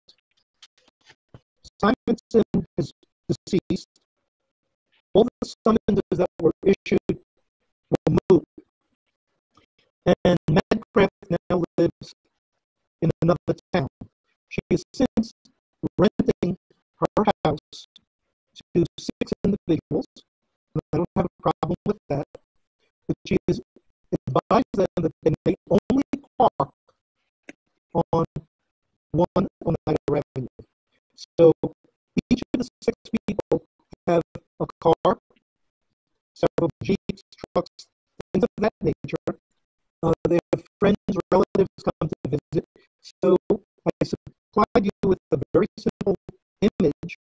Speaker 16: Simonson is deceased. All the summonses that were issued were moved. And Medcraft now lives in another town. She is since renting her house to 6 individuals. And I don't have a problem with that. But she has advised them that they may only park on 1 Oneida Avenue. So each of the 6 people have a car, several Jeeps, trucks, things of that nature. They have friends, relatives come to visit. So I supplied you with a very simple image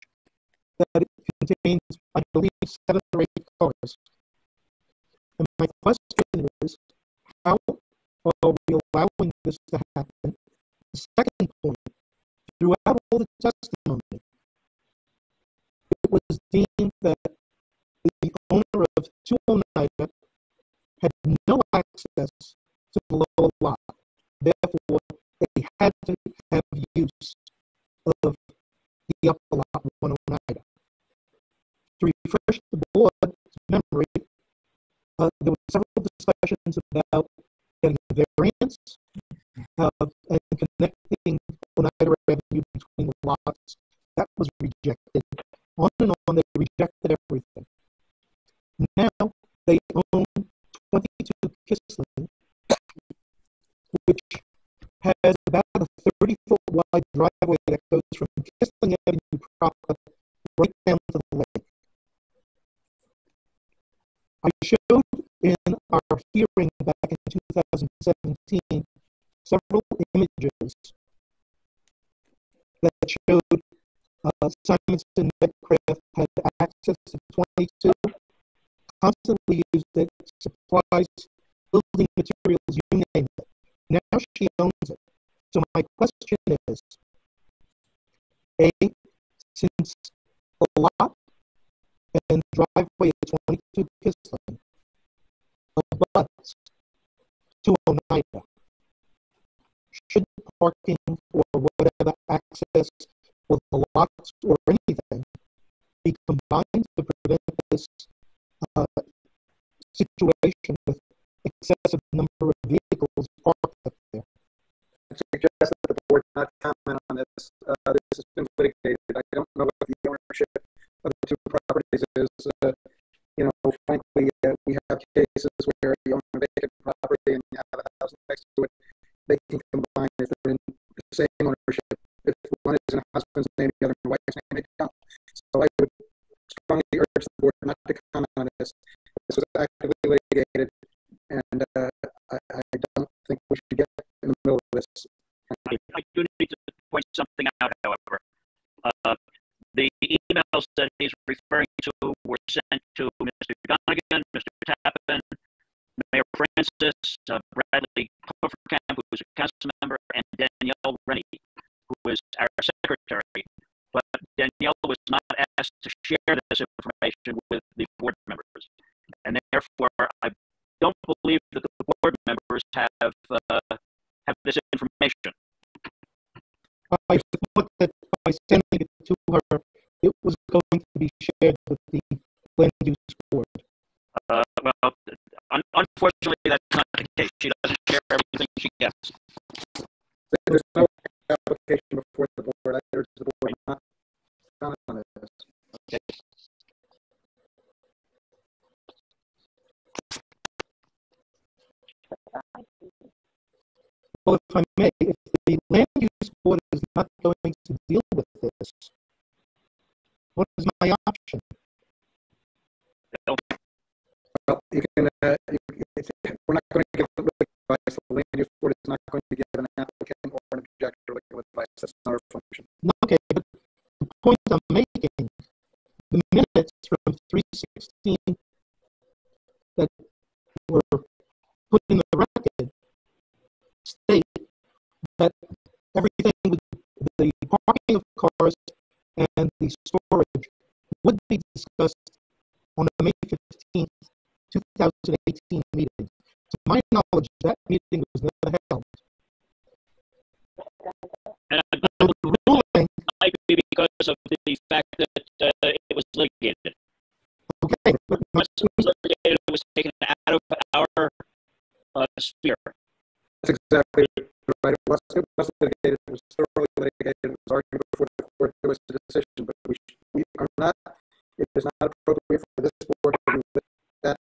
Speaker 16: that it contains, I believe, 7 or 8 cars. And my question is, how are we allowing this to happen? The second point, throughout all the testimony, it was deemed that the owner of 2 Oneida had no access to the lower lot. Therefore, they had to have use of the upper lot, 1 Oneida. To refresh the board's memory, there were several discussions about getting a variance and connecting Oneida Avenue between the lots. That was rejected. On and on, they rejected everything. Now they own 22 Kissling, which has about a 30-foot wide driveway that goes from Kissling Avenue proper right down to the lake. I showed in our hearing back in 2017 several images that showed Simonson Medcraft had access to 22, constantly used it, supplies, building materials, you name it. Now she owns it. So my question is, A, since the lot and driveway at 22 Kissling abuts to Oneida, should parking or whatever access for the lots or anything be combined to prevent this situation with excessive number of vehicles parked up there?
Speaker 10: suggest that the board not comment on this. This has been litigated. I don't know what the ownership of the two properties is. Frankly, we have cases where you own a vacant property and you have a house next to it. They can combine if they're in the same ownership. If one is in a husband's name, the other in a wife's name, they don't. So I would strongly urge the board not to comment on this. This was actively litigated, and I don't think we should get in the middle of this.
Speaker 1: I do need to point something out, however. The emails that he's referring to were sent to Mr. Donegan, Mr. Tappan, Mayor Francis, Bradley Clovercamp, who is a council member, and Danielle Rennie, who is our secretary. But Danielle was not asked to share this information with the board members. And therefore, I don't believe that the board members have this information.
Speaker 18: I thought that by sending it to her, it was going to be shared with the land use board.
Speaker 1: Well, unfortunately, that's not the case. She doesn't share everything she gets.
Speaker 10: There's no application before the board. I urge the board not to comment on this.
Speaker 1: Okay.
Speaker 18: Well, if I may, if the land use board is not going to deal with this, what is my option?
Speaker 10: Well, you can, we're not going to give legal advice. The land use board is not going to give an applicant or an objector legal advice. That's not our function.
Speaker 18: Okay, but the point I'm making, the minutes from 316 that were put in the record state that everything with the parking of cars and the storage would be discussed on the May 15th, 2018 meeting. To my knowledge, that meeting was never held.
Speaker 1: And the ruling might be because of the fact that it was litigated.
Speaker 18: Okay, but
Speaker 1: once it was litigated, it was taken out of our sphere.
Speaker 10: That's exactly right. It was litigated. It was thoroughly litigated. It was argued before the court. There was a decision, but we are not. It is not appropriate for this board to do that.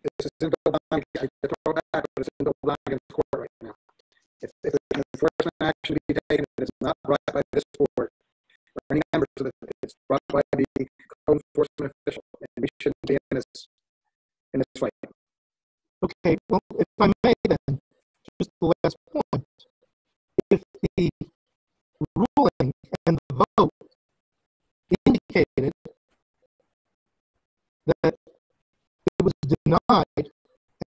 Speaker 10: This is in I throw it back, but it's in against the court right now. If the enforcement action be taken, it is not brought by this board or any members of it. It's brought by the code enforcement official, and we shouldn't be in this fight.
Speaker 18: Okay, well, if I may then, just the last point. If the ruling and the vote indicated that it was denied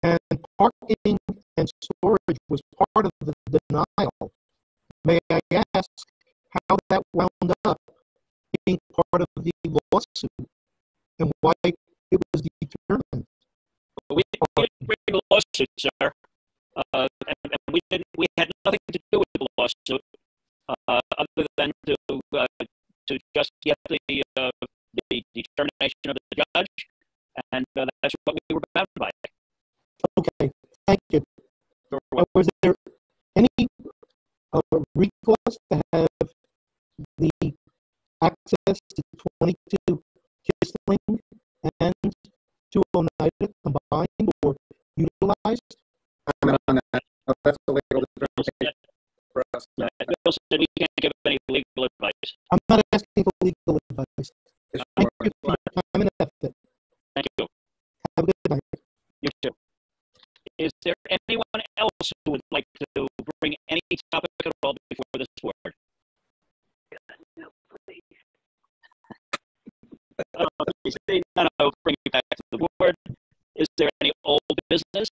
Speaker 18: and parking and storage was part of the denial, may I ask how that wound up being part of the lawsuit and why it was determined?
Speaker 1: We didn't bring the lawsuit, sir, and we had nothing to do with the lawsuit other than to just get the determination of the judge, and that's what we were bound by.
Speaker 18: Okay, thank you. Was there any recourse to have the access to 22 Kissling and 2 Oneida combined or utilized?
Speaker 10: I'm not on that. That's a legal determination for us.
Speaker 1: Bill said we can't give any legal advice.
Speaker 18: I'm not asking for legal advice. Thank you for your time and effort.
Speaker 1: Thank you.
Speaker 18: Have a good night.
Speaker 1: You too. Is there anyone else who would like to bring any topic at all before this board? No, please. No, bring it back to the board. Is there any old business?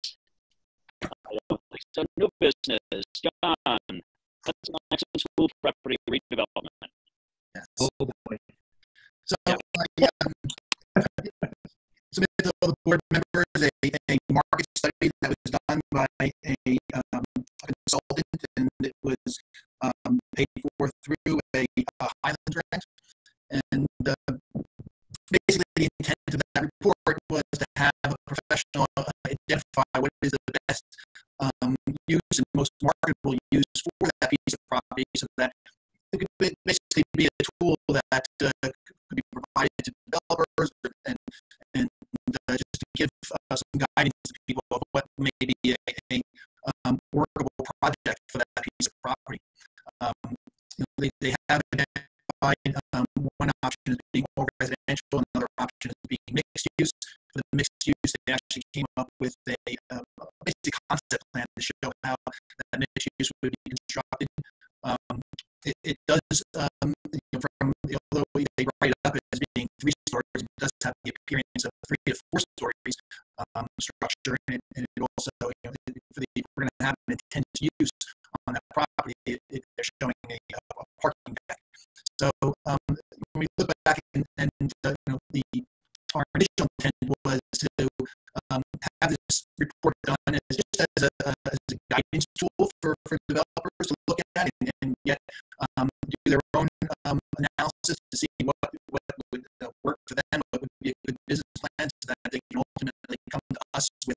Speaker 1: I don't think so. New business. John, that's an excellent school property redevelopment.
Speaker 15: Yes. Oh boy. So submitted to all the board members a market study that was done by a consultant, and it was paid for through a Highlands grant. And basically, the intent of that report was to have a professional identify what is the best
Speaker 18: use and most marketable use for that piece of property, so that it could basically be a tool that could be provided to developers and just to give some guidance to people of what may be a workable project for that piece of property. They have identified one option as being more residential, another option as being mixed use. For the mixed use, they actually came up with a basic concept plan to show how that mixed use would be constructed. It does, although they write it up as being 3 stories, it does have the appearance of 3 to 4 stories structure, and it also, we're going to have an intended use on that property. They're showing a parking deck. So when we look back and our initial intent was to have this report done as just as a guidance tool for developers to look at and yet do their own analysis to see what would work for them, what would be a good business plan, so that they can ultimately come to us with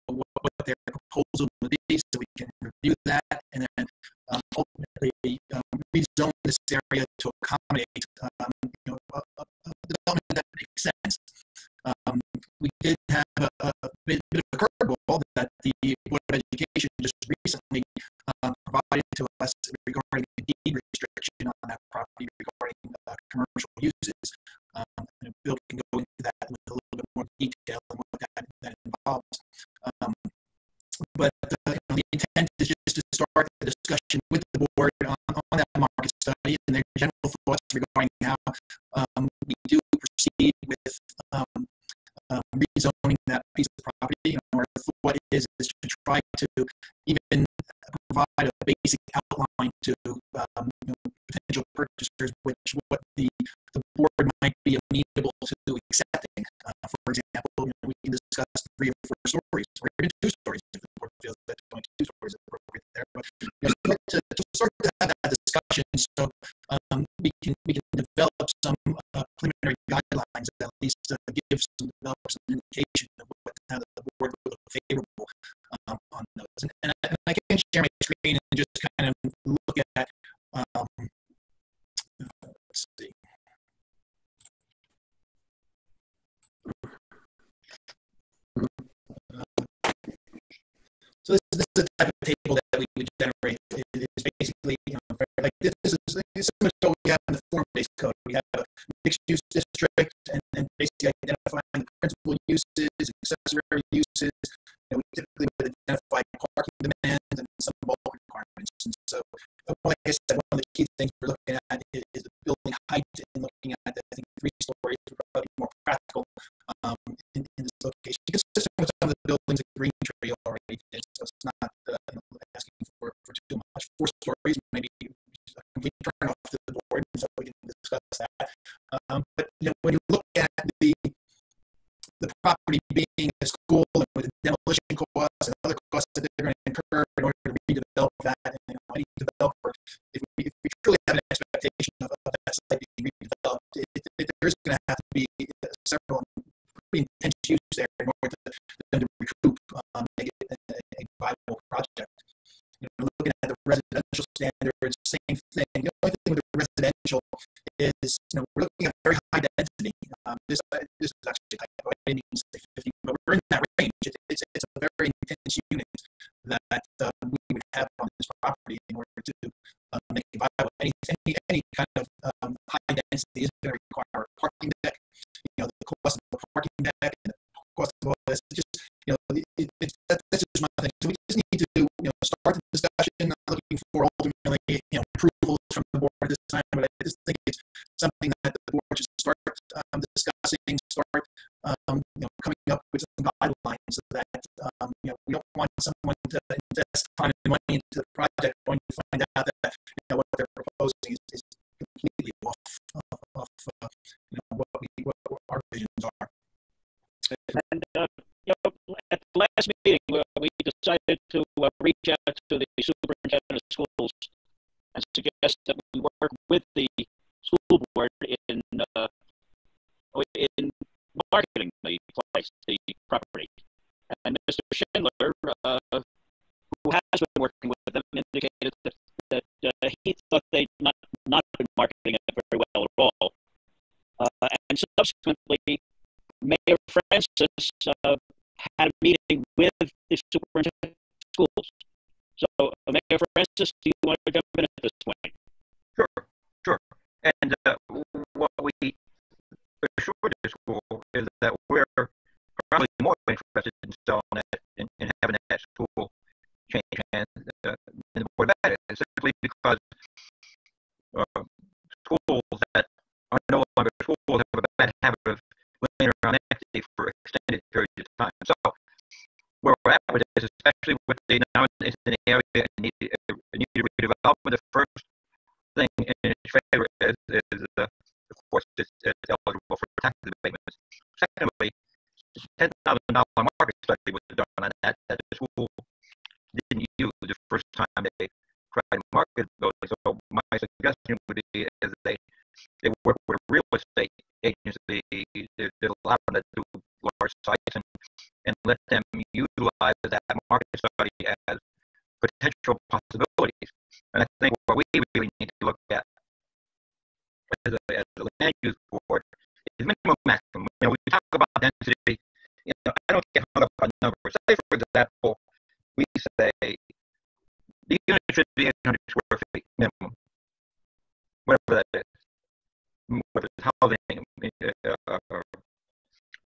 Speaker 18: what their proposal would be, so we can review that and then ultimately rezone this area to accommodate a development that makes sense. We did have a bit of a curveball that the Board of Education just recently provided to us regarding the deed restriction on that property regarding commercial uses. Bill can go into that with a little bit more detail and what that involves. But the intent is just to start the discussion with the board on that market study and their general thoughts regarding how we do proceed with rezoning that piece of property. Our thought is to try to even provide a basic outline to potential purchasers, what the board might be amenable to accepting. For example, we can discuss 3 or 4 stories, or even 2 stories if the board feels that going 2 stories is appropriate there. But to start to have that discussion, so we can develop some preliminary guidelines that at least give some developers an indication of how the board would look favorable on those. And I can share my screen and just kind of look at let's see. So this is the type of table that we would generate. It is basically, like this is similar to what we have in the form-based code. We have a mixed-use district, and basically identifying the principal uses, accessory uses. We typically would identify parking demands and some bulk requirements. And so, like I said, one of the key things we're looking at is the building height, and looking at, I think, 3 stories would probably be more practical in this location, consistent with some of the buildings that Green Tree already did. So it's not asking for too much. 4 stories, maybe a complete turn off to the board, so we can discuss that. But when you look at the property being a school and with the demolition costs and other costs that they're going to incur in order to redevelop that, and any developer, if we truly have an expectation of that site being redeveloped, there's going to have to be several pretty intense use there in order to recoup, make it a viable project. Looking at the residential standards, same thing. The only thing with the residential is, we're looking at very high density. This is actually typo. I didn't even say 50, but we're in that range. It's a very intense unit that we would have on this property in order to make it viable. Any kind of high density is going to require a parking deck. The cost of the parking deck and the cost of all this, just that's just my thing. So we just need to start the discussion. Not looking for ultimately approvals from the board at this time, but I just think it's something that the board should start discussing, start coming up with some guidelines, so that we don't want someone to invest time and money into the project when you find out that what they're proposing is completely off what our visions are.
Speaker 1: And at the last meeting, we decided to reach out to the superintendent of schools and suggest that we work with the school board in marketing the place, the property. And Mr. Schindler has been working with them, indicated that he thought they'd not been marketing it very well at all. And subsequently, Mayor Francis had a meeting with the superintendent of schools. So, Mayor Francis, do you want to jump in at this point?
Speaker 14: Sure. And what we assured the school is that we're probably more interested in selling it and having that school change hands than the Board of Ed is, simply because schools that are no longer schools have a bad habit of laying around empty for extended periods of time. So where we're at with this, especially with the now it's in the area and need redevelopment, the first thing in its favor is of course, it's eligible for tax abatements. Secondly, $10,000 market study was done on that the school didn't use the first time they tried to market building. So my suggestion would be is they work with a real estate agency that allow them to do large sites and let them utilize that market study as potential possibilities. And I think what we really need to look at as a land use board is minimum maximum. We talk about density. I don't get hung up on numbers. Say, for example, we say the unit should be 800 square feet minimum, whatever that is, whether it's housing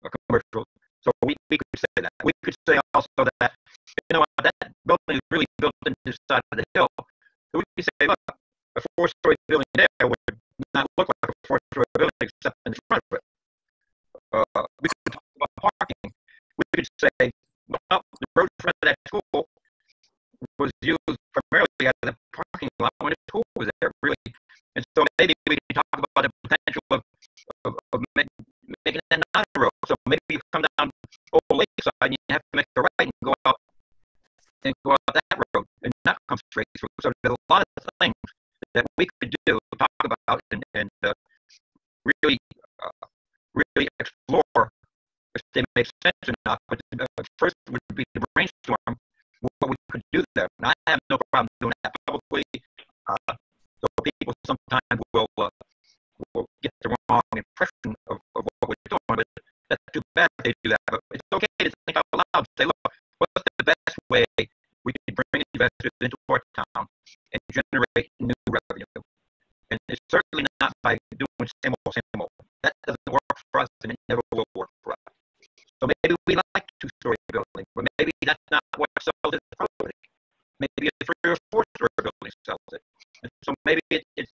Speaker 14: or commercial. So we could say that. We could say also that, that building is really built into the side of the hill. So we could say, look, a 4-story building there would not look like a 4-story building except in the front of it. We could talk about parking. We could say, well, the road in front of that school was used primarily as a parking lot when the school was there, really. And so maybe we could talk about the potential of making that not a road. So maybe you come down Old Lakeside and you have to make a right and go out that road and not come straight through. So there's a lot of things that we could do, talk about, and really explore if they make sense or not. But first would be to brainstorm what we could do there. And I have no problem doing that publicly. So people sometimes will get the wrong impression of what we're doing, but that's too bad if they do that. But it's okay to think out loud, say, look, what's the best way we can bring investors into our town and generate new revenue? And it's certainly not by doing same old. That doesn't work for us, and it never will work for us. So maybe we like 2-story building, but maybe that's not what sells it property. Maybe a 3 or 4-story building sells it. And so maybe it's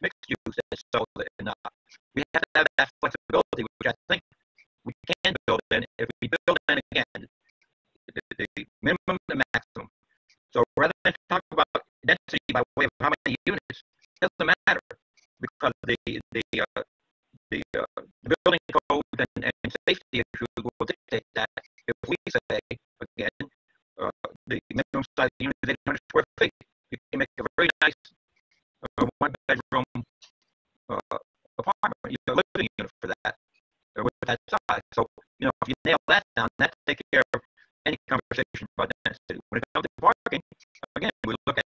Speaker 14: mixed use that sells it and not. We have to have that flexibility, which I think we can build in. If we build in again, the minimum, the maximum. So rather than talk about density by way of how many units, it doesn't matter, because the building code and safety issues will dictate that. If we say, again, the minimum size unit is 800 square feet, you can make a very nice 1-bedroom apartment, living unit for that, with that size. So, if you nail that down, that takes care of any conversation about density. When it comes to parking, again, we look at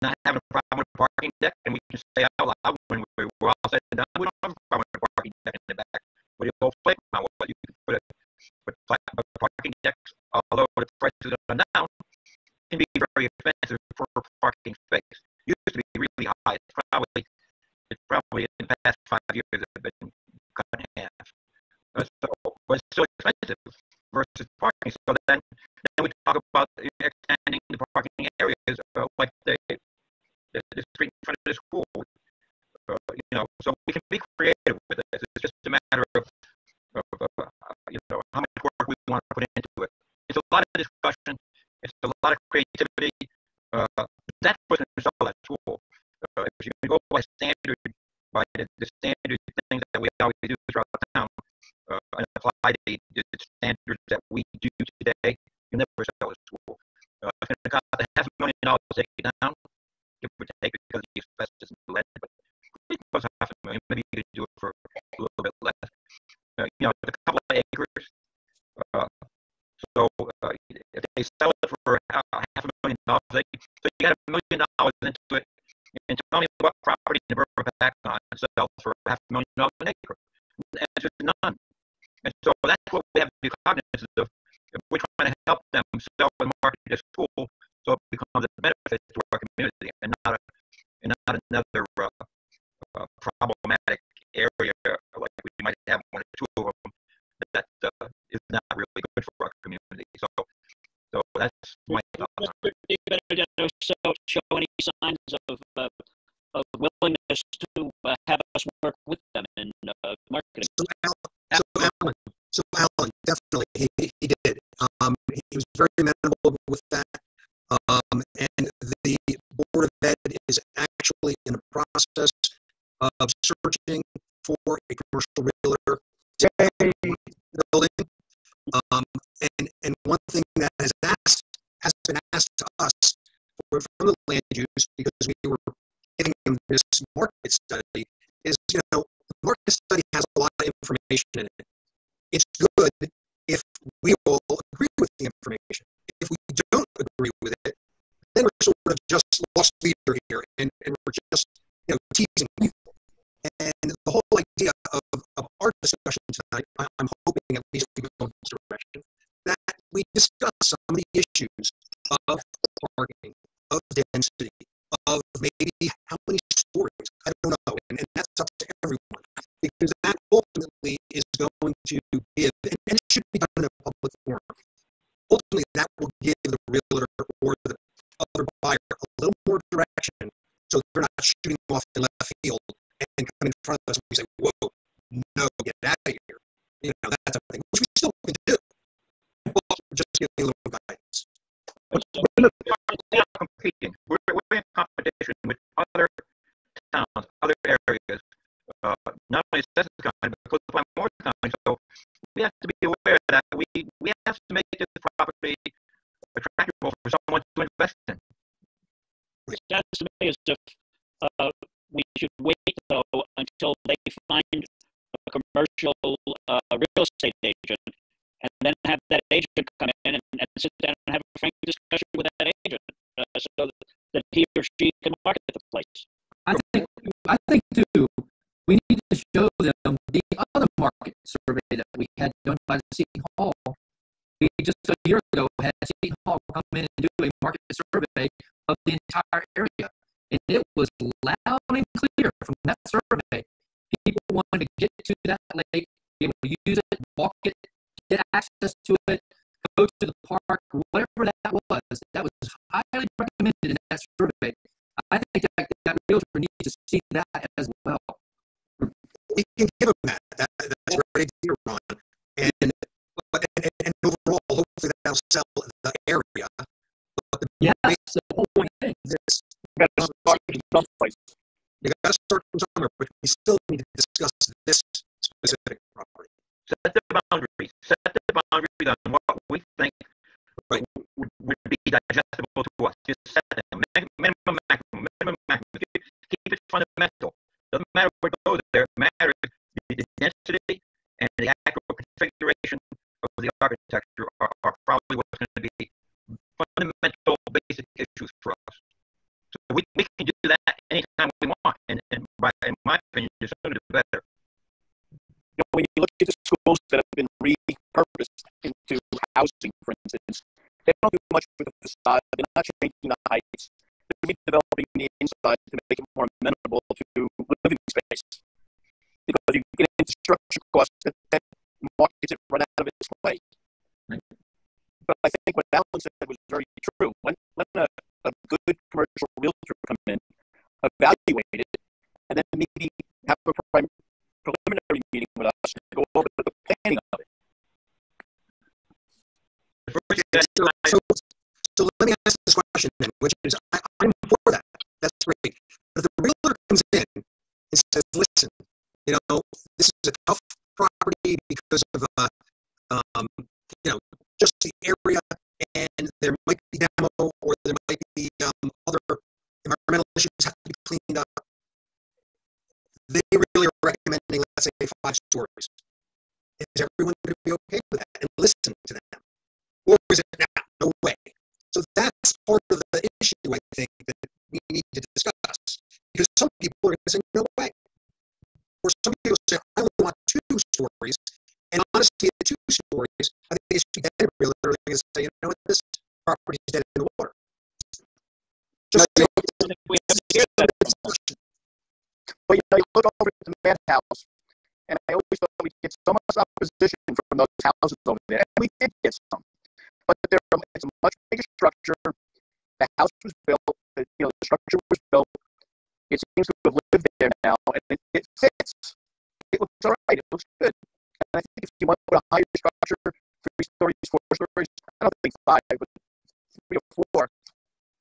Speaker 14: not having a problem with a parking deck, and we can say out loud when we're all said and done, we don't have a problem with a parking deck in the back. But you go playground, you can put parking decks, although the prices are down, can be very expensive for a parking space. Used to be really high. It's probably in the past 5 years have been cut in half. But it's still expensive versus parking. So then we talk about expanding the parking areas, like the street in front of the school. So we can be creative with this. It's just a matter of how much work we want to put into it. It's a lot of discussion. It's a lot of creativity. That's what's going to sell at school. If you go by the standard things that we always do throughout the town, and apply the standards that we do today, you never sell at school. It's going to cost $500,000 to take it down, give or take, because the asbestos and lead, but it costs $500,000. Maybe you could do it for a little bit less. It's a couple of acres. So if they sell it for $500,000. So you got $1 million into it, and tell me what property in the borough of Hopatcong sells for $500,000 an acre. The answer is none. And so that's what we have to be cognizant of. If we're trying to help them sell and market their school, so it becomes a benefit to our community and not another problematic area like we might have one or two of them that is not really good for our community. So that's my thought.
Speaker 1: You better show any signs of willingness to have us work with them in marketing.
Speaker 6: So Alan, definitely he did. He was very amenable with that. And the Board of Ed is actually in the process of searching for a commercial realtor building. And one thing that has been asked to us from the land use, because we were giving them this market study, is, the market study has a lot of information in it. It's good if we all agree with the information. If we don't agree with it, then we're sort of just lost leader here, and we're just teasing people. And the whole idea of our discussion tonight, I'm hoping at least we go in this direction, that we discuss some of the issues of parking, of density, of maybe how many stories, I don't know, and that's up to everyone, because that ultimately is going to give, and it should be done in a public forum, ultimately that will give the realtor or the other buyer a little more direction, so they're not shooting off in left field and come in front of us and we say, whoa, no, get out of here. That type of thing, which we still can do. Well, just giving a little guidance.
Speaker 14: We're not competing. We're in competition with other towns, other areas, not only Sussex County, but close by Morris County. So we have to be aware that we have to make this property attractive for someone to invest in.
Speaker 1: It sounds to me as if we should wait, though, until they find a commercial real estate agent, and then have that agent come in and sit down and have a frank discussion with that agent, so that he or she can market the place.
Speaker 7: I think too, we need to show them the other market survey that we had done by the Seton Hall. We just a year ago had Seton Hall come in and do a market survey of the entire area. And it was loud and clear from that survey. People wanted to get to that lake, be able to use it, walk it, get access to it, go to the park, whatever that was. That was highly recommended in that survey. I think that realtor needs to see that as well.
Speaker 6: We can give them that. That's a great idea, Ron. And overall, hopefully that'll sell the area. But
Speaker 7: yes, that's the whole point.
Speaker 6: You got to start from somewhere, but we still need to discuss this specific property.
Speaker 14: Set the boundaries on what we think would be digestible to us. Just set them. Minimum, maximum. Keep it fundamental. Doesn't matter where it goes there. It matters the density and the actual configuration of the architecture are probably what's going to be fundamental basic issues for us. So we can do that anytime we want, and in my opinion, the sooner the better.
Speaker 3: When you look at the schools that have been repurposed into housing, for instance, they don't do much with the facade. They're not changing the heights. They're redeveloping the inside to make it more amenable to living space. Because you get into structure costs that markets it run out of its way. Right. But I think what Alan said was very true. When a good commercial realtor come in, evaluate it, and then maybe have a preliminary meeting with us to go over the planning of it.
Speaker 6: So let me ask this question then, which is, I'm for that. That's great. But if the realtor comes in and says, listen, this is a tough property because of, just the area, and there might be demo, or there might be other environmental issues have to be cleaned up. They really are recommending, let's say, 5 stories. Is everyone going to be okay with that and listen to them? Or is it now? No way. So that's part issue, I think, that we need to discuss. Because some people are going to say, no way. Or some people say, I only want 2 stories. And honestly, at 2 stories, I think they should be dead really early and say, you know what, this property is dead in the water. Just so we have to hear that discussion.
Speaker 3: Well, you know, you look over at the madhouse, and I always thought we'd get so much opposition from those houses over there, and we did get some. But it's a much bigger structure. The house was built, the structure was built. It seems to have lived there now, and it fits. It looks all right. It looks good. And I think if you want to put a higher structure, 3 stories, 4 stories, I don't think 5, but 3 or 4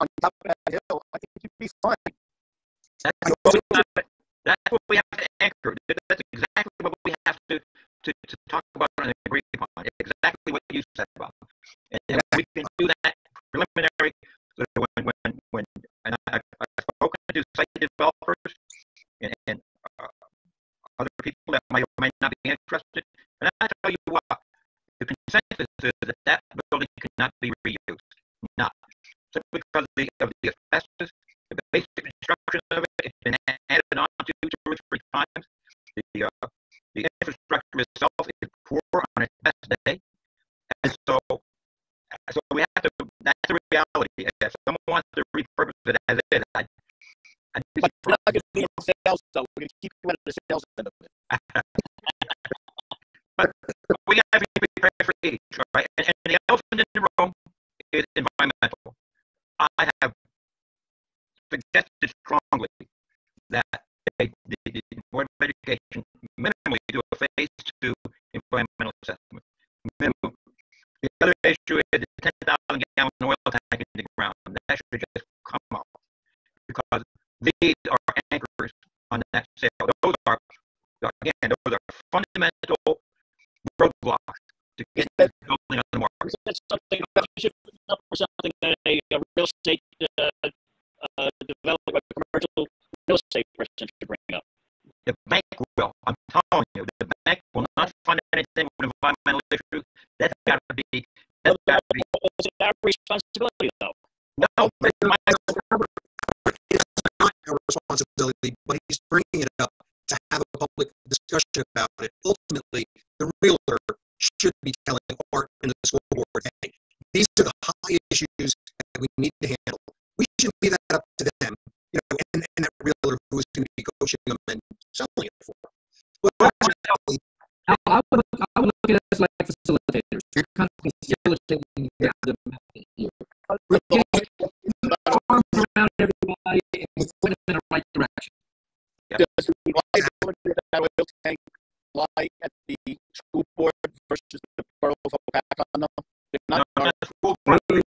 Speaker 3: on top of that hill, I think you'd be fine.
Speaker 14: That's what we have to anchor. That's exactly what we have to talk about and agree upon. Exactly what you said about. And we can do that preliminary. When I've spoken to site developers and other people that might not be interested, and I tell you what, the consensus is that that building cannot be reused. Not simply because of the asbestos, the basic construction of it. It's been added on to 2 or 3 times. The infrastructure itself is poor on its best day, and so we have to. That's the reality. If someone wants to repurpose it as it is,
Speaker 3: but we're not going to be in sales, though. We're going to keep you out of the sales end of it.
Speaker 14: But we got to be prepared for each, right? And the elephant in the room is environmental. I have suggested strongly that the Board of Education minimally do a phase 2 environmental assessment. Minimum. The other issue is the 10,000 gallon oil tank in the ground. That should just come out because these are anchors on that sale. Those are fundamental roadblocks to get this building on the market.
Speaker 1: That's something that a real estate developer, a commercial real estate person should bring up.
Speaker 14: The bank will. I'm telling you, the bank will not fund anything with environmental issues. That's got to be. Is
Speaker 1: it our responsibility, though?
Speaker 14: No,
Speaker 6: it's not our responsibility, but he's bringing it up to have a public discussion about it. Ultimately, the realtor should be telling Art and the school board, hey, these are the high issues that we need to handle. We should leave that up to them, and that realtor who is going to be coaching them and selling it for them. But
Speaker 12: I would look at it as like facilitators. You're kind of facilitating the mapping here. Arms around everybody and put them in the right direction.
Speaker 3: Does the oil tank lie at the school board versus the borough of Hopatcong? They're not.
Speaker 6: That's school property.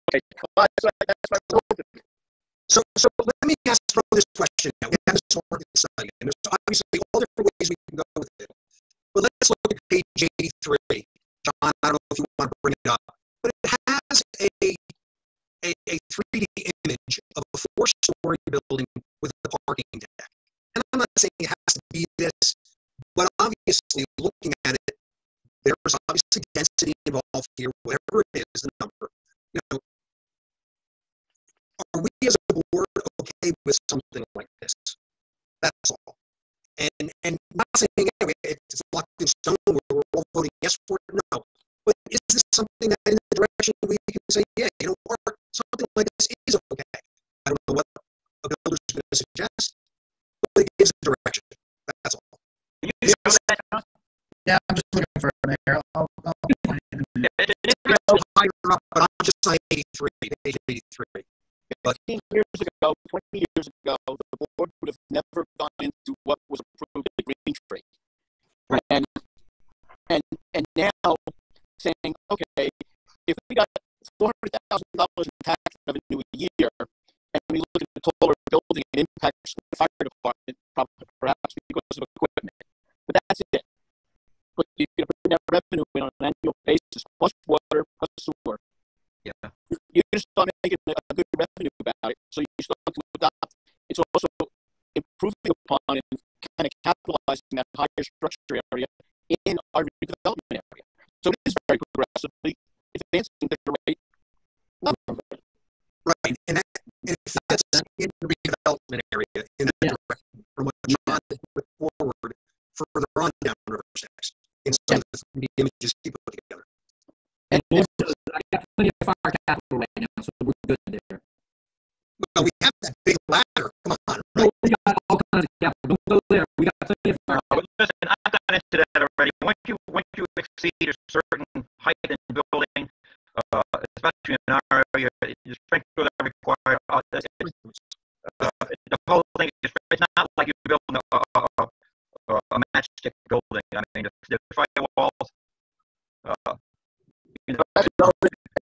Speaker 3: Okay, that's my point.
Speaker 6: So let me throw this question out. We have this market study, and there's obviously all different ways we can go with it. But let's look at page 83. John, I don't know if you want to bring it up, but it has a 3D image of a 4-story building with a parking deck. And I'm not saying it has to be this, but obviously looking at it, there's obviously density involved here, whatever it is, the number. Are we as a board okay with something like this? That's all. And not saying anyway, it's locked in stone where we're all voting yes for it, no. But is this something that in the direction we can say, yeah, something like this is okay? I don't know what a builder's going to suggest, but it gives a direction. That's all.
Speaker 15: Yeah, I'm just looking for it, Mayor. I'll find it.
Speaker 6: Higher up, but I'm just saying 83, page 83.
Speaker 3: 15 years ago, 20 years ago, the board would have never gone into what was approved at Green Tree. Right. And now saying, okay, if we got $400,000 in tax revenue a year, and we look at the taller building, it impacts the fire department, perhaps because of equipment. But that's it. But you're going to put that revenue in on an annual basis, plus water, plus sewer.
Speaker 14: Yeah.
Speaker 3: You just start making a good revenue about it. So you start to adopt. It's also improving upon and kind of capitalizing that higher structure area in our redevelopment area. So it is very progressively advancing the rate.
Speaker 6: Right, and if that's in the redevelopment area, in that direction, from what John put forward further on down River 6, in some of the images he put together.
Speaker 12: And also, I got plenty of fire capital right now, so we're good there.
Speaker 6: Well, we have that big ladder. Come on, right?
Speaker 12: No, we got all kinds of capital. Don't go there. We got plenty of fire capital.
Speaker 14: Listen, I've got into that already. Once you exceed a certain height in the building, especially in our area, the sprinklers are required. The whole thing is, it's not like you're building a matchstick building. I mean, the firewalls.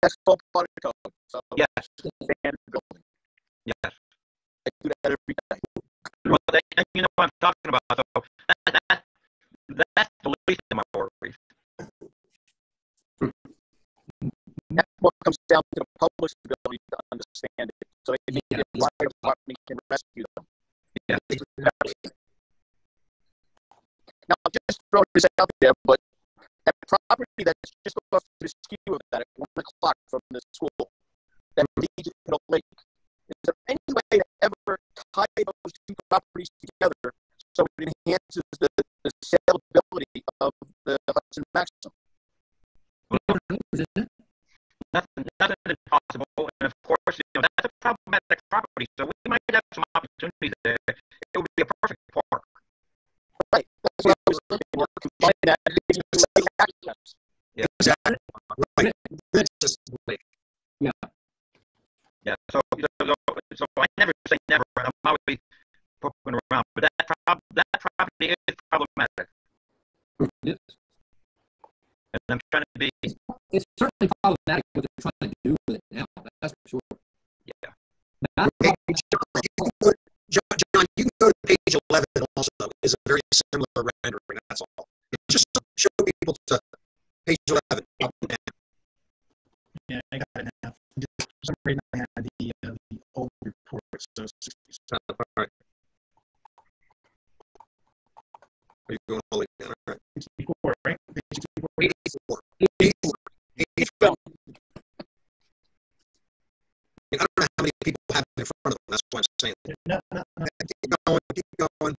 Speaker 3: That's all part of the code. So
Speaker 14: yes.
Speaker 3: Standard building.
Speaker 14: Yes.
Speaker 3: I do that every day.
Speaker 14: Well, you know what I'm talking about. So that's the least of my worries.
Speaker 3: That's what comes down to the public's ability to understand it. So they think the fire department can rescue them.
Speaker 14: Yeah.
Speaker 3: Now, I'm just throwing this out there, but that property that's just off to the skew of that at 1 o'clock from the school, that leads to the lake, is there any way to ever tie those two properties together so it enhances the saleability of the Hudson Maxim?
Speaker 14: Nothing is possible, and of course, that's a problematic property, so we might have some opportunities there. It would be a perfect park.
Speaker 3: Right. That's what I was looking for. Combine that with access.
Speaker 14: Yeah.
Speaker 6: Exactly. Right. That's just the way.
Speaker 12: Yeah.
Speaker 14: Yeah. So I never say never, but I'm always poking around. But that property is problematic.
Speaker 12: Yes.
Speaker 14: And I'm trying to be.
Speaker 12: It's certainly problematic what they're trying to do with it now. That's for sure.
Speaker 14: Yeah.
Speaker 6: Hey, John, you can go to page 11 also. Is a very similar rendering. That's all. It's just to show people to page 11.
Speaker 15: Yeah, I got it now. For some reason, I had the old report, so 60.
Speaker 6: All right. Are you going all the way down? All right.
Speaker 15: 64, right? Page
Speaker 6: 84. 84. 84. I don't know how many people have it in front of them. That's why I'm saying.
Speaker 15: No.
Speaker 6: Keep going. Keep going.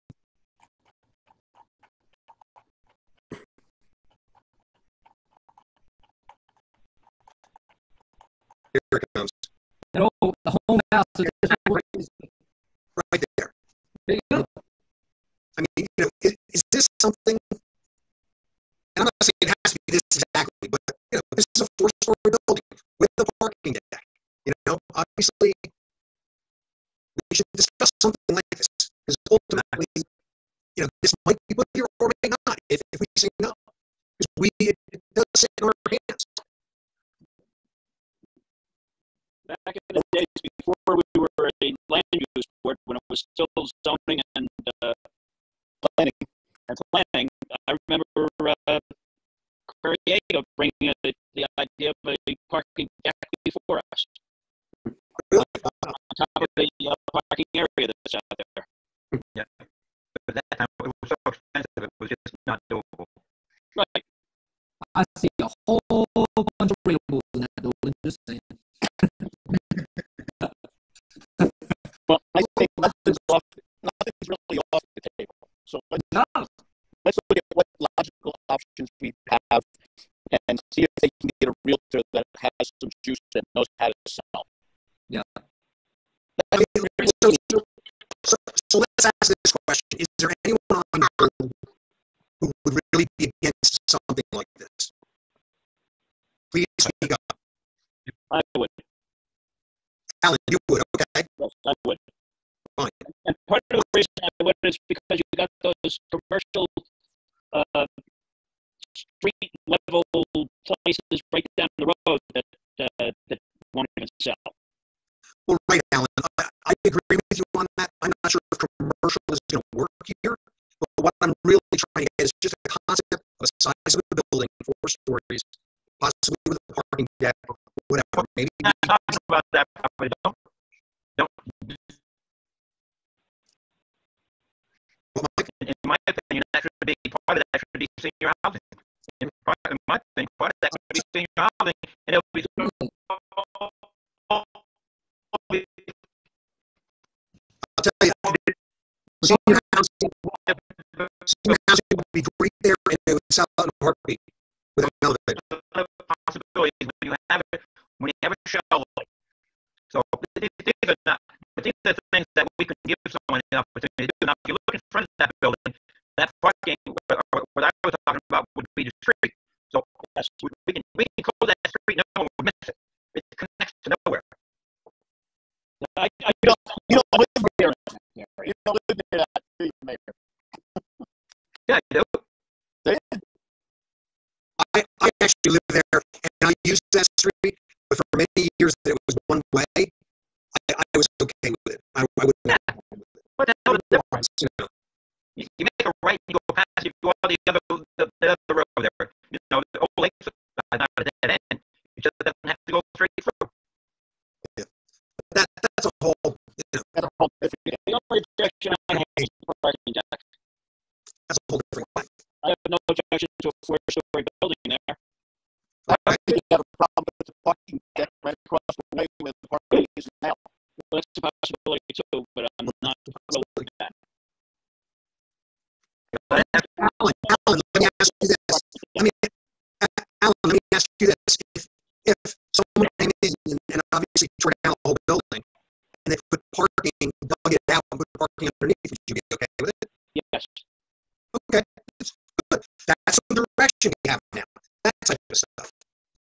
Speaker 6: Here it comes.
Speaker 12: The home house is just
Speaker 6: right there.
Speaker 12: There you go.
Speaker 6: I mean, is this something? And I'm not saying it has to be this exactly, but this is a 4-story building with a parking deck. Obviously, we should discuss something like this because ultimately, this might be put here or may not if we say no. Because it does sit in our hands.
Speaker 1: Back in the days before we were a land use board, when it was still zoning and planning, I remember Corriego bringing the idea of a parking deck before us. On top of the parking area that's out there.
Speaker 14: Yeah. But at that time, it was so expensive, it was just not doable.
Speaker 1: Right.
Speaker 12: I see a whole bunch of variables in that building, just saying.
Speaker 3: Well, I think nothing's really off the table. So let's look at what logical options we have and see if they can get a realtor that has some juice and knows how to sell.
Speaker 12: Yeah.
Speaker 6: So let's ask this question. Is there anyone on your board who would really be against something like this? Please speak up.
Speaker 1: I would.
Speaker 6: Alan, you would, okay?
Speaker 1: Yes, I would.
Speaker 6: Fine.
Speaker 1: And part of the reason I would is because you got those commercial street level places right down the road that won't even sell.
Speaker 6: Well, right, Alan, I agree with you on that. I'm not sure if commercial is going to work here, but what I'm really trying to get is just a concept of the size of the building, 4 stories, possibly with a parking deck, or whatever. Maybe
Speaker 14: not talking about that property. Don't. In my opinion, that should be part of that should be senior housing. in my opinion, part of that would be senior housing, and it'll be.
Speaker 6: I'll tell you, senior housing would be great there, and it would sell out in a heartbeat with an elevator.
Speaker 14: Possibilities when you have a shelter. So these are not, but these are the things that we can give someone the opportunity to do. Now, if you look in front of that building, that parking, what I was talking about would be the street. So we can close that street, no one would miss it. It connects to nowhere.
Speaker 3: You don't live here. You don't live near that, do you, Mayor?
Speaker 14: Yeah, I do.
Speaker 6: I actually live there, and I use that street, but for many years that it was one way, I was okay with it. I wouldn't have a problem with it.
Speaker 14: What the hell is the difference? You make a right, you go past, you go on the other road there. You know, the old lakes are not a dead end. You just doesn't have to go straight through.
Speaker 6: Yeah. That's a whole,
Speaker 3: that's a whole different. The only objection I have is the parking deck.
Speaker 6: That's a whole different thing.
Speaker 1: I have no objection to a 4-story building there.
Speaker 3: I think you have a problem with the parking deck right across the way where the parking is now.
Speaker 1: Well, that's a possibility too, but I'm not thrilled with that.
Speaker 6: Alan, let me ask you this. Alan, let me ask you this. If someone came in and obviously tore down the whole building, and they put parking, dug it out, and put parking underneath, would you be okay with it?
Speaker 1: Yes.
Speaker 6: Okay, that's good. That's the direction we have now. That type of stuff.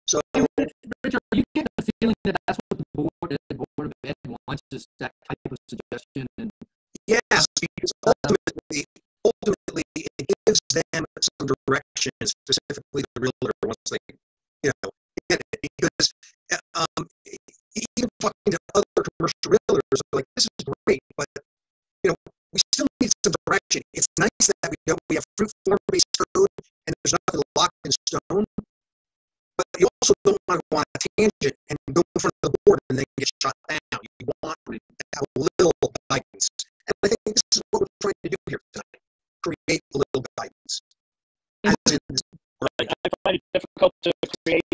Speaker 6: So,
Speaker 7: Richard, you get the feeling that that's what the board of Ed wants, is that type of suggestion. And
Speaker 6: yes, because ultimately, it gives them some direction, specifically the realtor, once they, get it. Because even talking to other commercial realtors, like, this is great, but we still need some direction. It's nice that we have fruit form-based code, and there's nothing locked in stone. But you also don't want to go on a tangent and go in front of the board and then get shot down. You want to have a little guidance. And I think this is what we're trying to do here tonight. Create a little guidance.
Speaker 1: Right. I find it difficult to create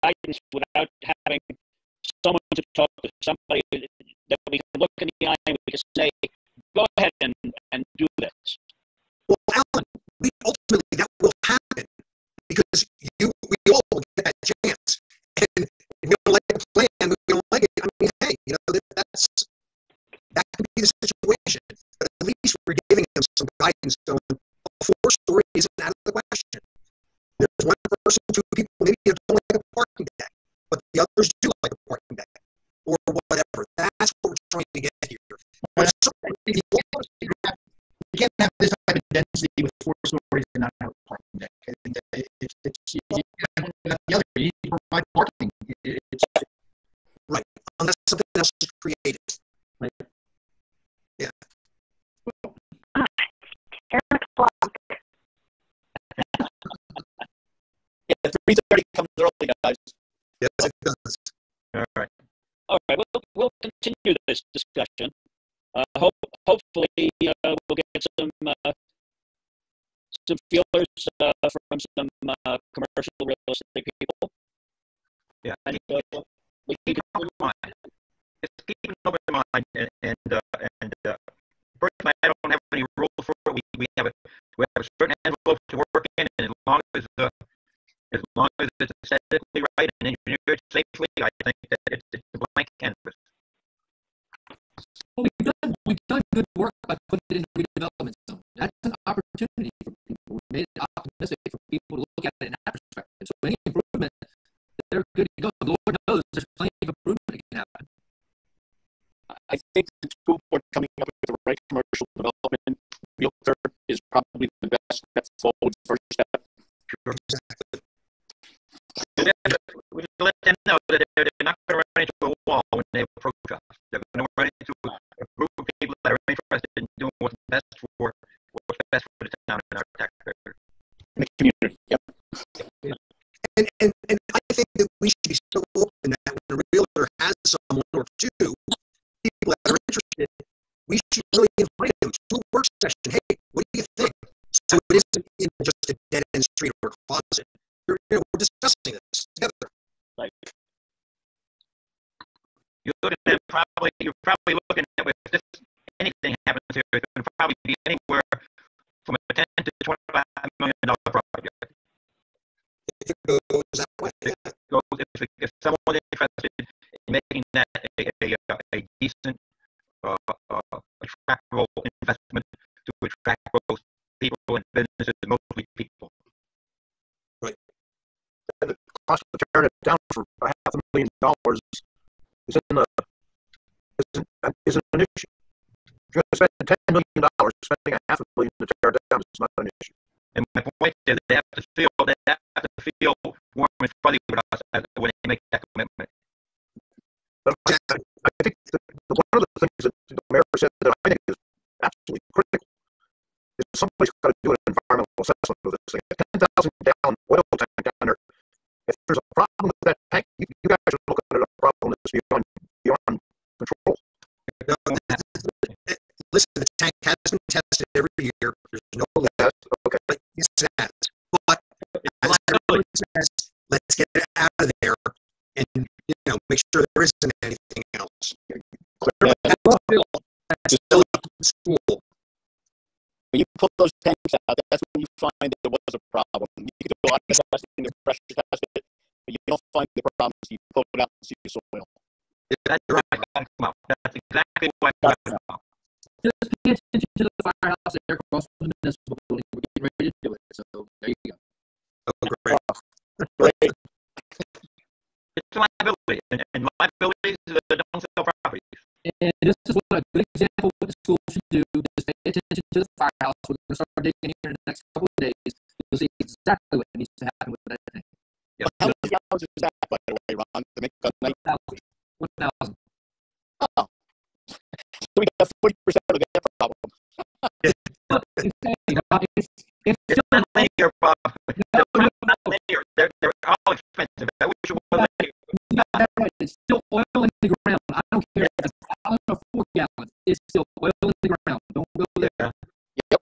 Speaker 1: guidance without having someone to talk to, somebody that we can look in the eye and we can say, go ahead and do this.
Speaker 6: Well, Alan, ultimately that will happen because we all get that chance. And if we don't like the plan, we don't like it. I mean, hey, that could be the situation. But at least we're giving them some guidance on a 4-story isn't out of the question. There's one person, 2 people, maybe they don't like a parking deck, but the others do like a parking deck, or whatever. That's what we're trying to get here. But
Speaker 15: you can't have this type of density with 4 stories and not have a parking deck. You need to provide parking.
Speaker 6: Right, unless something else is created.
Speaker 15: Right.
Speaker 6: Yeah.
Speaker 2: 10 o'clock.
Speaker 3: Yeah, 3:30 comes early, guys.
Speaker 6: Yes, it does.
Speaker 14: All right.
Speaker 1: All right, we'll continue this discussion. Hopefully, we'll get some feelers from some commercial real estate people.
Speaker 14: Yeah, and we keep an open mind. Just keep an open mind, and personally, I don't have any rules for it. We have a certain envelope to work in, and as long as it's aesthetically right and engineered safely, I think that it's a blank canvas.
Speaker 7: Well, we've done good work by putting it in the redevelopment zone. That's an opportunity for people. We made it optimistic for people to look at it in that perspective. So any improvement, they're good to go. Lord knows there's plenty of improvement that can happen.
Speaker 3: I think the school board coming up with the right commercial development realtor is probably the best step forward, first step.
Speaker 14: Sure. Exactly. We let them know that they're not going to run into a wall when they approach us. They're going to run into a group of people that are interested in doing what's best for the town and our taxpayers.
Speaker 3: In the community. Yep.
Speaker 6: And I think that we should be so open that when a realtor has someone or 2 people that are interested, we should really invite them to a work session. Hey, what do you think? So it isn't just a dead end street or a closet. we're discussing this together.
Speaker 1: Like,
Speaker 14: you're probably looking at if this, anything happens here, it's going to probably be anywhere from a $10 to $25 million project.
Speaker 6: If it goes that way,
Speaker 14: if someone's interested in making that a decent, attractable investment to attract both people and businesses, mostly people.
Speaker 11: Right. And the cost of tearing it down for $500,000 isn't an issue. If you're going to spend $10 million, spending $500,000 to tear it down is not an issue.
Speaker 14: And my point is, they have to feel warm and fuzzy with us when they make that commitment.
Speaker 11: But I think one of the things that the mayor said that I think is absolutely critical is somebody's got to do an environmental assessment of this thing. A 10,000 gallon oil tank down there. If there's a problem with that tank, you guys are looking at a problem that's beyond control.
Speaker 6: Listen, the tank has been tested every year. There's no
Speaker 11: test. Okay.
Speaker 6: Yes, it has. But let's get it out of there and make sure there isn't anything else. Still school.
Speaker 3: When you pull those tanks out, that's when you find that there was a problem. You can do a lot of testing, the pressure test it, but you don't find the problems. You pull it out and see the soil.
Speaker 14: That's right. That's exactly what I'm talking about.
Speaker 7: Just pay attention to the firehouse there across from the municipal building. We're getting ready to do it. So there you go.
Speaker 6: Oh, great.
Speaker 3: Great.
Speaker 14: It's liability, and liabilities don't sell properties.
Speaker 7: And this is what a good example of what the school should do. Just pay attention to the firehouse. We're going to start digging here in the next couple of days. You'll see exactly what needs to happen with that thing.
Speaker 14: Yep.
Speaker 3: How many hours is that, by the way, Ron, to make a night?
Speaker 7: 1,000.
Speaker 3: Oh. So we got 40% of that problem.
Speaker 7: It's
Speaker 14: still not linear, Bob. They're not linear. They're all expensive. I wish it was linear.
Speaker 7: That's right. It's still oil in the ground. I don't care if it's 1,000 or 4 gallons. It's still oil in the ground. Don't go there.
Speaker 3: Yep.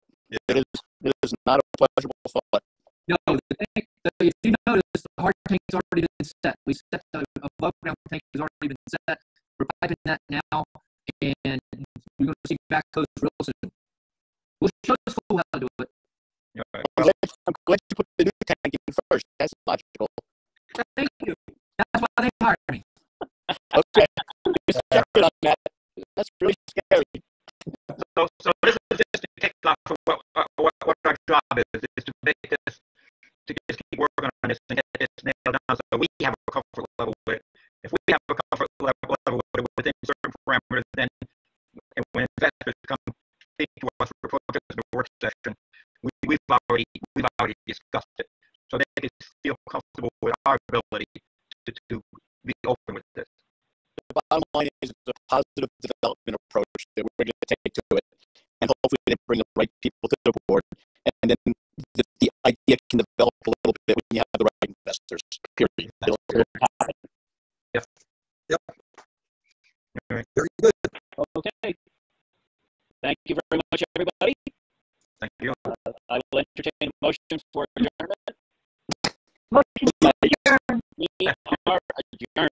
Speaker 3: It is not a pleasurable thought.
Speaker 7: No, if you notice, the hard tank has already been set. We set the above ground tank has already been set. We're piping that now, and you're going to see backhoes real soon. We'll show the school how to do it.
Speaker 3: I'm glad you put the new tank in first. That's logical.
Speaker 7: Thank you. That's why they hired me.
Speaker 3: Okay. Just check it on that. That's really scary.
Speaker 14: So this is just a kickoff for what our job is to make this, to just keep working on this and get this nailed down so we have a comfort level with it. If we have a comfort level within certain parameters, then when investors come speak to us for just a work session, we've already discussed it, so they can feel comfortable with our ability to be open with this.
Speaker 3: The bottom line is it's a positive development approach that we're going to take to it, and hopefully they bring the right people to the board, and then the idea can develop a little bit when you have the right investors. Period.
Speaker 14: Yep.
Speaker 6: Yep.
Speaker 14: All right.
Speaker 6: Very good.
Speaker 1: Okay. Thank you very much, everybody.
Speaker 14: Thank you.
Speaker 1: I will entertain a motion for adjournment.
Speaker 2: Motion to adjourn.
Speaker 1: We are adjourned.